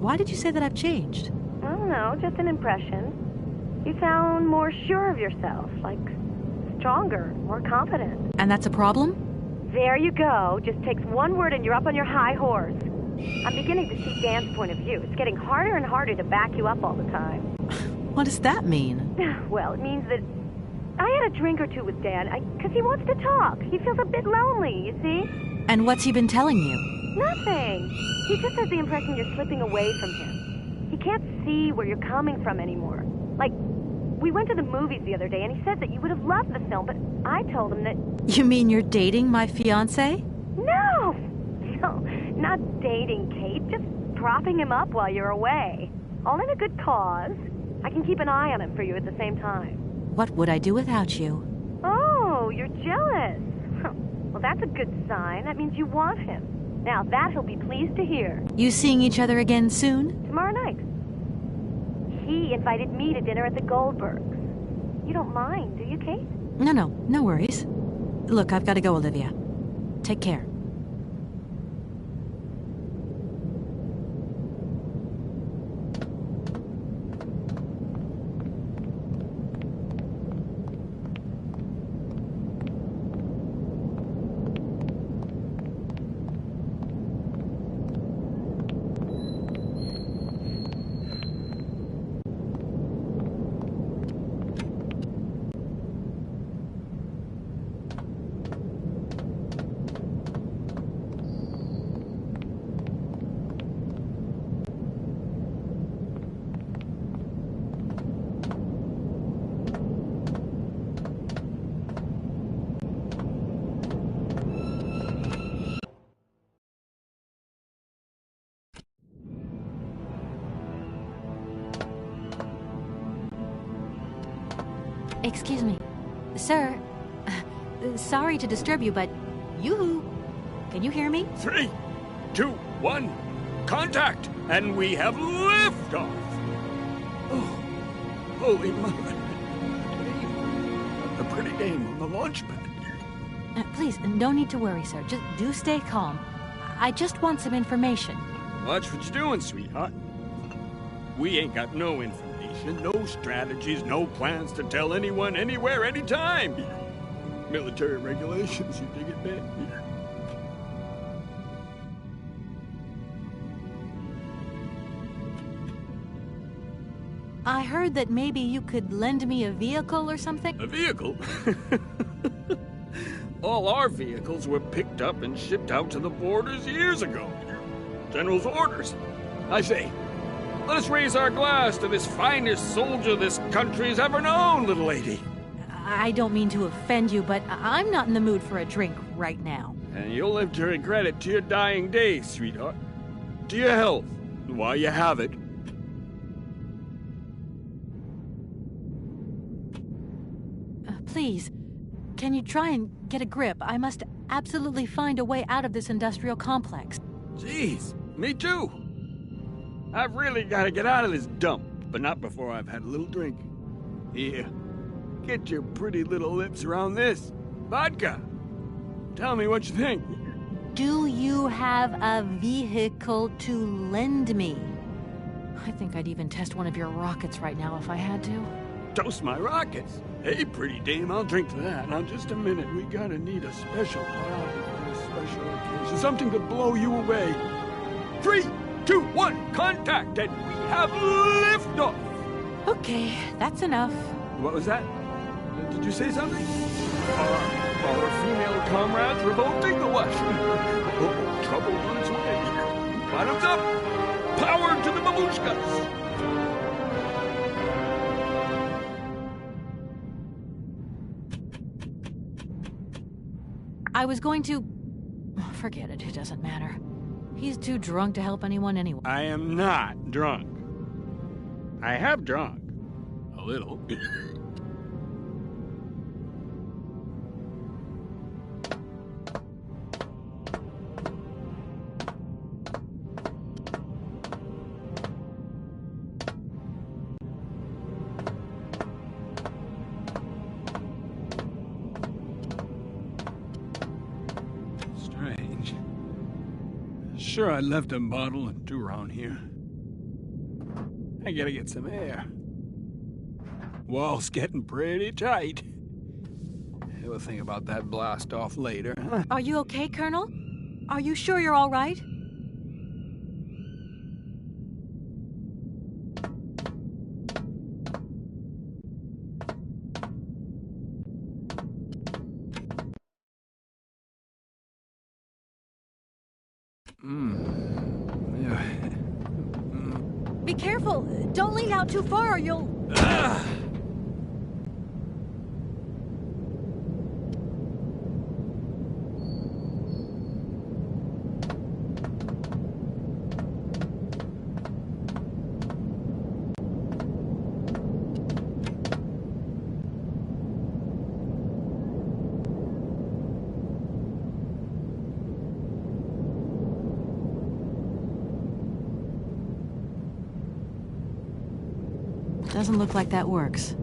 Why did you say that I've changed? I don't know, just an impression. You sound more sure of yourself, like stronger, more confident. And that's a problem? There you go. Just takes one word and you're up on your high horse. I'm beginning to see Dan's point of view. It's getting harder and harder to back you up all the time. What does that mean? Well, it means that I had a drink or two with Dan, because he wants to talk. He feels a bit lonely, you see? And what's he been telling you? Nothing. He just has the impression you're slipping away from him. He can't see where you're coming from anymore. Like, we went to the movies the other day, and he said that you would have loved the film, but I told him that... You mean you're dating my fiancé? No! No, not dating, Kate. Just propping him up while you're away. All in a good cause. I can keep an eye on him for you at the same time. What would I do without you? Oh, you're jealous. Well, that's a good sign. That means you want him. Now, that he'll be pleased to hear. You seeing each other again soon? Tomorrow night. He invited me to dinner at the Goldbergs. You don't mind, do you, Kate? No worries. Look, I've got to go, Olivia. Take care. Excuse me. Sir, sorry to disturb you, but yoo-hoo. Can you hear me? 3, 2, 1, contact! And we have liftoff! Oh, holy mother. A pretty dame on the launch pad. Please, no need to worry, sir. Just do stay calm. I just want some information. Watch what you're doing, sweetheart. We ain't got no information, no strategies, no plans to tell anyone, anywhere, anytime. Military regulations, you dig it, man? I heard that maybe you could lend me a vehicle or something? A vehicle? All our vehicles were picked up and shipped out to the borders years ago. General's orders. I say, let us raise our glass to this finest soldier this country's ever known, little lady. I don't mean to offend you, but I'm not in the mood for a drink right now. And you'll live to regret it to your dying days, sweetheart. To your health, while you have it. Please, can you try and get a grip? I must absolutely find a way out of this industrial complex. Jeez, me too. I've really got to get out of this dump, but not before I've had a little drink. Here, get your pretty little lips around this. Vodka. Tell me what you think. Do you have a vehicle to lend me? I think I'd even test one of your rockets right now if I had to. Toast my rockets. Hey, pretty dame, I'll drink to that. Now, just a minute. We gotta need a special bottle for a special occasion. Something to blow you away. 3, 2, 1, contact, and we have liftoff. Okay, that's enough. What was that? Did you say something? Our female comrades revolting the what? Oh, trouble on its way. Bottoms up. Power to the babushkas. I was going to... Forget it, it doesn't matter. He's too drunk to help anyone anyway. I am not drunk. I have drunk. A little. Sure, I left a bottle and 2 around here. I gotta get some air. Wall's getting pretty tight. We'll think about that blast off later, huh? Are you okay, Colonel? Are you sure you're all right? Be careful! Don't lean out too far or you'll... Doesn't look like that works.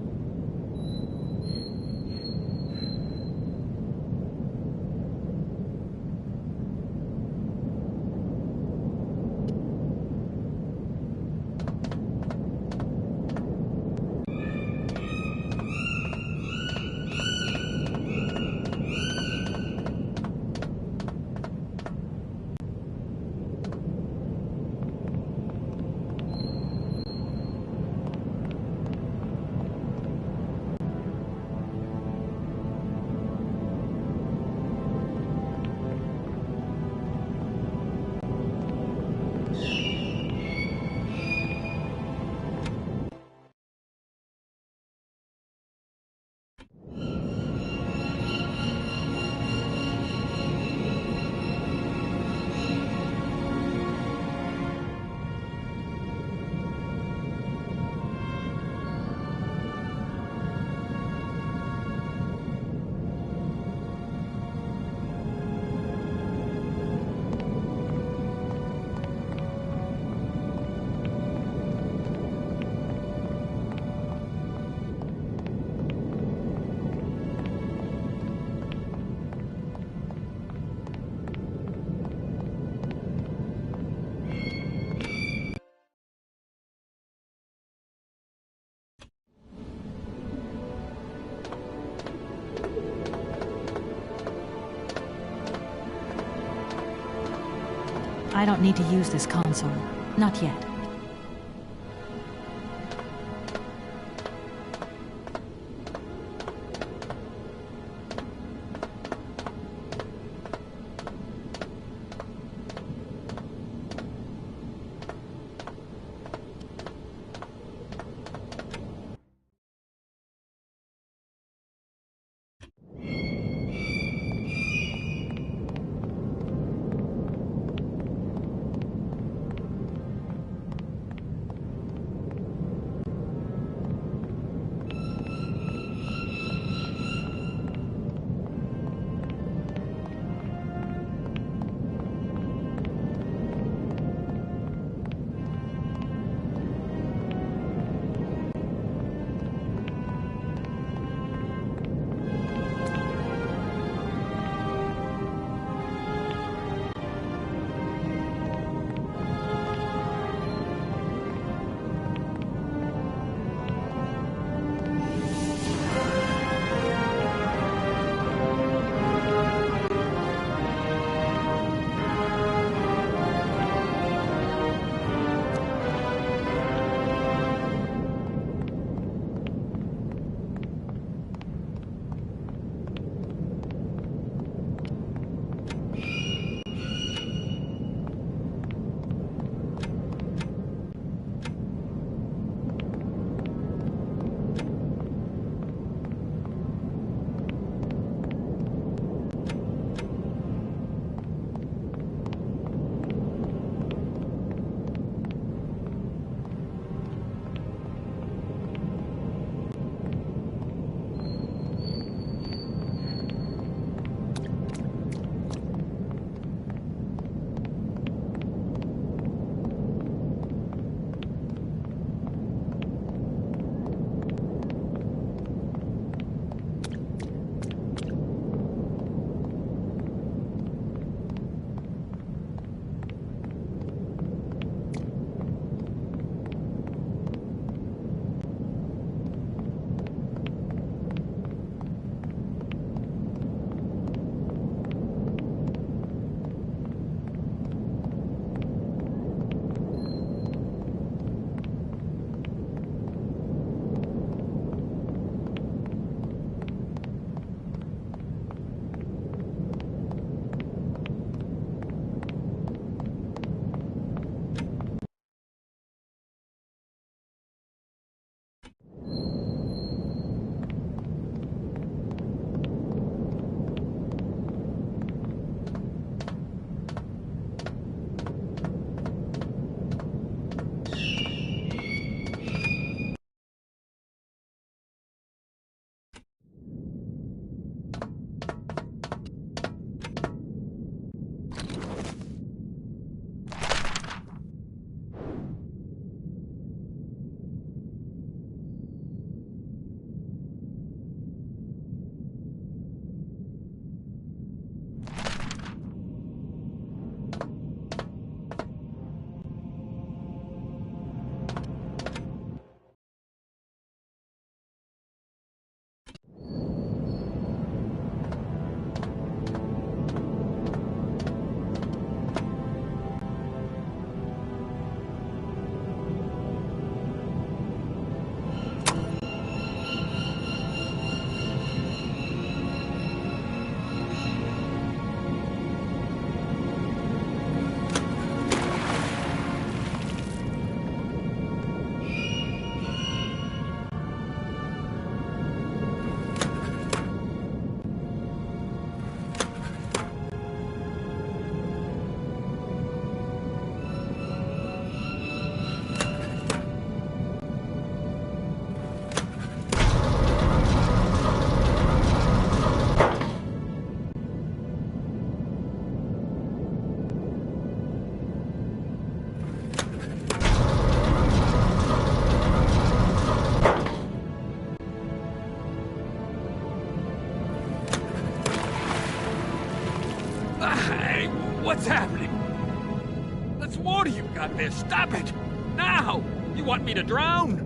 I don't need to use this console. Not yet. much water you got there? Stop it! Now! You want me to drown?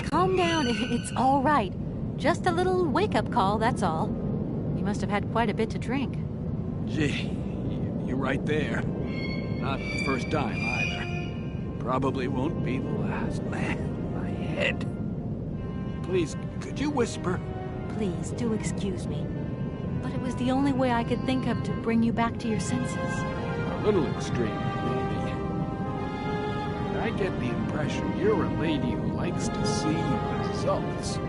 Calm down, it's all right. Just a little wake-up call, that's all. You must have had quite a bit to drink. Gee, you're right there. Not the first time, either. Probably won't be the last. Man, my head. Please, could you whisper? Please, do excuse me. But it was the only way I could think of to bring you back to your senses. A little extreme, maybe. But I get the impression you're a lady who likes to see results.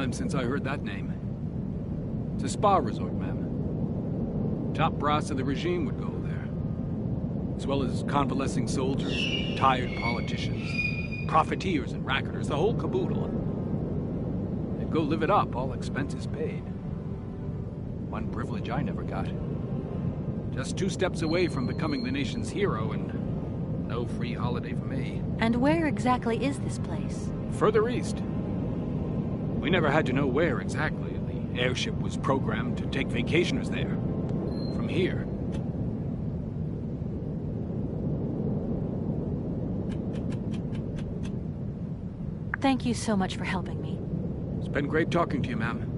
Since I heard that name. It's a spa resort, ma'am. Top brass of the regime would go there. As well as convalescing soldiers, tired politicians, profiteers and racketers, the whole caboodle. They'd go live it up, all expenses paid. One privilege I never got. Just 2 steps away from becoming the nation's hero and no free holiday for me. And where exactly is this place? Further east. We never had to know where exactly. The airship was programmed to take vacationers there. From here. Thank you so much for helping me. It's been great talking to you, ma'am.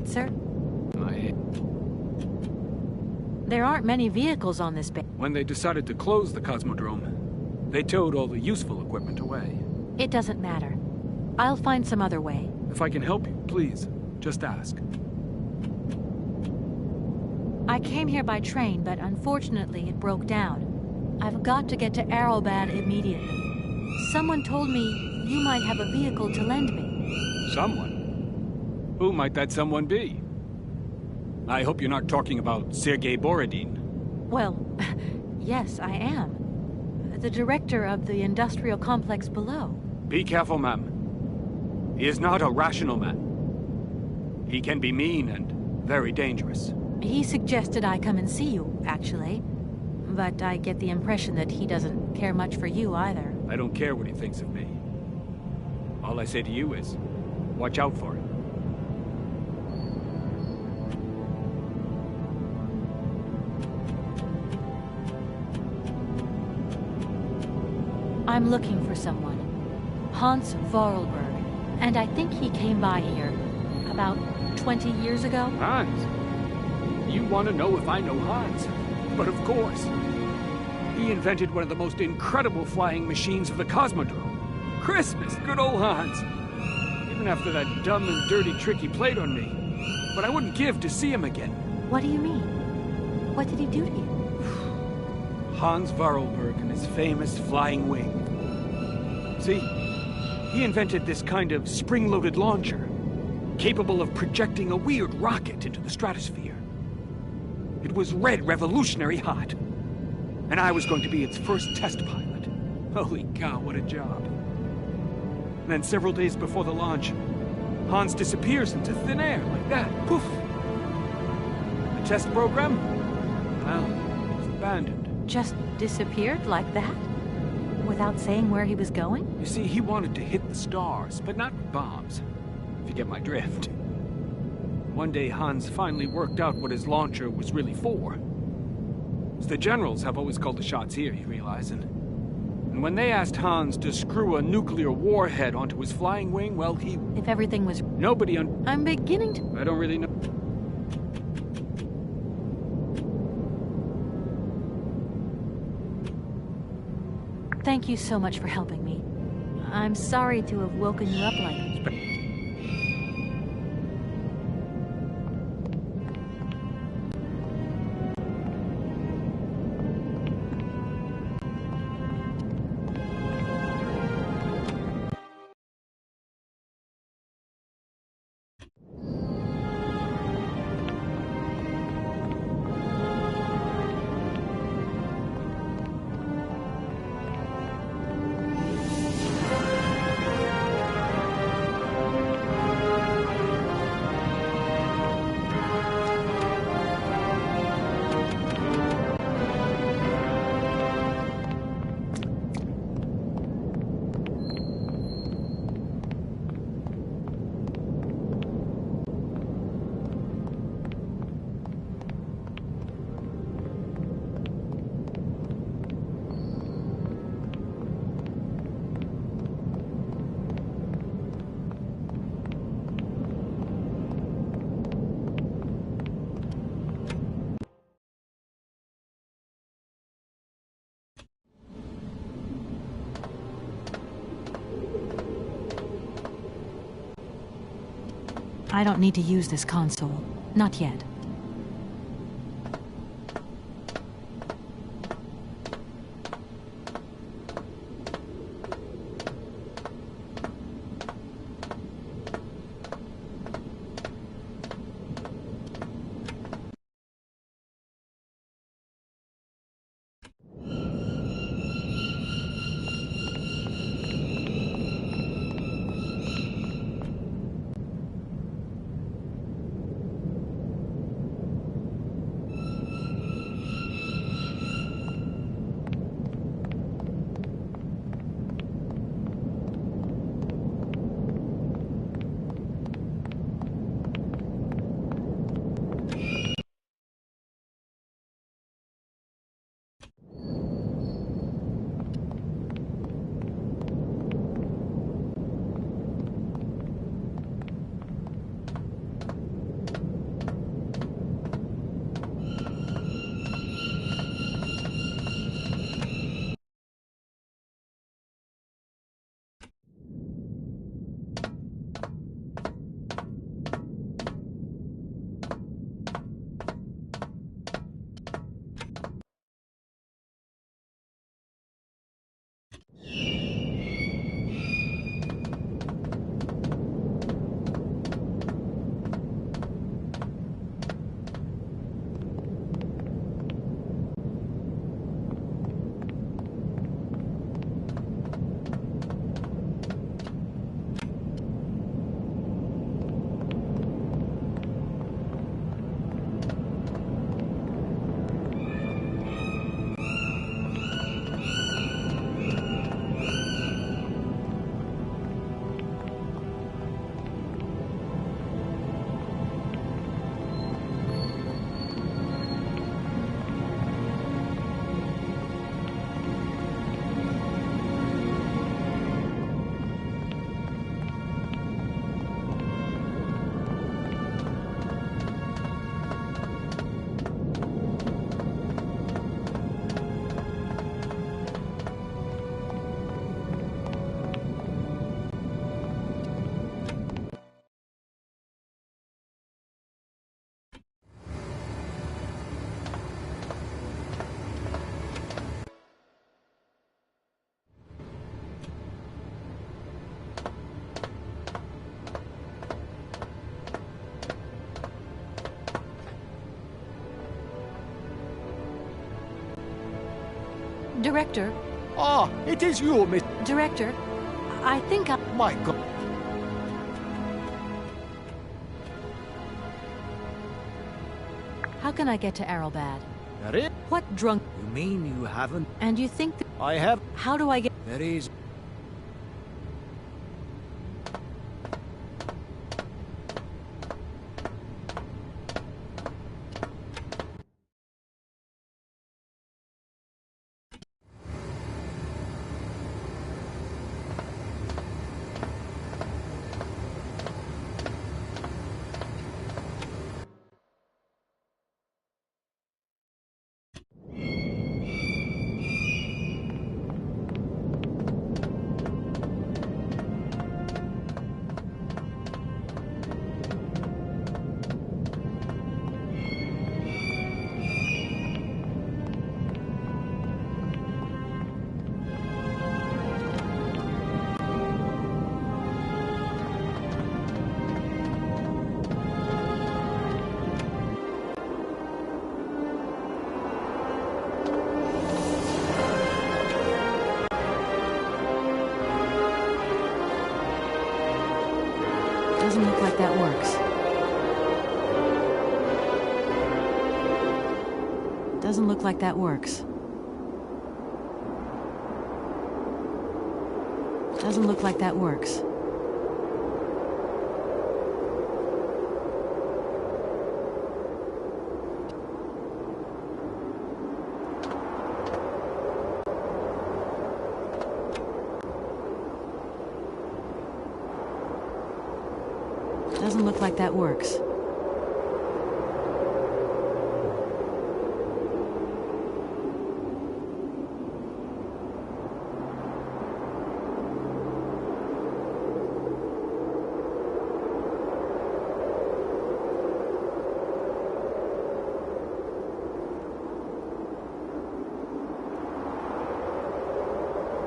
Sir? There aren't many vehicles on this base. When they decided to close the Cosmodrome, they towed all the useful equipment away. It doesn't matter. I'll find some other way. If I can help you, please, just ask. I came here by train, but unfortunately it broke down. I've got to get to Arrowbad immediately. Someone told me you might have a vehicle to lend me. Someone? Who might that someone be? I hope you're not talking about Sergei Borodin. Well, yes, I am. The director of the industrial complex below. Be careful, ma'am. He is not a rational man. He can be mean and very dangerous. He suggested I come and see you, actually. But I get the impression that he doesn't care much for you either. I don't care what he thinks of me. All I say to you is, watch out for him. I'm looking for someone. Hans Vorarlberg. And I think he came by here about 20 years ago. Hans? You want to know if I know Hans? But of course. He invented one of the most incredible flying machines of the Cosmodrome. Christmas, good old Hans. Even after that dumb and dirty trick he played on me. But I wouldn't give to see him again. What do you mean? What did he do to you? Hans Vorarlberg and his famous flying wing. See, he invented this kind of spring-loaded launcher, capable of projecting a weird rocket into the stratosphere. It was red revolutionary hot, and I was going to be its first test pilot. Holy cow, what a job. And then several days before the launch, Hans disappears into thin air like that. Poof! The test program? Well, it was abandoned. Just disappeared like that? Without saying where he was going? You see, he wanted to hit the stars, but not with bombs, if you get my drift. One day, Hans finally worked out what his launcher was really for. The generals have always called the shots here, you realize, and And when they asked Hans to screw a nuclear warhead onto his flying wing, well, he... If everything was... Nobody I'm beginning to... I don't really know... Thank you so much for helping me. I'm sorry to have woken you up like... I don't need to use this console. Not yet. Director? Ah, it is you, Miss... Director, I think I... My God. How can I get to Arrelbad? There is... What drunk... You mean you haven't... And you think that... I have... How do I get... There is... Doesn't look like that works. Doesn't look like that works. Doesn't look like that works. Doesn't look like that works.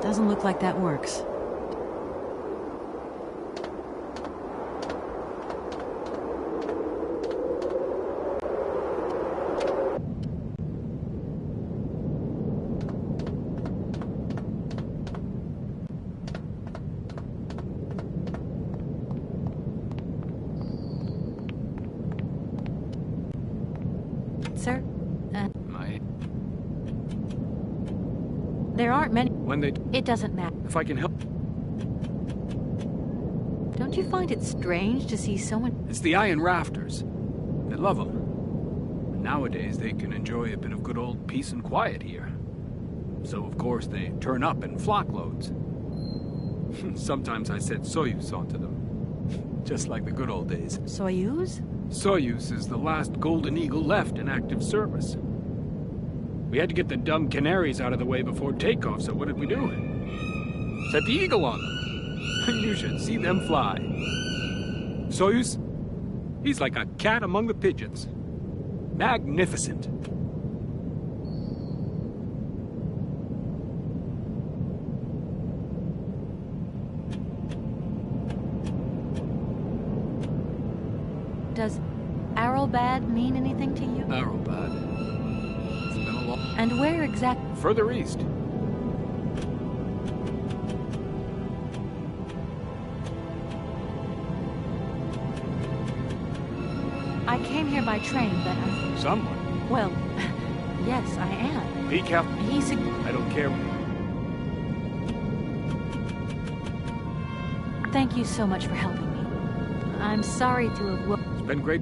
Doesn't look like that works. Sir? There aren't many. When they... It doesn't matter. If I can help... Don't you find it strange to see someone... It's the iron rafters. They love them. And nowadays, they can enjoy a bit of good old peace and quiet here. So, of course, they turn up in flock loads. Sometimes I set Soyuz onto them. Just like the good old days. Soyuz? Soyuz is the last Golden Eagle left in active service. We had to get the dumb canaries out of the way before takeoff, so what did we do? Set the Eagle on them. You should see them fly. Soyuz, he's like a cat among the pigeons. Magnificent. Does Arrowbad mean anything to you? Arrowbad. It's been a long... And where exactly? Further east. I came here by train, but Someone? Well, yes, I am. Be careful. I don't care. Thank you so much for helping me. I'm sorry to have... It's been great.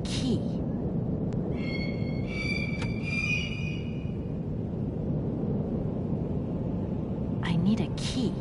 key. I need a key.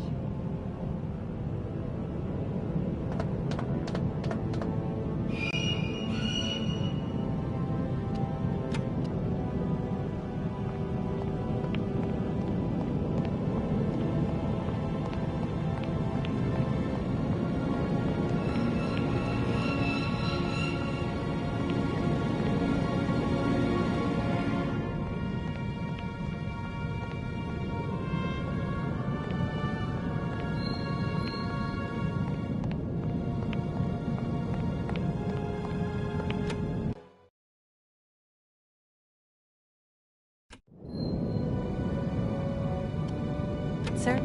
Sir?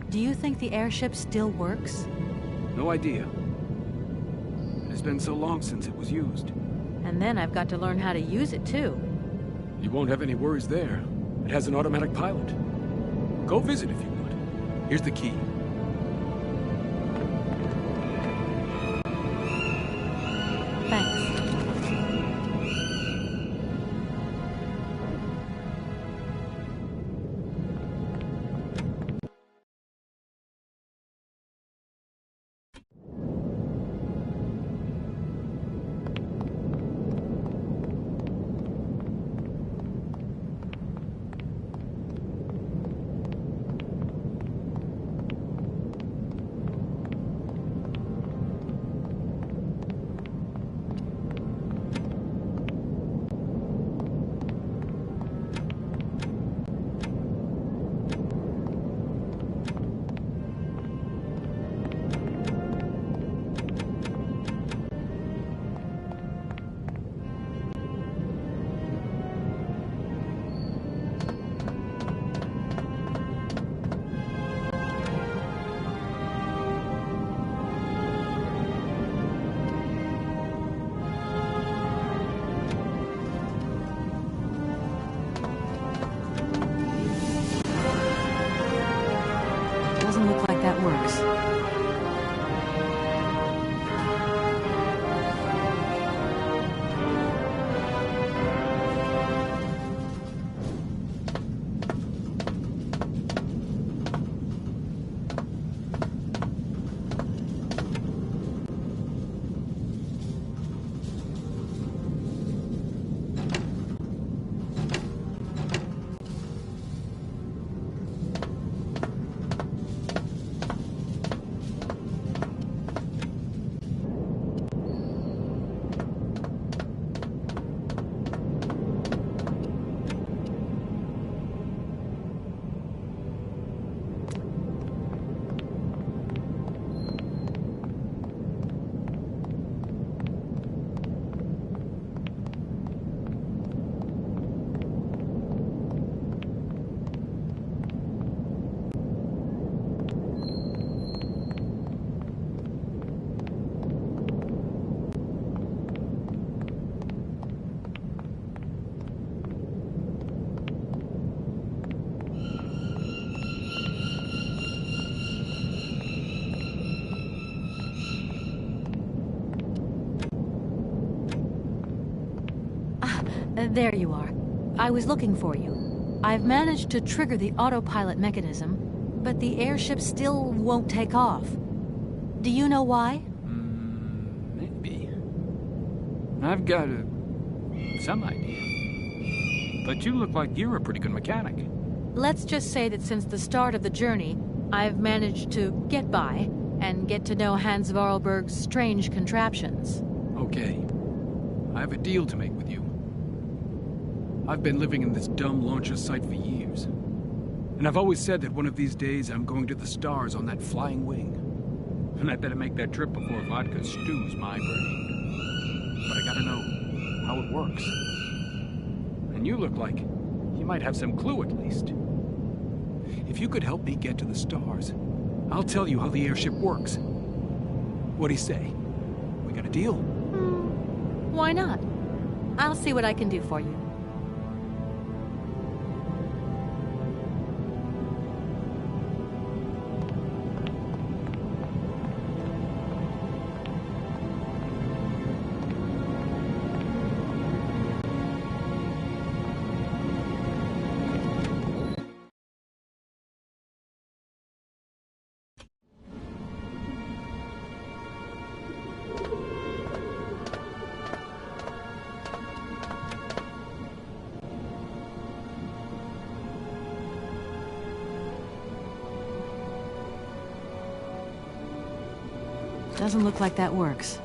Do you think the airship still works? No idea. It's been so long since it was used. And then I've got to learn how to use it, too. You won't have any worries there. It has an automatic pilot. Go visit if you want. Here's the key. Thanks. Doesn't look like that works. There you are. I was looking for you. I've managed to trigger the autopilot mechanism, but the airship still won't take off. Do you know why? Maybe. I've got some idea. But you look like you're a pretty good mechanic. Let's just say that since the start of the journey, I've managed to get by and get to know Hans Vorarlberg's strange contraptions. Okay. I have a deal to make with you. I've been living in this dumb launcher site for years. And I've always said that one of these days I'm going to the stars on that flying wing. And I better make that trip before vodka stews my brain. But I gotta know how it works. And you look like you might have some clue at least. If you could help me get to the stars, I'll tell you how the airship works. What do you say? We got a deal? Why not? I'll see what I can do for you. Doesn't look like that works.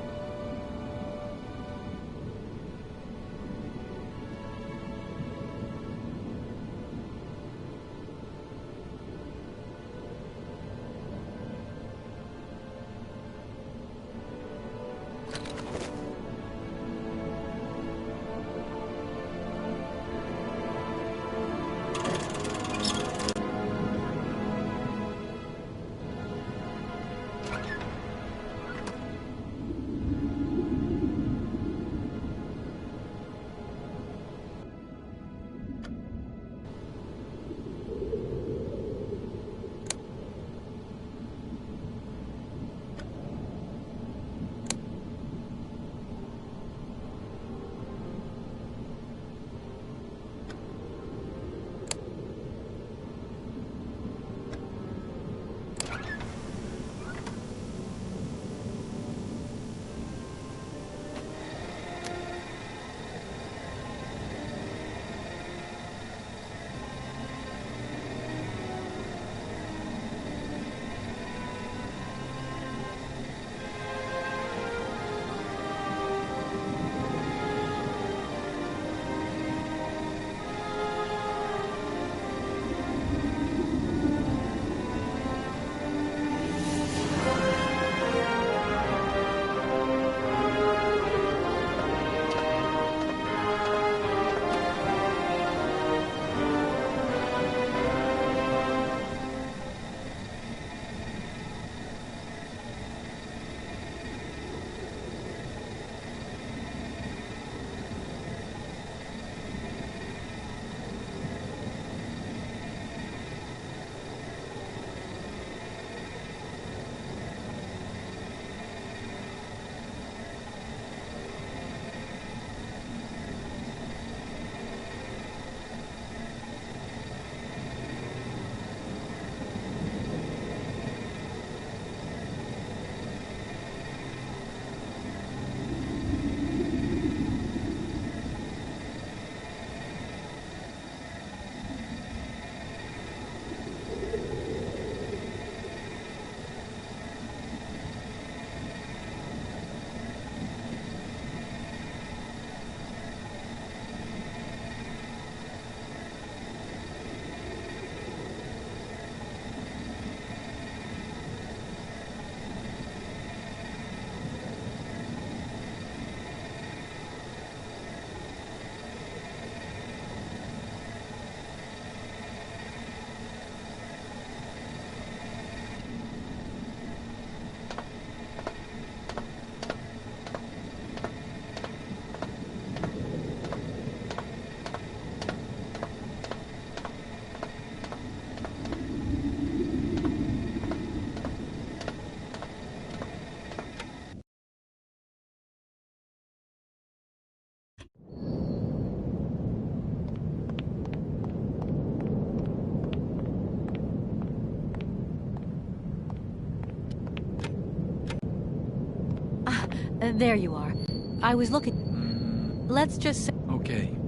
There you are. I was looking... Let's just say... Okay.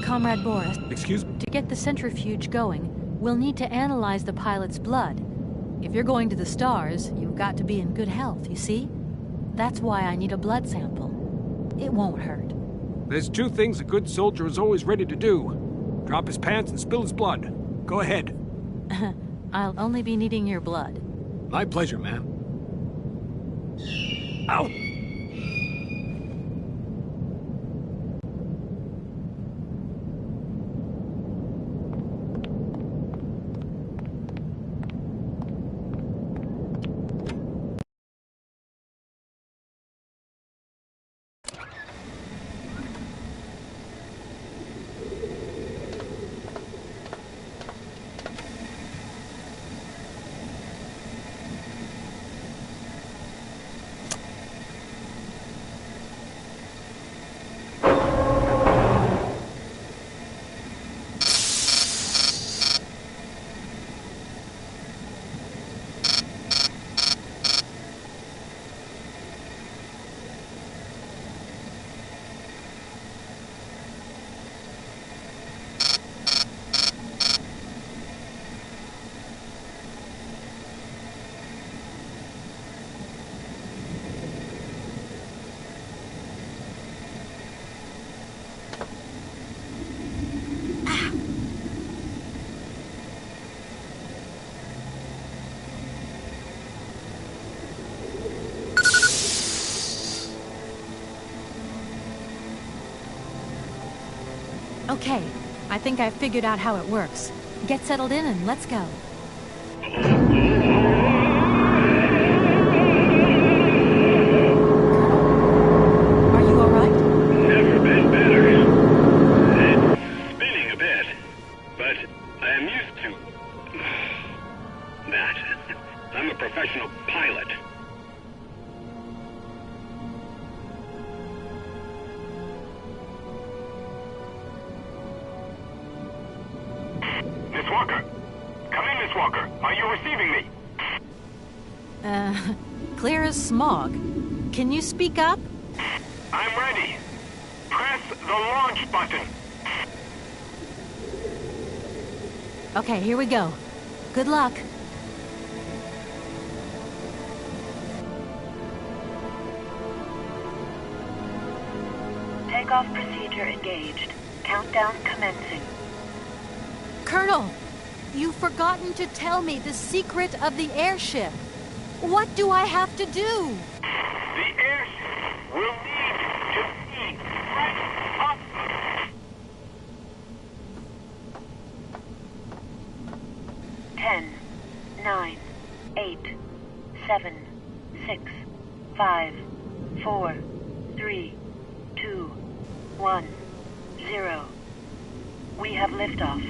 Comrade Boris. Excuse me? To get the centrifuge going, we'll need to analyze the pilot's blood. If you're going to the stars, you've got to be in good health, you see? That's why I need a blood sample. It won't hurt. There's two things a good soldier is always ready to do. Drop his pants and spill his blood. Go ahead. I'll only be needing your blood. My pleasure, ma'am. Ow! Okay, I think I've figured out how it works. Get settled in and let's go. Are you all right? Never been better. It's spinning a bit, but I am used to that. I'm a professional pilot. Miss Walker! Come in, Miss Walker! Are you receiving me? Clear as smog. Can you speak up? I'm ready. Press the launch button. Okay, here we go. Good luck. Takeoff procedure engaged. Countdown commencing. Colonel, you've forgotten to tell me the secret of the airship. What do I have to do? The airship will need to be right up. 10, 9, 8, 7, 6, 5, 4, 3, 2, 1, 0. We have liftoff.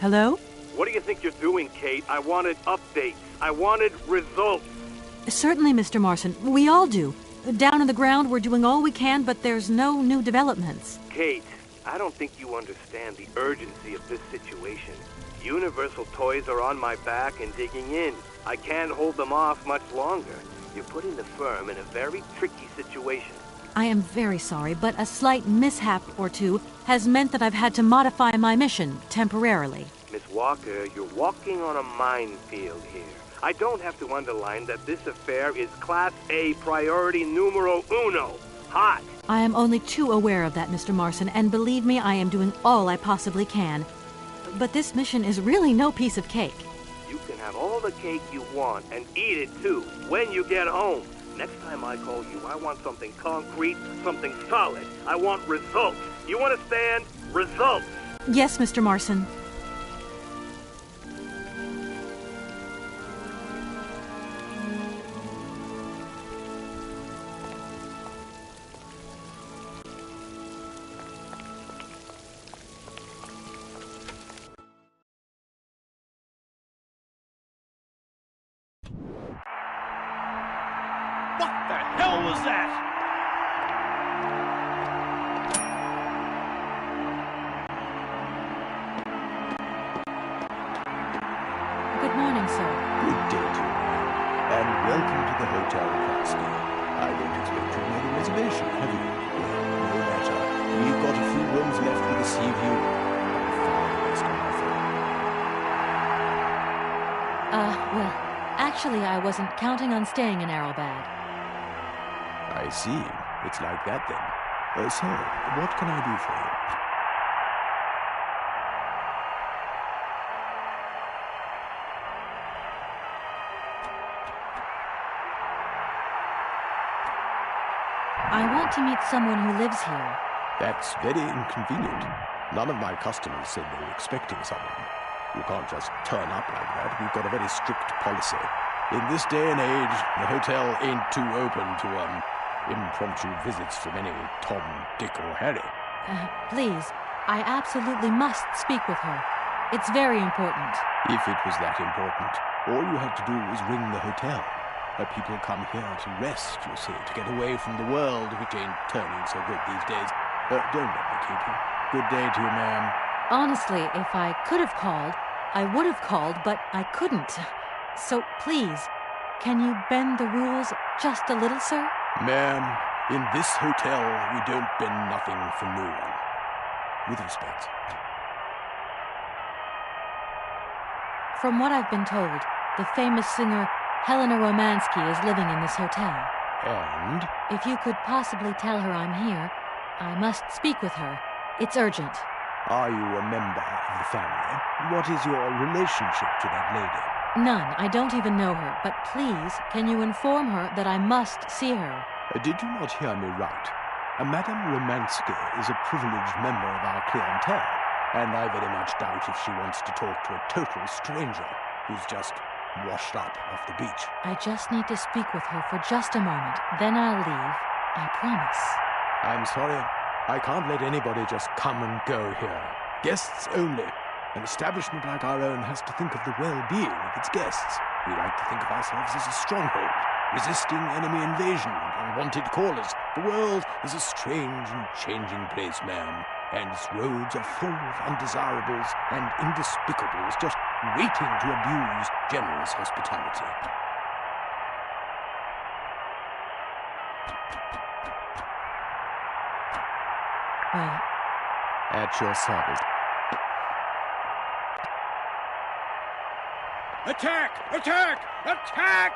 Hello? What do you think you're doing, Kate? I wanted updates. I wanted results. Certainly, Mr. Marson. We all do. Down on the ground, we're doing all we can, but there's no new developments. Kate, I don't think you understand the urgency of this situation. Universal toys are on my back and digging in. I can't hold them off much longer. You're putting the firm in a very tricky situation. I am very sorry, but a slight mishap or two has meant that I've had to modify my mission temporarily. Miss Walker, you're walking on a minefield here. I don't have to underline that this affair is Class A priority numero uno. Hot. I am only too aware of that, Mr. Marson, and believe me, I am doing all I possibly can. But this mission is really no piece of cake. You can have all the cake you want and eat it too when you get home. Next time I call you, I want something concrete, something solid. I want results. You understand? Results. Yes, Mr. Marson. What the hell was that? Good morning, sir. Good day to you, and welcome to the Hotel Kratsky. I don't expect you made a reservation, have you? Well, no matter. We've got a few rooms left with a sea view. Well, actually, I wasn't counting on staying in Arrowbad. I see. It's like that then. So, what can I do for you? I want to meet someone who lives here. That's very inconvenient. None of my customers said they were expecting someone. You can't just turn up like that. We've got a very strict policy. In this day and age, the hotel ain't too open to, impromptu visits from any Tom, Dick, or Harry. Please, I absolutely must speak with her. It's very important. If it was that important, all you had to do was ring the hotel. People come here to rest, you see, to get away from the world, which ain't turning so good these days. Don't let me keep you. Good day to you, ma'am. Honestly, if I could have called, I would have called, but I couldn't. So please, can you bend the rules just a little, sir? Ma'am, in this hotel, we don't bend nothing for no one. With respect. From what I've been told, the famous singer Helena Romansky is living in this hotel. And? If you could possibly tell her I'm here, I must speak with her. It's urgent. Are you a member of the family? What is your relationship to that lady? None. I don't even know her. But please, can you inform her that I must see her? Did you not hear me right? Madame Romansky is a privileged member of our clientele, and I very much doubt if she wants to talk to a total stranger who's just washed up off the beach. I just need to speak with her for just a moment. Then I'll leave. I promise. I'm sorry. I can't let anybody just come and go here. Guests only. An establishment like our own has to think of the well-being of its guests. We like to think of ourselves as a stronghold, resisting enemy invasion and unwanted callers. The world is a strange and changing place, ma'am, and its roads are full of undesirables and indespicables just waiting to abuse generous hospitality. Well, at your service. Attack! Attack! Attack!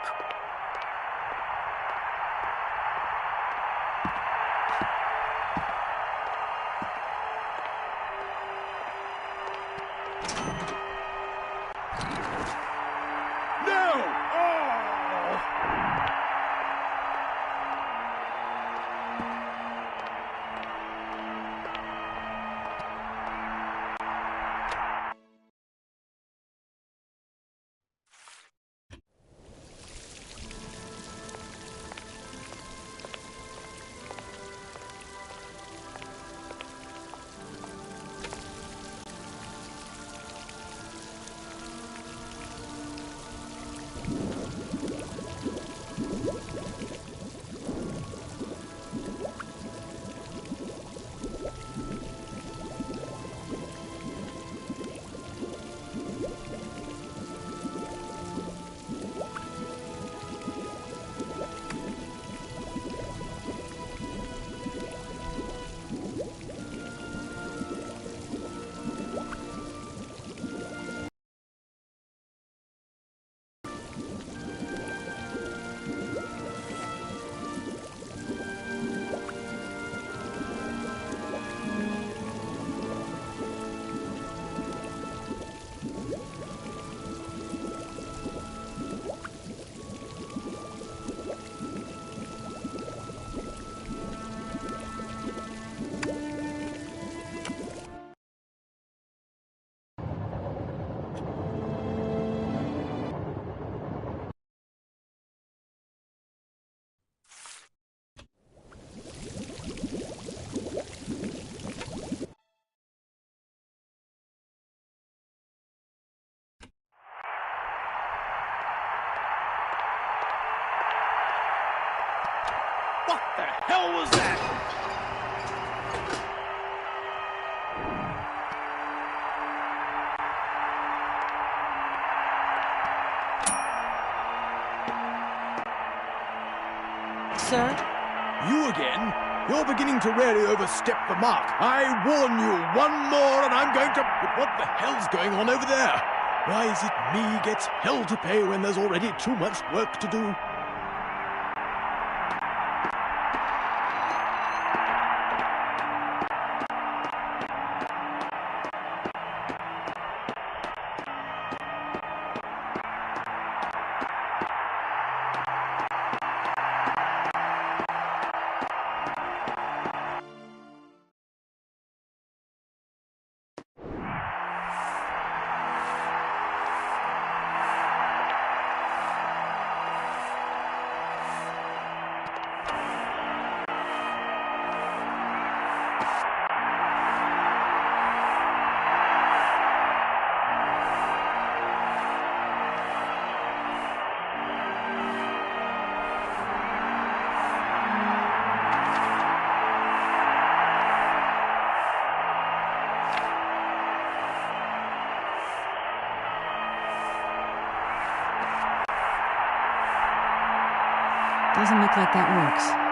No! Oh! What the hell was that? Sir? You again? You're beginning to really overstep the mark. I warn you, one more and I'm going to... But what the hell's going on over there? Why is it me gets hell to pay when there's already too much work to do? Doesn't look like that works.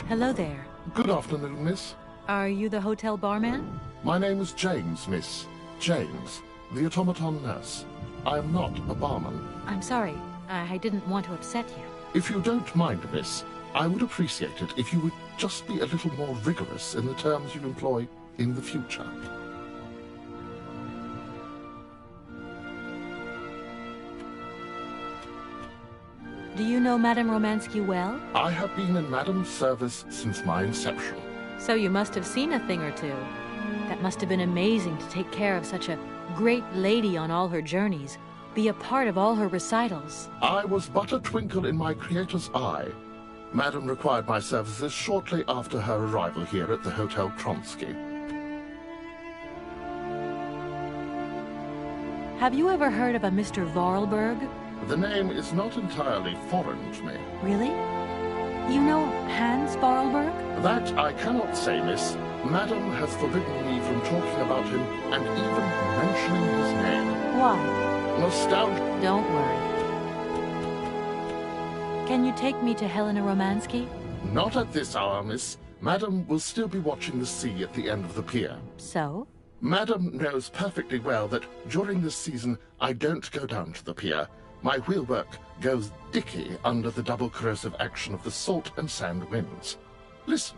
Hello there. Good afternoon, miss. Are you the hotel barman? My name is James, miss. James, the automaton nurse. I am not a barman. I'm sorry. I didn't want to upset you. If you don't mind, miss, I would appreciate it if you would just be a little more rigorous in the terms you employ in the future. Do you know Madame Romansky well? I have been in Madame's service since my inception. So you must have seen a thing or two. That must have been amazing to take care of such a great lady on all her journeys, be a part of all her recitals. I was but a twinkle in my creator's eye. Madame required my services shortly after her arrival here at the Hotel Kronsky. Have you ever heard of a Mr. Vorarlberg? The name is not entirely foreign to me. Really? You know Hans Vorarlberg? That I cannot say, miss. Madame has forbidden me from talking about him and even mentioning his name. Why? Nostalgia. Don't worry. Can you take me to Helena Romansky? Not at this hour, miss. Madame will still be watching the sea at the end of the pier. So? Madame knows perfectly well that during this season I don't go down to the pier. My wheelwork goes dicky under the double corrosive action of the salt and sand winds. Listen,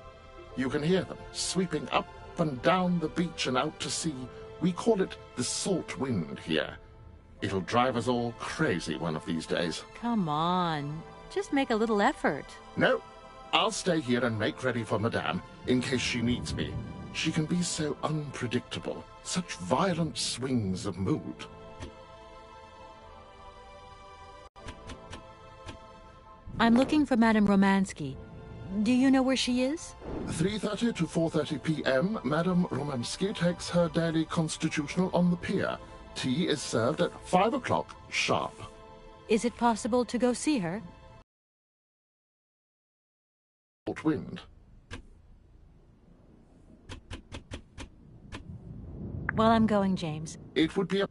you can hear them sweeping up and down the beach and out to sea. We call it the salt wind here. It'll drive us all crazy one of these days. Come on. Just make a little effort. No, I'll stay here and make ready for Madame in case she needs me. She can be so unpredictable, such violent swings of mood. I'm looking for Madame Romansky. Do you know where she is? 3:30 to 4:30 p.m., Madame Romansky takes her daily constitutional on the pier. Tea is served at 5 o'clock sharp. Is it possible to go see her? Wind. Well, I'm going, James. It would be a...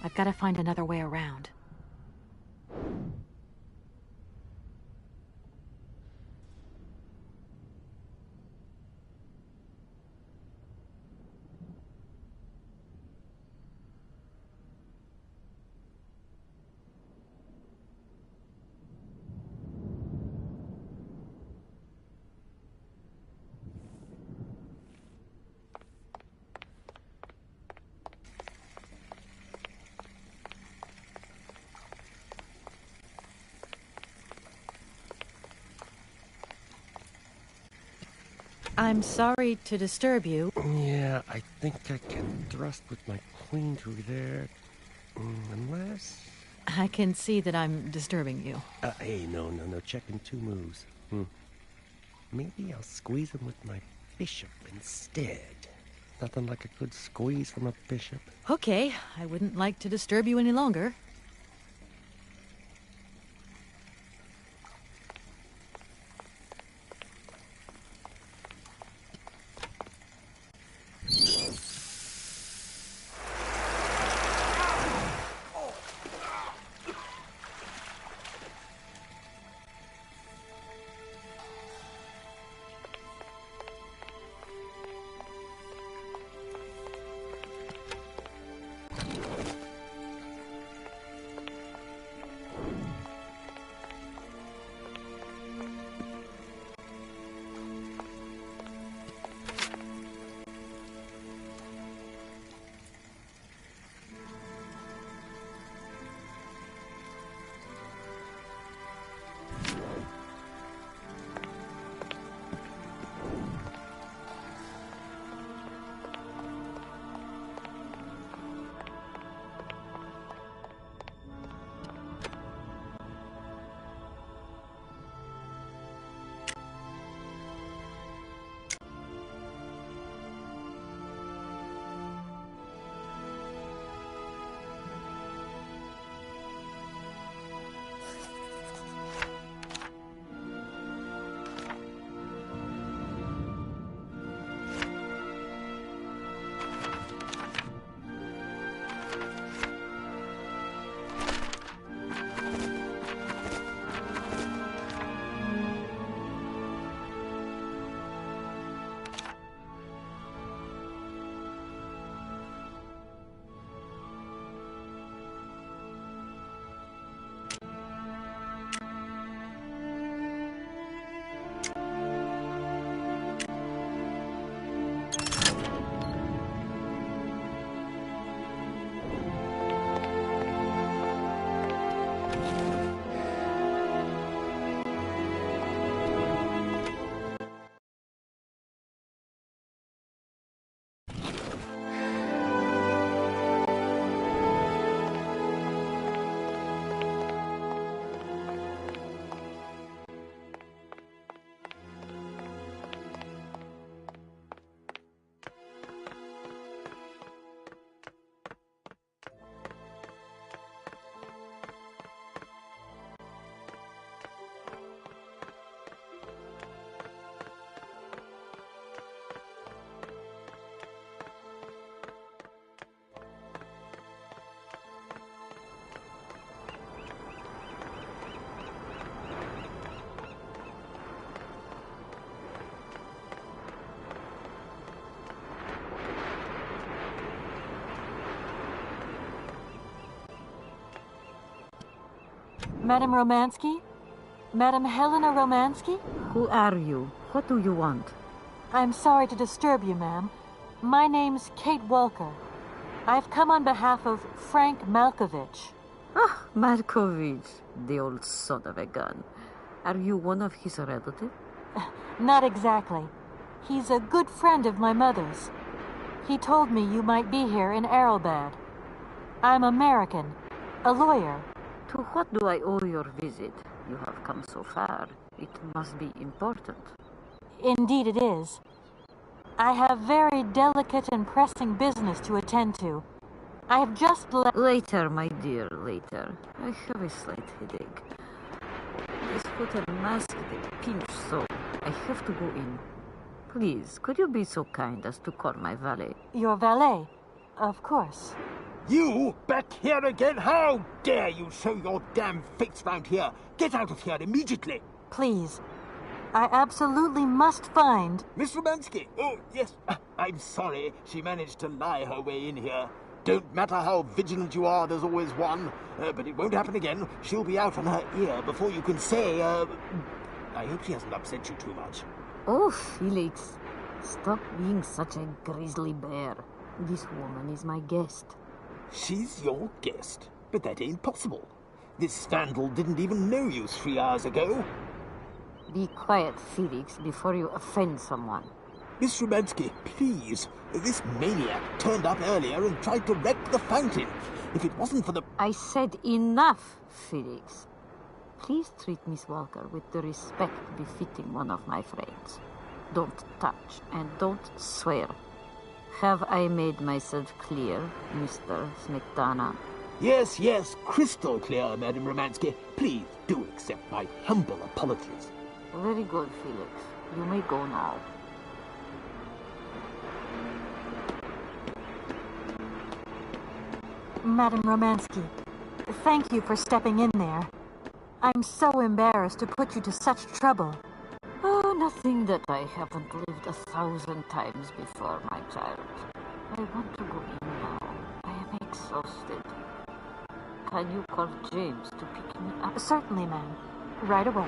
I've got to find another way around. I'm sorry to disturb you. Yeah, I think I can thrust with my queen through there. Unless... I can see that I'm disturbing you. Hey, no. Checking two moves. Maybe I'll squeeze him with my bishop instead. Nothing like a good squeeze from a bishop. Okay, I wouldn't like to disturb you any longer. Madam Romansky? Madam Helena Romansky? Who are you? What do you want? I'm sorry to disturb you, ma'am. My name's Kate Walker. I've come on behalf of Frank Malkovich. Ah, Malkovich, the old son of a gun. Are you one of his relatives? Not exactly. He's a good friend of my mother's. He told me you might be here in Arrowbad. I'm American, a lawyer. To what do I owe your visit? You have come so far. It must be important. Indeed it is. I have very delicate and pressing business to attend to. I have just Later, my dear, later. I have a slight headache. This hotel mask the pinch, so I have to go in. Please, could you be so kind as to call my valet? Your valet? Of course. You back here again? How dare you show your damn face round here? Get out of here immediately. Please. I absolutely must find... Miss Romansky! Oh, yes. I'm sorry. She managed to lie her way in here. Don't matter how vigilant you are, there's always one. But it won't happen again. She'll be out on her ear before you can say, I hope she hasn't upset you too much. Oh, Felix. Stop being such a grizzly bear. This woman is my guest. She's your guest? But that ain't possible. This vandal didn't even know you 3 hours ago. Be quiet, Felix, before you offend someone. Miss Romansky, please. This maniac turned up earlier and tried to wreck the fountain. If it wasn't for the... I said enough, Felix. Please treat Miss Walker with the respect befitting one of my friends. Don't touch and don't swear. Have I made myself clear, Mr. Smetana? Yes, yes, crystal clear, Madam Romansky. Please do accept my humble apologies. Very good, Felix. You may go now. Madam Romansky, thank you for stepping in there. I'm so embarrassed to put you to such trouble. Oh, nothing that I haven't lived 1,000 times before, my child. I want to go in now. I am exhausted. Can you call James to pick me up? Certainly, ma'am. Right away.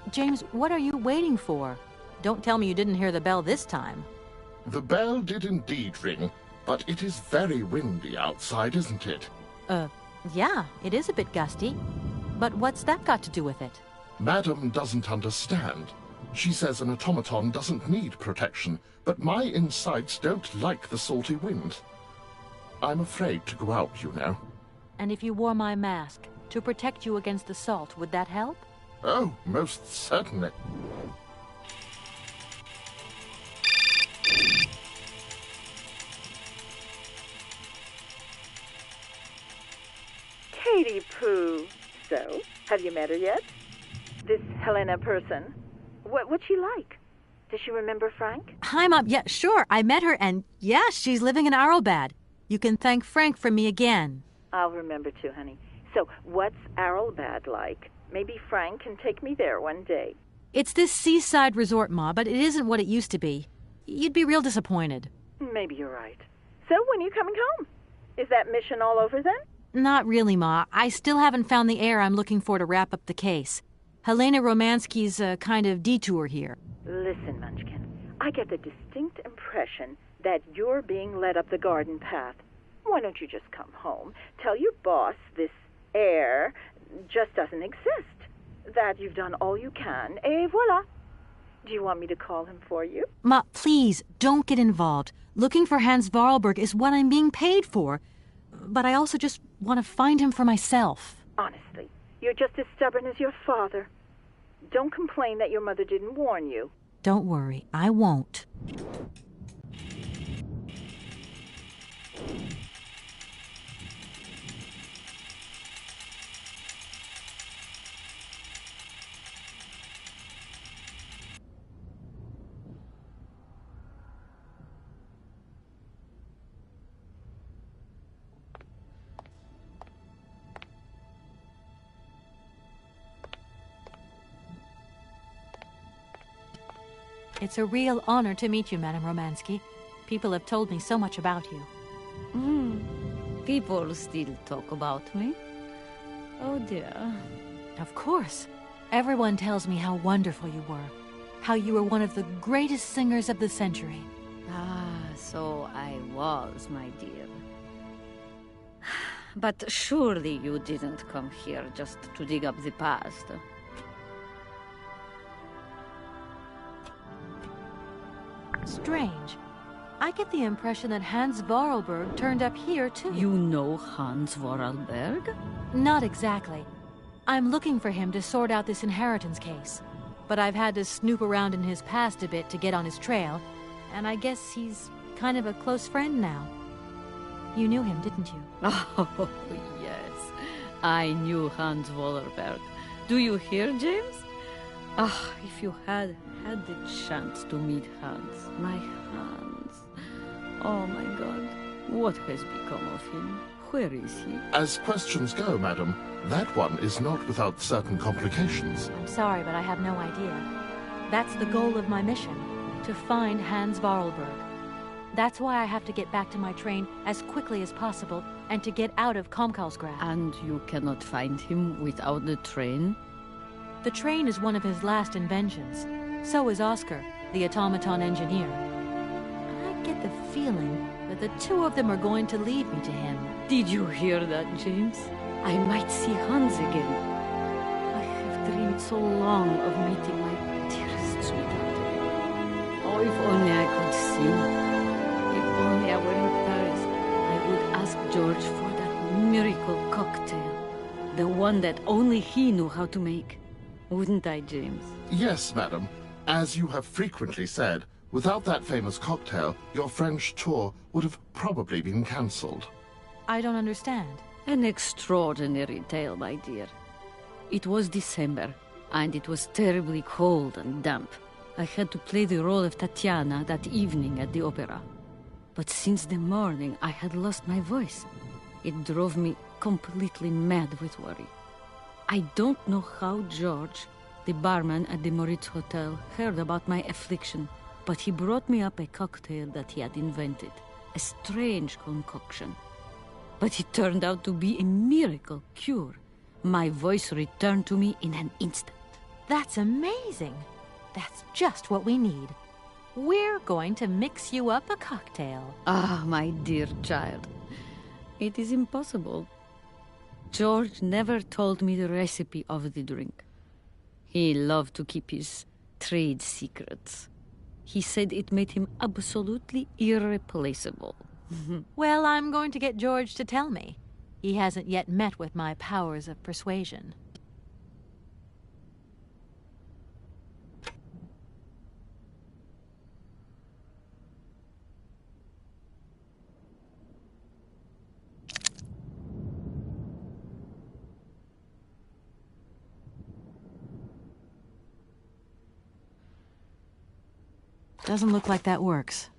James, what are you waiting for? Don't tell me you didn't hear the bell this time. The bell did indeed ring, but it is very windy outside, isn't it? Yeah, it is a bit gusty. But what's that got to do with it? Madam doesn't understand. She says an automaton doesn't need protection, but my insides don't like the salty wind. I'm afraid to go out, you know. And if you wore my mask to protect you against the salt, would that help? Oh, most certainly. Katie Pooh. So, have you met her yet? This Helena person? What's she like? Does she remember Frank? Hi, Mom. Yeah, sure. I met her, and yeah, she's living in Arlbad. You can thank Frank for me again. I'll remember too, honey. So, what's Arlbad like? Maybe Frank can take me there one day. It's this seaside resort, Ma, but it isn't what it used to be. You'd be real disappointed. Maybe you're right. So, when are you coming home? Is that mission all over then? Not really, Ma. I still haven't found the heir I'm looking for to wrap up the case. Helena Romansky's a kind of detour here. Listen, Munchkin, I get the distinct impression that you're being led up the garden path. Why don't you just come home, tell your boss this heir just doesn't exist, that you've done all you can, et voila. Do you want me to call him for you? Ma, please, don't get involved. Looking for Hans Vorarlberg is what I'm being paid for. But I also just want to find him for myself. Honestly, you're just as stubborn as your father. Don't complain that your mother didn't warn you. Don't worry, I won't. It's a real honor to meet you, Madame Romansky. People have told me so much about you. People still talk about me? Oh dear. Of course. Everyone tells me how wonderful you were. How you were one of the greatest singers of the century. Ah, so I was, my dear. But surely you didn't come here just to dig up the past. Strange. I get the impression that Hans Vorarlberg turned up here, too. You know Hans Vorarlberg? Not exactly. I'm looking for him to sort out this inheritance case. But I've had to snoop around in his past a bit to get on his trail, and I guess he's kind of a close friend now. You knew him, didn't you? Oh, yes. I knew Hans Vorarlberg. Do you hear, James? Ah, if you had the chance to meet Hans. My Hans. Oh, my God. What has become of him? Where is he? As questions go, madam, that one is not without certain complications. I'm sorry, but I have no idea. That's the goal of my mission, to find Hans Vorarlberg. That's why I have to get back to my train as quickly as possible and to get out of Komkalsgrad. And you cannot find him without the train? The train is one of his last inventions. So is Oscar, the automaton engineer. I get the feeling that the two of them are going to lead me to him. Did you hear that, James? I might see Hans again. I have dreamed so long of meeting my dearest sweetheart again. Oh, if only I could see. If only I were in Paris, I would ask George for that miracle cocktail. The one that only he knew how to make. Wouldn't I, James? Yes, madam. As you have frequently said, without that famous cocktail, your French tour would have probably been cancelled. I don't understand. An extraordinary tale, my dear. It was December, and it was terribly cold and damp. I had to play the role of Tatiana that evening at the opera. But since the morning, I had lost my voice. It drove me completely mad with worry. I don't know how George, the barman at the Moritz Hotel, heard about my affliction, but he brought me up a cocktail that he had invented. A strange concoction. But it turned out to be a miracle cure. My voice returned to me in an instant. That's amazing. That's just what we need. We're going to mix you up a cocktail. Ah, my dear child. It is impossible. George never told me the recipe of the drink. He loved to keep his trade secrets. He said it made him absolutely irreplaceable. Well, I'm going to get George to tell me. He hasn't yet met with my powers of persuasion. Doesn't look like that works.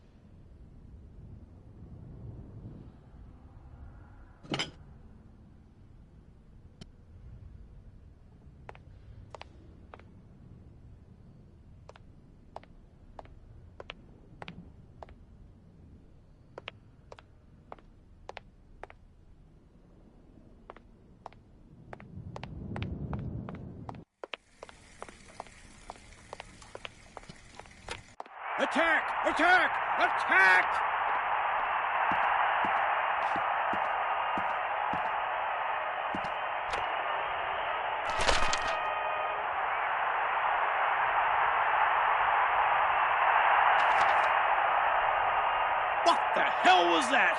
Attack! Attack! Attack! What the hell was that?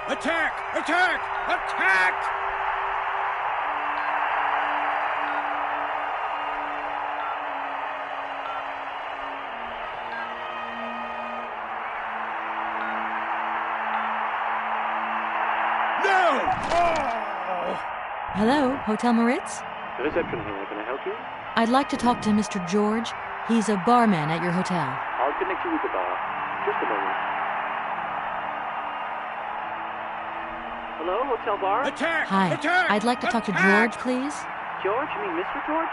Attack! Attack! Attack! No! Oh! Hello, Hotel Moritz? Reception here, can I help you? I'd like to talk to Mr. George. He's a barman at your hotel. I'll connect you with the bar. Just a moment. Hello, hotel bar? Attack! Hi. Attack! I'd like to talk to George, please. George? You mean Mr. George?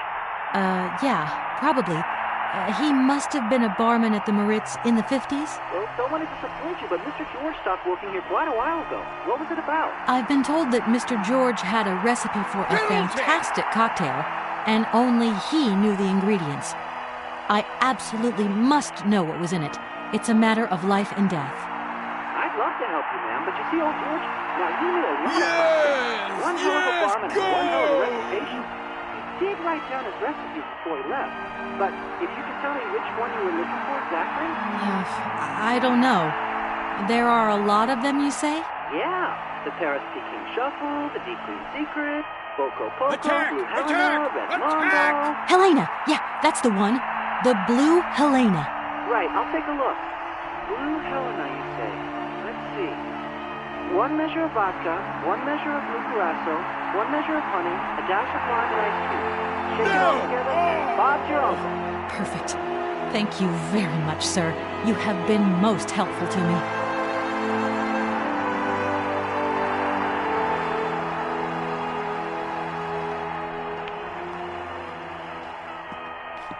Yeah, probably. He must have been a barman at the Moritz in the 50s. Well, don't want to disappoint you, but Mr. George stopped working here quite a while ago. What was it about? I've been told that Mr. George had a recipe for a fantastic cocktail, and only he knew the ingredients. I absolutely must know what was in it. It's a matter of life and death. I'd love to help you, ma'am, but you see, old George, now he knew a lot of one hell of a barman and one hell of a reputation. He did write down his recipes before he left, but if you could tell me which one you were looking for exactly? I don't know. There are a lot of them, you say? Yeah, the Paris Peking Shuffle, the Deep Green Secret, Boco Poco, Blue Helena, Red Mondo. Helena! Yeah, that's the one. The Blue Helena. Right, I'll take a look. Blue Helena, you say? Let's see. 1 measure of vodka, 1 measure of blue curaçao, 1 measure of honey, a dash of lime and ice cubes. Shake it all together, and Bob's your uncle. Perfect. Thank you very much, sir. You have been most helpful to me.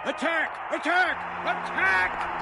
Attack! Attack! Attack!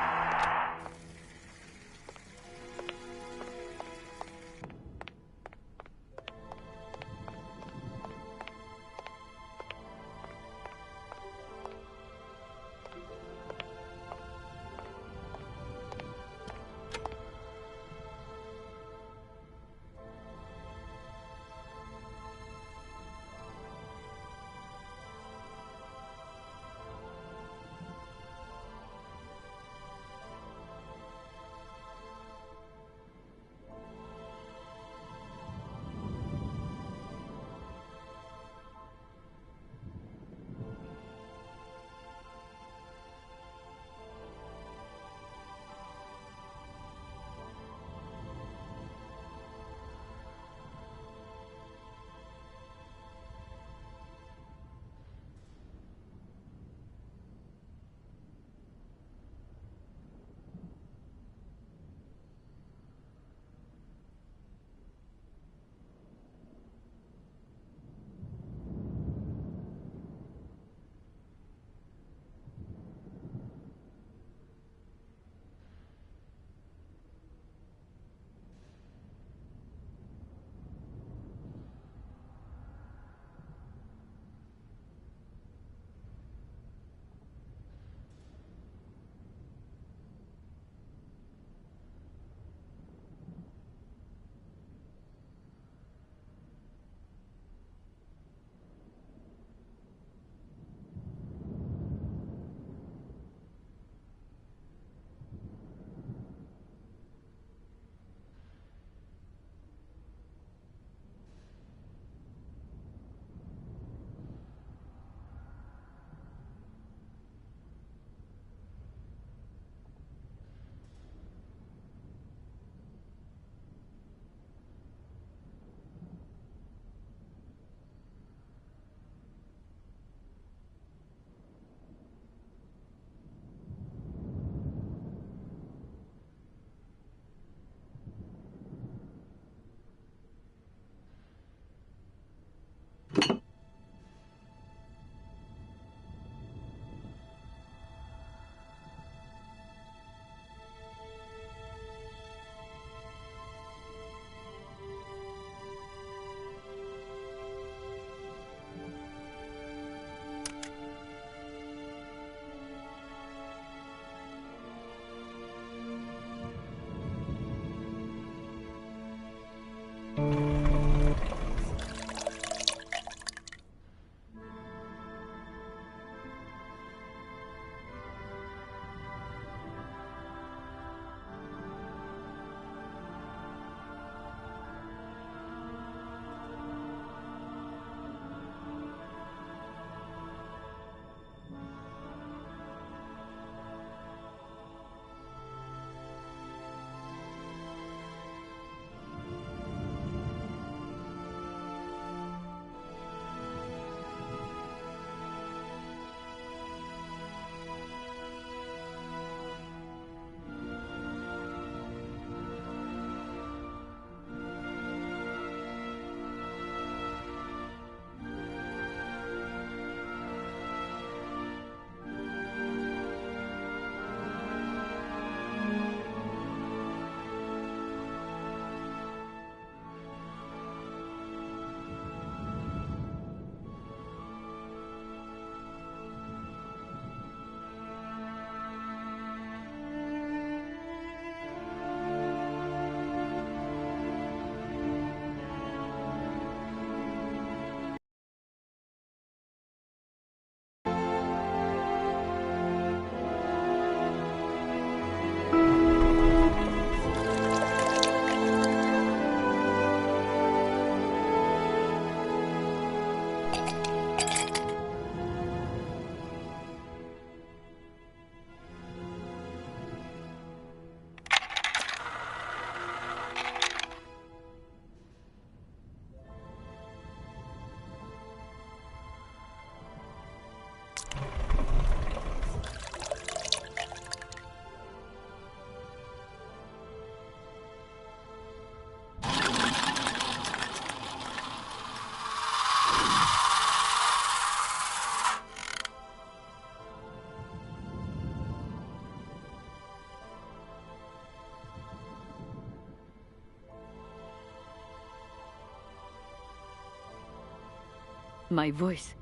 My voice.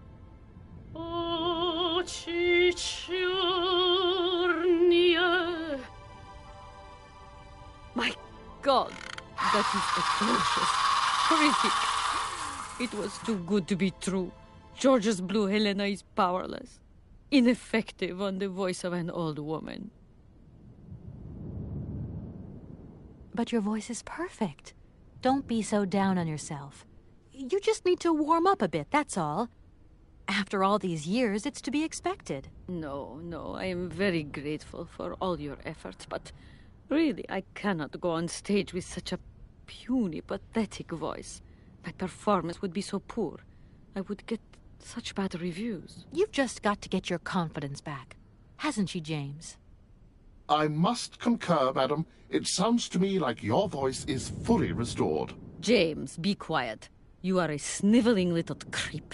My God, that is atrocious. Horrific. It was too good to be true. George's Blue Helena is powerless. Ineffective on the voice of an old woman. But your voice is perfect. Don't be so down on yourself. You just need to warm up a bit, that's all. After all these years, it's to be expected. No, I am very grateful for all your efforts, but really, I cannot go on stage with such a puny, pathetic voice. My performance would be so poor. I would get such bad reviews. You've just got to get your confidence back. Hasn't she, James? I must concur, madam. It sounds to me like your voice is fully restored. James, be quiet. You are a sniveling little creep.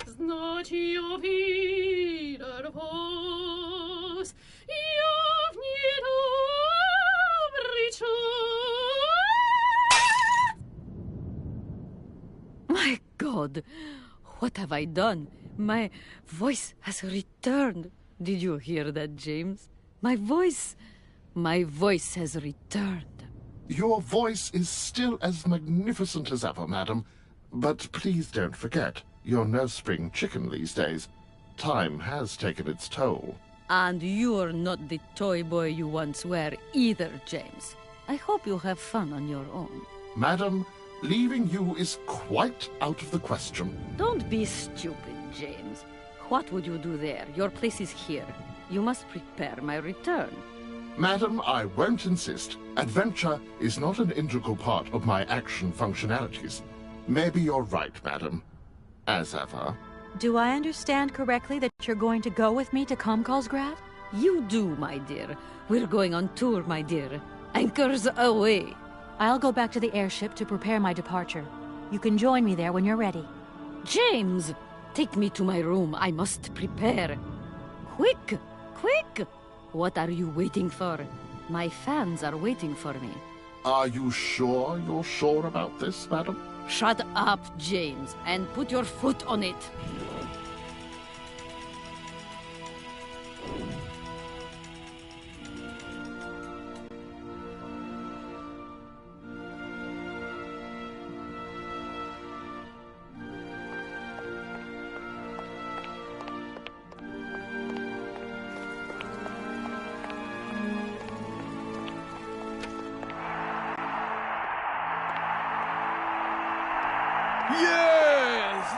Znać ją wider wos, ja w niedobry czas. My God, what have I done? My voice has returned. Did you hear that, James? My voice has returned. Your voice is still as magnificent as ever, madam. But please don't forget, you're no spring chicken these days. Time has taken its toll. And you're not the toy boy you once were either, James. I hope you have fun on your own. Madam, leaving you is quite out of the question. Don't be stupid, James. What would you do there? Your place is here. You must prepare my return. Madam, I won't insist. Adventure is not an integral part of my action functionalities. Maybe you're right, madam. As ever. Do I understand correctly that you're going to go with me to Comcalsgrad? You do, my dear. We're going on tour, my dear. Anchors away. I'll go back to the airship to prepare my departure. You can join me there when you're ready. James! Take me to my room. I must prepare. Quick! Quick! What are you waiting for? My fans are waiting for me. Are you sure you're sure about this, madam? Shut up, James, and put your foot on it.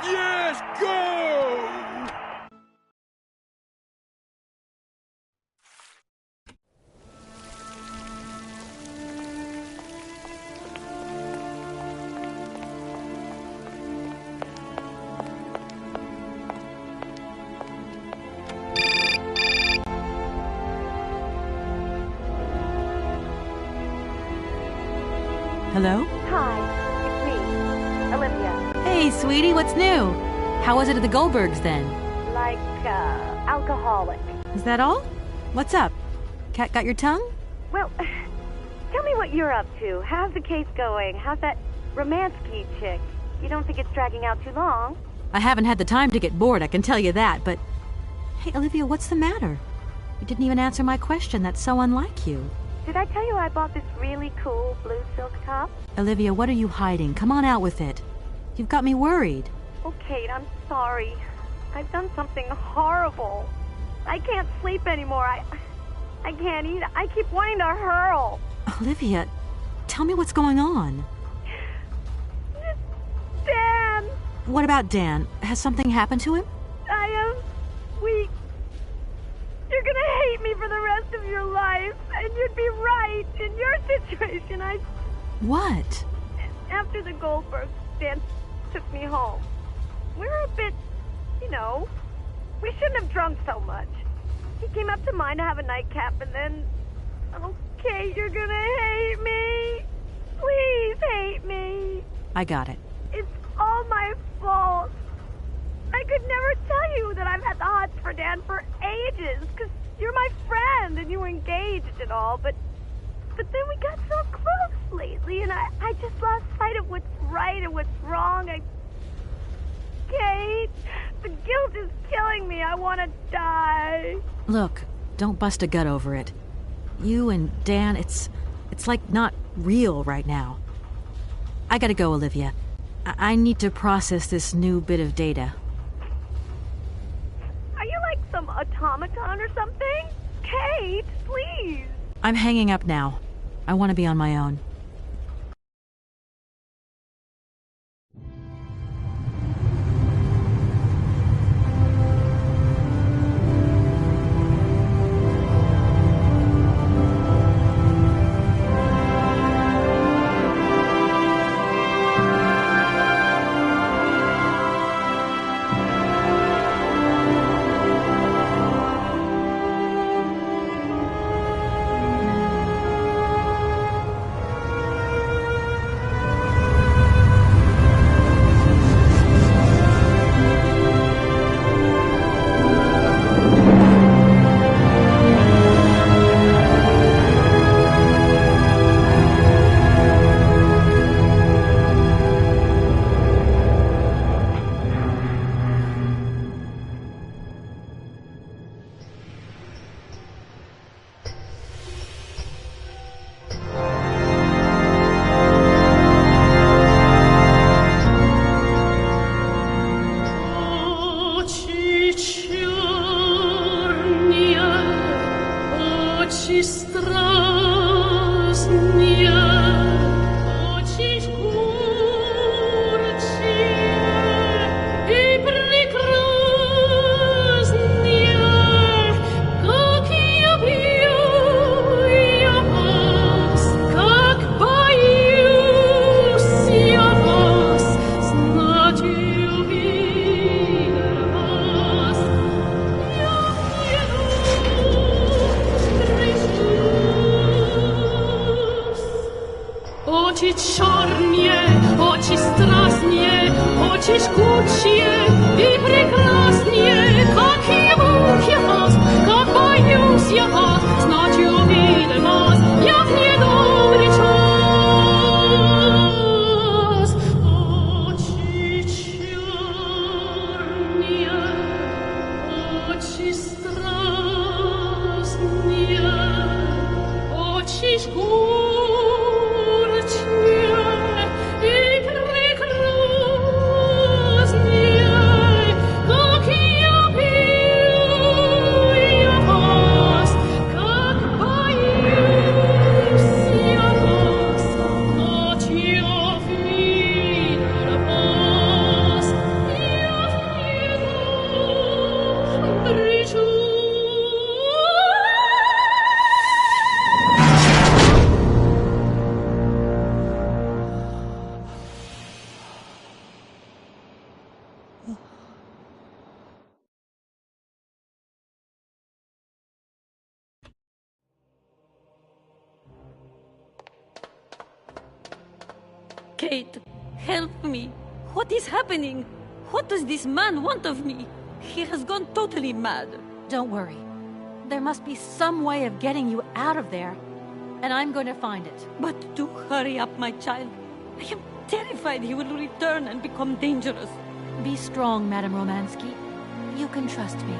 Yes, go! Hello? Hi, it's me, Olivia. Hey, sweetie, what's new? How was it at the Goldbergs, then? Like, alcoholic. Is that all? What's up? Cat got your tongue? Well, tell me what you're up to. How's the case going? How's that Romansky chick? You don't think it's dragging out too long? I haven't had the time to get bored, I can tell you that, but... Hey, Olivia, what's the matter? You didn't even answer my question. That's so unlike you. Did I tell you I bought this really cool blue silk top? Olivia, what are you hiding? Come on out with it. You've got me worried. Oh, Kate, I'm sorry. I've done something horrible. I can't sleep anymore. I can't eat. I keep wanting to hurl. Olivia, tell me what's going on. Dan! What about Dan? Has something happened to him? You're gonna hate me for the rest of your life. And you'd be right. In your situation, What? After the Goldbergs, Dan took me home. We were a bit, we shouldn't have drunk so much. He came up to mine to have a nightcap, and then... Okay, you're gonna hate me. Please hate me. I got it. It's all all my fault. I could never tell you that I've had the hots for Dan for ages, because you're my friend and you were engaged and all, but then we got so close lately, and I just lost sight of what's right and what's wrong. Kate, the guilt is killing me. I want to die. Look, don't bust a gut over it. You and Dan, it's like not real right now. I gotta go, Olivia. I need to process this new bit of data. Are you like some automaton or something? Kate, please. I'm hanging up now. I want to be on my own. Kate, help me. What is happening? What does this man want of me? He has gone totally mad. Don't worry. There must be some way of getting you out of there, and I'm going to find it. But do hurry up, my child. I am terrified he will return and become dangerous. Be strong, Madame Romansky. You can trust me.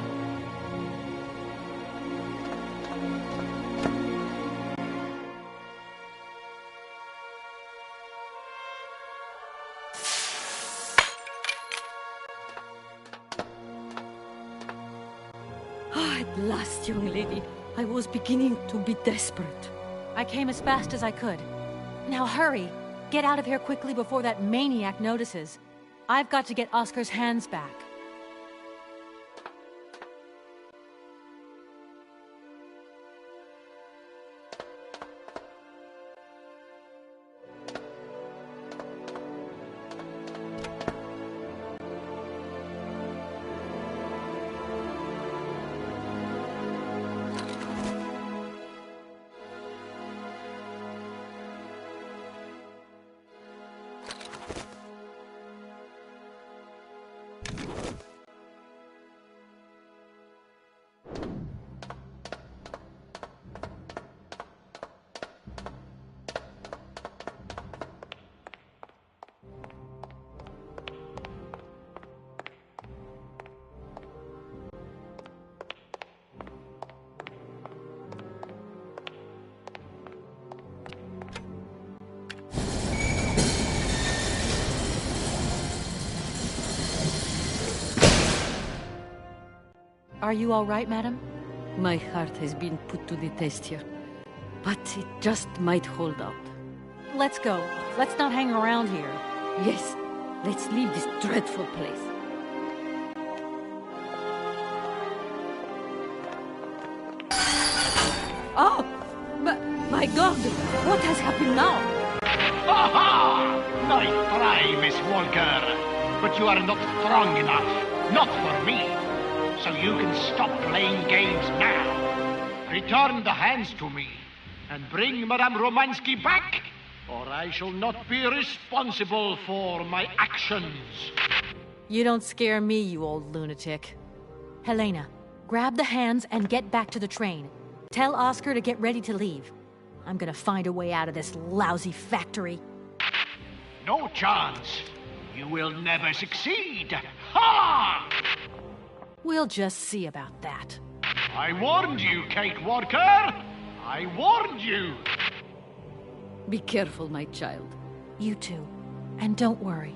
At last, young lady. I was beginning to be desperate. I came as fast as I could. Now hurry! Get out of here quickly before that maniac notices. I've got to get Oscar's hands back. Are you all right, madam? My heart has been put to the test here, but it just might hold out. Let's go. Let's not hang around here. Yes, let's leave this dreadful place. Oh! My God! What has happened now? Ha! Nice try, Miss Walker. But you are not strong enough. Not for me. So you can stop playing games now. Return the hands to me. And bring Madame Romansky back, or I shall not be responsible for my actions. You don't scare me, you old lunatic. Helena, grab the hands and get back to the train. Tell Oscar to get ready to leave. I'm gonna find a way out of this lousy factory. No chance. You will never succeed. Ha! We'll just see about that. I warned you, Kate Walker. I warned you. Be careful, my child. You too. And don't worry.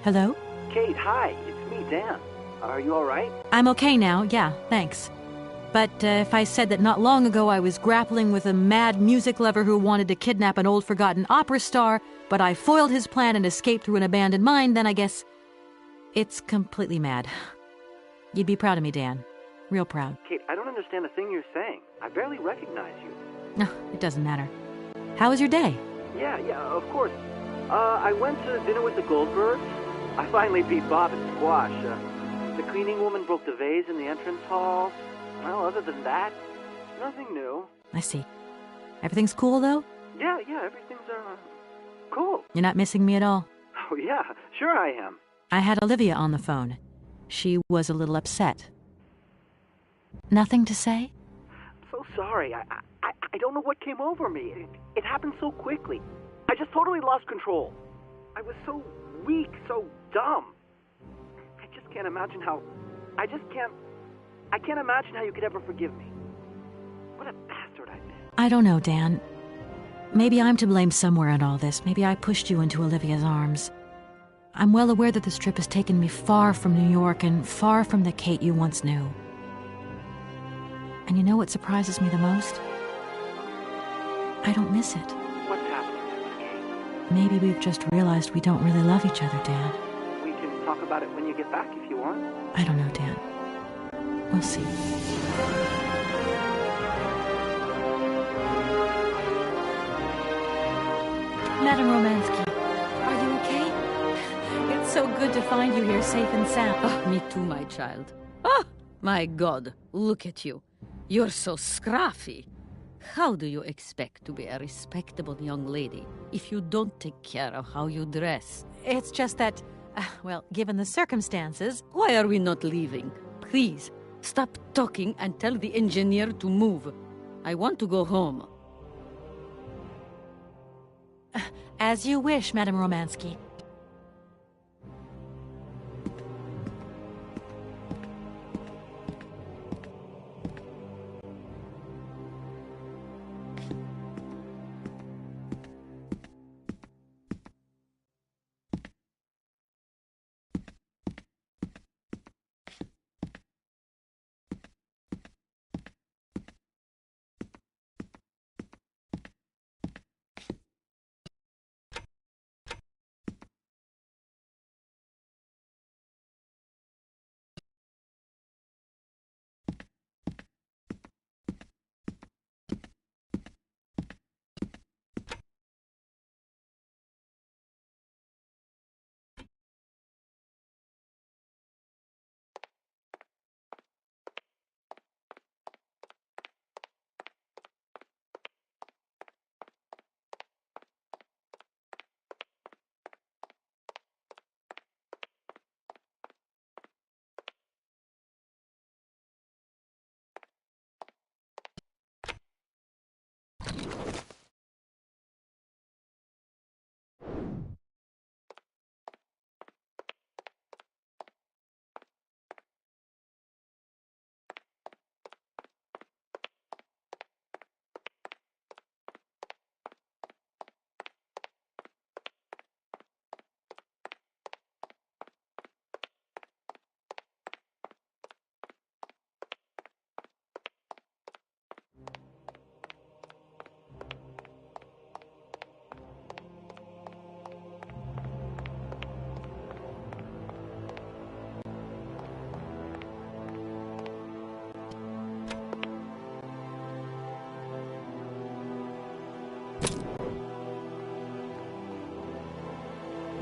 Hello? Kate, hi. It's me, Dan. Are you all right? I'm okay now, yeah, thanks. But if I said that not long ago I was grappling with a mad music lover who wanted to kidnap an old forgotten opera star, but I foiled his plan and escaped through an abandoned mine, then I guess it's completely mad. You'd be proud of me, Dan. Real proud. Kate, I don't understand a thing you're saying. I barely recognize you. No, it doesn't matter. How was your day? Yeah, of course. I went to dinner with the Goldbergs. I finally beat Bob at squash. The cleaning woman broke the vase in the entrance hall. Well, other than that, nothing new. I see. Everything's cool, though? Yeah, everything's, cool. You're not missing me at all? Oh, yeah, sure I am. I had Olivia on the phone. She was a little upset. Nothing to say? I'm so sorry. I don't know what came over me. It happened so quickly. I just totally lost control. I was so weak, so dumb. I just can't imagine how... I can't imagine how you could ever forgive me. What a bastard I've been. I don't know, Dan. Maybe I'm to blame somewhere in all this. Maybe I pushed you into Olivia's arms. I'm well aware that this trip has taken me far from New York and far from the Kate you once knew. And you know what surprises me the most? I don't miss it. What's happening? Maybe we've just realized we don't really love each other, Dan. We can talk about it when you get back if you want. I don't know, Dan. We'll see. Madame Romansky, are you okay? It's so good to find you here safe and sound. Oh, me too, my child. Oh, my God, look at you. You're so scruffy. How do you expect to be a respectable young lady if you don't take care of how you dress? It's just that, well, given the circumstances... Why are we not leaving? Please, stop talking and tell the engineer to move. I want to go home. As you wish, Madame Romansky.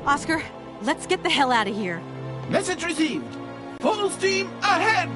Oscar, let's get the hell out of here. Message received. Full steam ahead!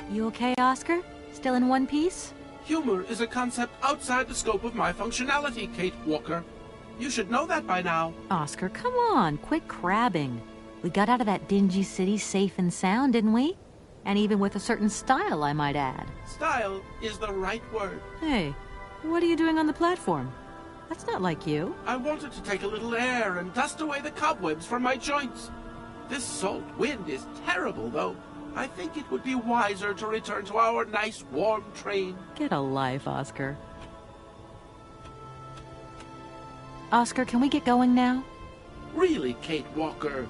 You okay, Oscar? Still in one piece? Humor is a concept outside the scope of my functionality, Kate Walker. You should know that by now. Oscar, come on, quit crabbing. We got out of that dingy city safe and sound, didn't we? And even with a certain style, I might add. Style is the right word. Hey, what are you doing on the platform? That's not like you. I wanted to take a little air and dust away the cobwebs from my joints. This salt wind is terrible, though. I think it would be wiser to return to our nice, warm train. Get a life, Oscar. Oscar, can we get going now? Really, Kate Walker?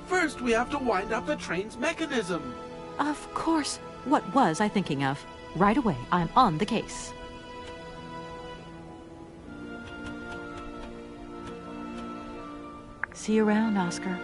First, we have to wind up the train's mechanism. Of course. What was I thinking of? Right away, I'm on the case. See you around, Oscar.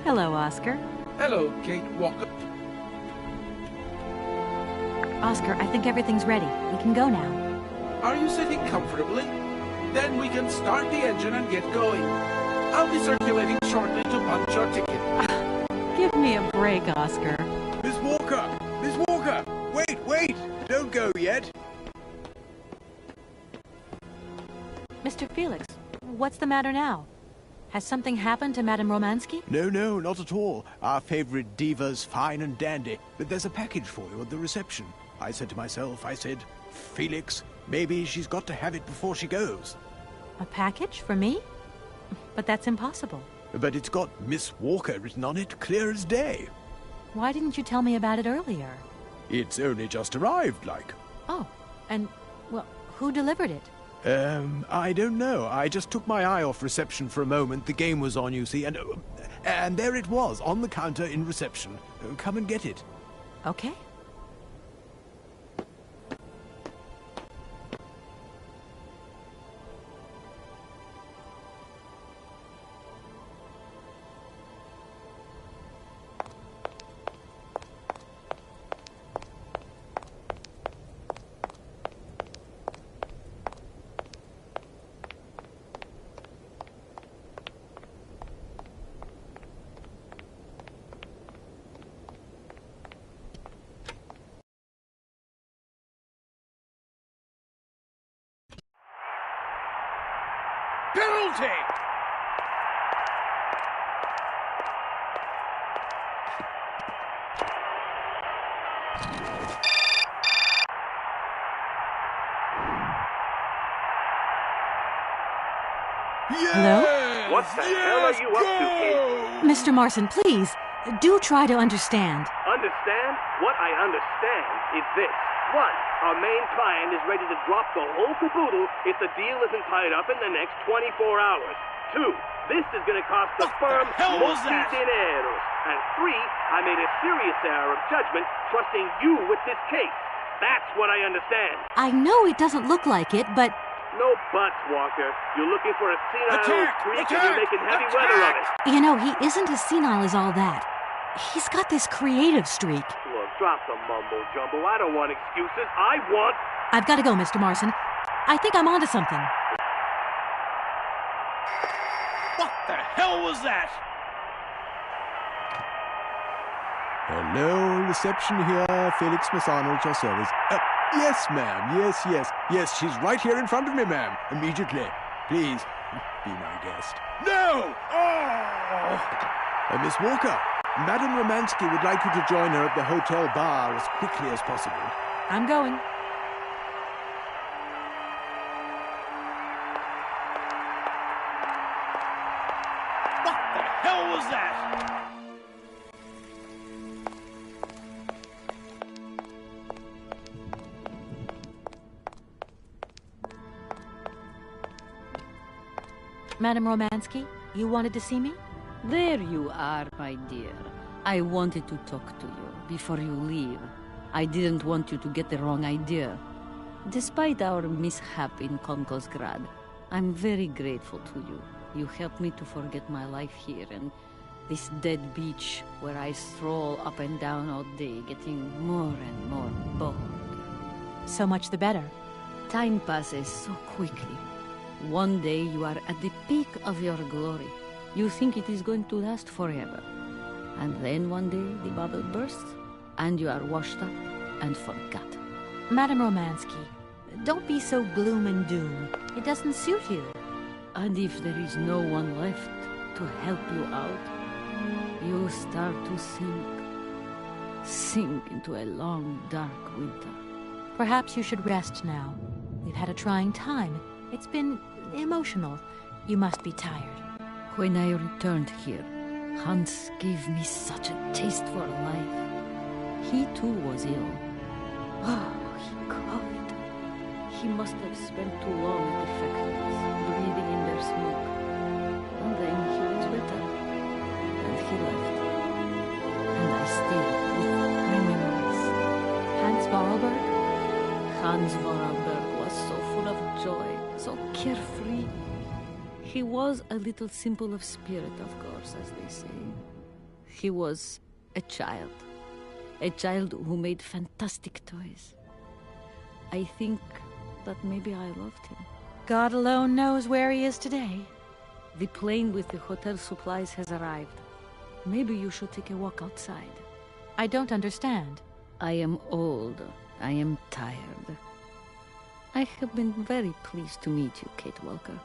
Hello, Oscar. Hello, Kate Walker. Oscar, I think everything's ready. We can go now. Are you sitting comfortably? Then we can start the engine and get going. I'll be circulating shortly to punch your ticket. Give me a break, Oscar. Miss Walker! Miss Walker! Wait! Don't go yet. Mr. Felix, what's the matter now? Has something happened to Madame Romansky? No, not at all. Our favorite diva's fine and dandy. But there's a package for you at the reception. I said to myself, Felix, maybe she's got to have it before she goes. A package for me? But that's impossible. But it's got Miss Walker written on it, clear as day. Why didn't you tell me about it earlier? It's only just arrived, like. Oh, and, well, who delivered it? I don't know. I just took my eye off reception for a moment. The game was on, you see, and there it was, on the counter in reception. Come and get it. Okay. Penalty! Hello? What the hell are you up to, kid? Mr. Marson, please, do try to understand. Understand? What I understand is this. 1. Our main client is ready to drop the whole caboodle if the deal isn't tied up in the next 24 hours. 2. This is going to cost the firm multi-dineros. And 3. I made a serious error of judgment trusting you with this case. That's what I understand. I know it doesn't look like it, but... No buts, Walker. You're looking for a senile old freak and you're making heavy weather of it. You know, he isn't as senile as all that. He's got this creative streak. Look, drop the mumbo-jumbo. I don't want excuses. I want... I've got to go, Mr. Marson. I think I'm onto something. What the hell was that? Hello, reception here. Felix Massano at your service. Yes, ma'am. Yes, she's right here in front of me, ma'am. Immediately. Please, be my guest. No! Oh! Miss Walker, Madame Romansky would like you to join her at the hotel bar as quickly as possible. I'm going. What the hell was that? Madame Romansky, you wanted to see me? There you are, my dear. I wanted to talk to you before you leave. I didn't want you to get the wrong idea. Despite our mishap in Konkosgrad, I'm very grateful to you. You helped me to forget my life here and this dead beach where I stroll up and down all day, getting more and more bored. So much the better. Time passes so quickly. One day you are at the peak of your glory. You think it is going to last forever. And then one day the bubble bursts, and you are washed up and forgotten. Madame Romansky, don't be so gloom and doom. It doesn't suit you. And if there is no one left to help you out, you start to sink into a long, dark winter. Perhaps you should rest now. We've had a trying time. It's been emotional. You must be tired. When I returned here, Hans gave me such a taste for life. He too was ill. Oh, he coughed. He must have spent too long at the factories, breathing in their smoke. And then he was better. And he left. And I stayed with my memories. Hans Vorarlberg? Hans Vorarlberg was so full of joy, so carefree. He was a little simple of spirit, of course, as they say. He was a child who made fantastic toys. I think that maybe I loved him. God alone knows where he is today. The plane with the hotel supplies has arrived. Maybe you should take a walk outside. I don't understand. I am old. I am tired. I have been very pleased to meet you, Kate Walker.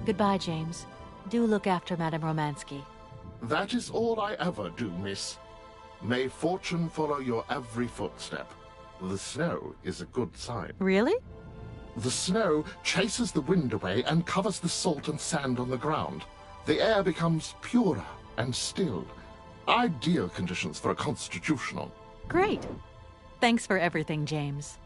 Goodbye, James. Do look after Madame Romansky. That is all I ever do, miss. May fortune follow your every footstep. The snow is a good sign. Really? The snow chases the wind away and covers the salt and sand on the ground. The air becomes purer and still. Ideal conditions for a constitutional. Great. Thanks for everything, James.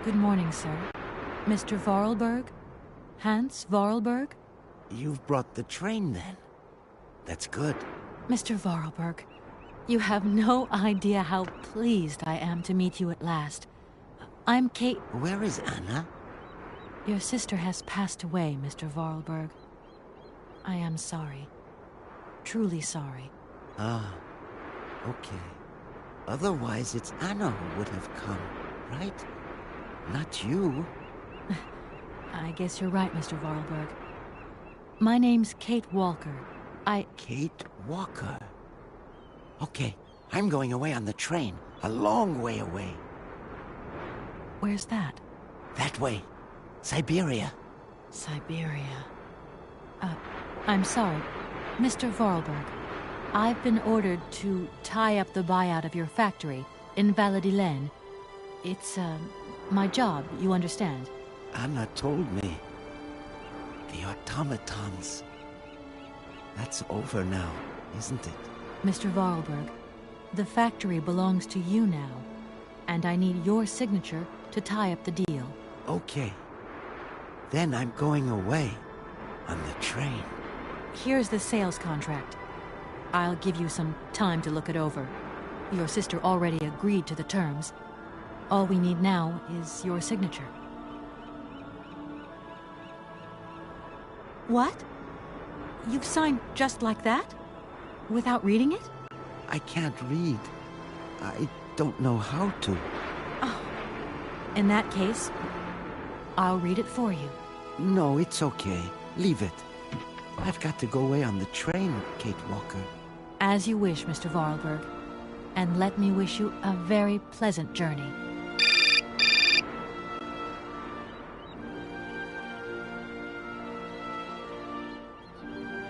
Good morning, sir. Mr. Vorarlberg? Hans Vorarlberg? You've brought the train, then. That's good. Mr. Vorarlberg, you have no idea how pleased I am to meet you at last. I'm Kate... Where is Anna? Your sister has passed away, Mr. Vorarlberg. I am sorry. Truly sorry. Ah, okay. Otherwise, it's Anna who would have come, right? Not you. I guess you're right, Mr. Vorarlberg. My name's Kate Walker. Kate Walker? Okay, I'm going away on the train. A long way away. Where's that? That way. Syberia. Syberia. I'm sorry. Mr. Vorarlberg, I've been ordered to tie up the buyout of your factory in Valladolid. It's, my job, you understand. Anna told me. The automatons. That's over now, isn't it? Mr. Vorarlberg, the factory belongs to you now, and I need your signature to tie up the deal. Okay. Then I'm going away on the train. Here's the sales contract. I'll give you some time to look it over. Your sister already agreed to the terms. All we need now is your signature. What? You've signed just like that? Without reading it? I can't read. I don't know how to. Oh. In that case, I'll read it for you. No, it's okay. Leave it. I've got to go away on the train, Kate Walker. As you wish, Mr. Vorarlberg. And let me wish you a very pleasant journey.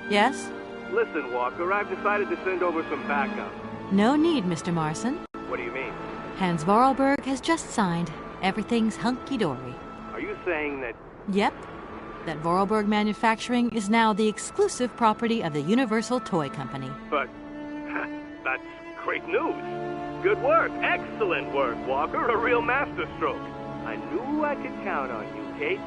Yes? Listen, Walker, I've decided to send over some backup. No need, Mr. Marson. What do you mean? Hans Vorarlberg has just signed. Everything's hunky-dory. Are you saying that... Yep. That Vorarlberg Manufacturing is now the exclusive property of the Universal Toy Company. But... that's great news. Good work. Excellent work, Walker. A real masterstroke. I knew I could count on you, Kate.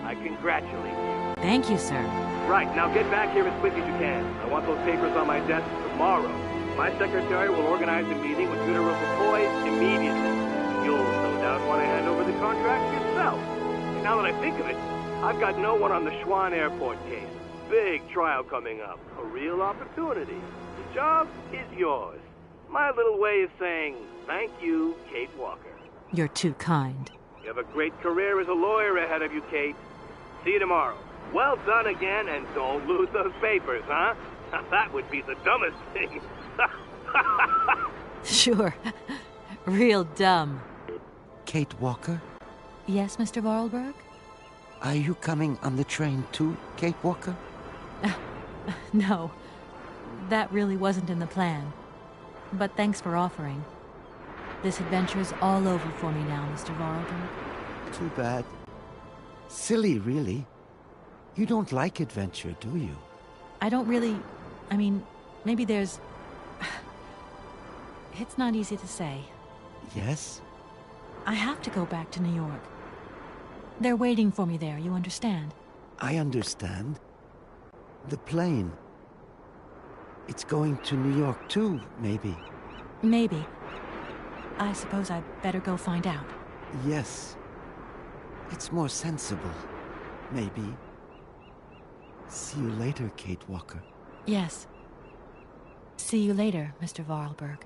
I congratulate you. Thank you, sir. Right, now get back here as quick as you can. I want those papers on my desk tomorrow. My secretary will organize a meeting with Universal Toys immediately. You'll no doubt want to hand over the contract yourself. And now that I think of it, I've got no one on the Schwann Airport case. Big trial coming up. A real opportunity. The job is yours. My little way of saying thank you, Kate Walker. You're too kind. You have a great career as a lawyer ahead of you, Kate. See you tomorrow. Well done again, and don't lose those papers, huh? That would be the dumbest thing. Sure. Real dumb. Kate Walker? Yes, Mr. Vorarlberg? Are you coming on the train too, Kate Walker? No. That really wasn't in the plan. But thanks for offering. This adventure's all over for me now, Mr. Vorarlberg. Too bad. Silly, really. You don't like adventure, do you? I don't really... I mean, maybe there's... It's not easy to say. Yes? I have to go back to New York. They're waiting for me there, you understand? I understand. The plane. It's going to New York too, maybe. Maybe. I suppose I'd better go find out. Yes. It's more sensible. Maybe. See you later, Kate Walker. Yes. See you later, Mr. Vorarlberg.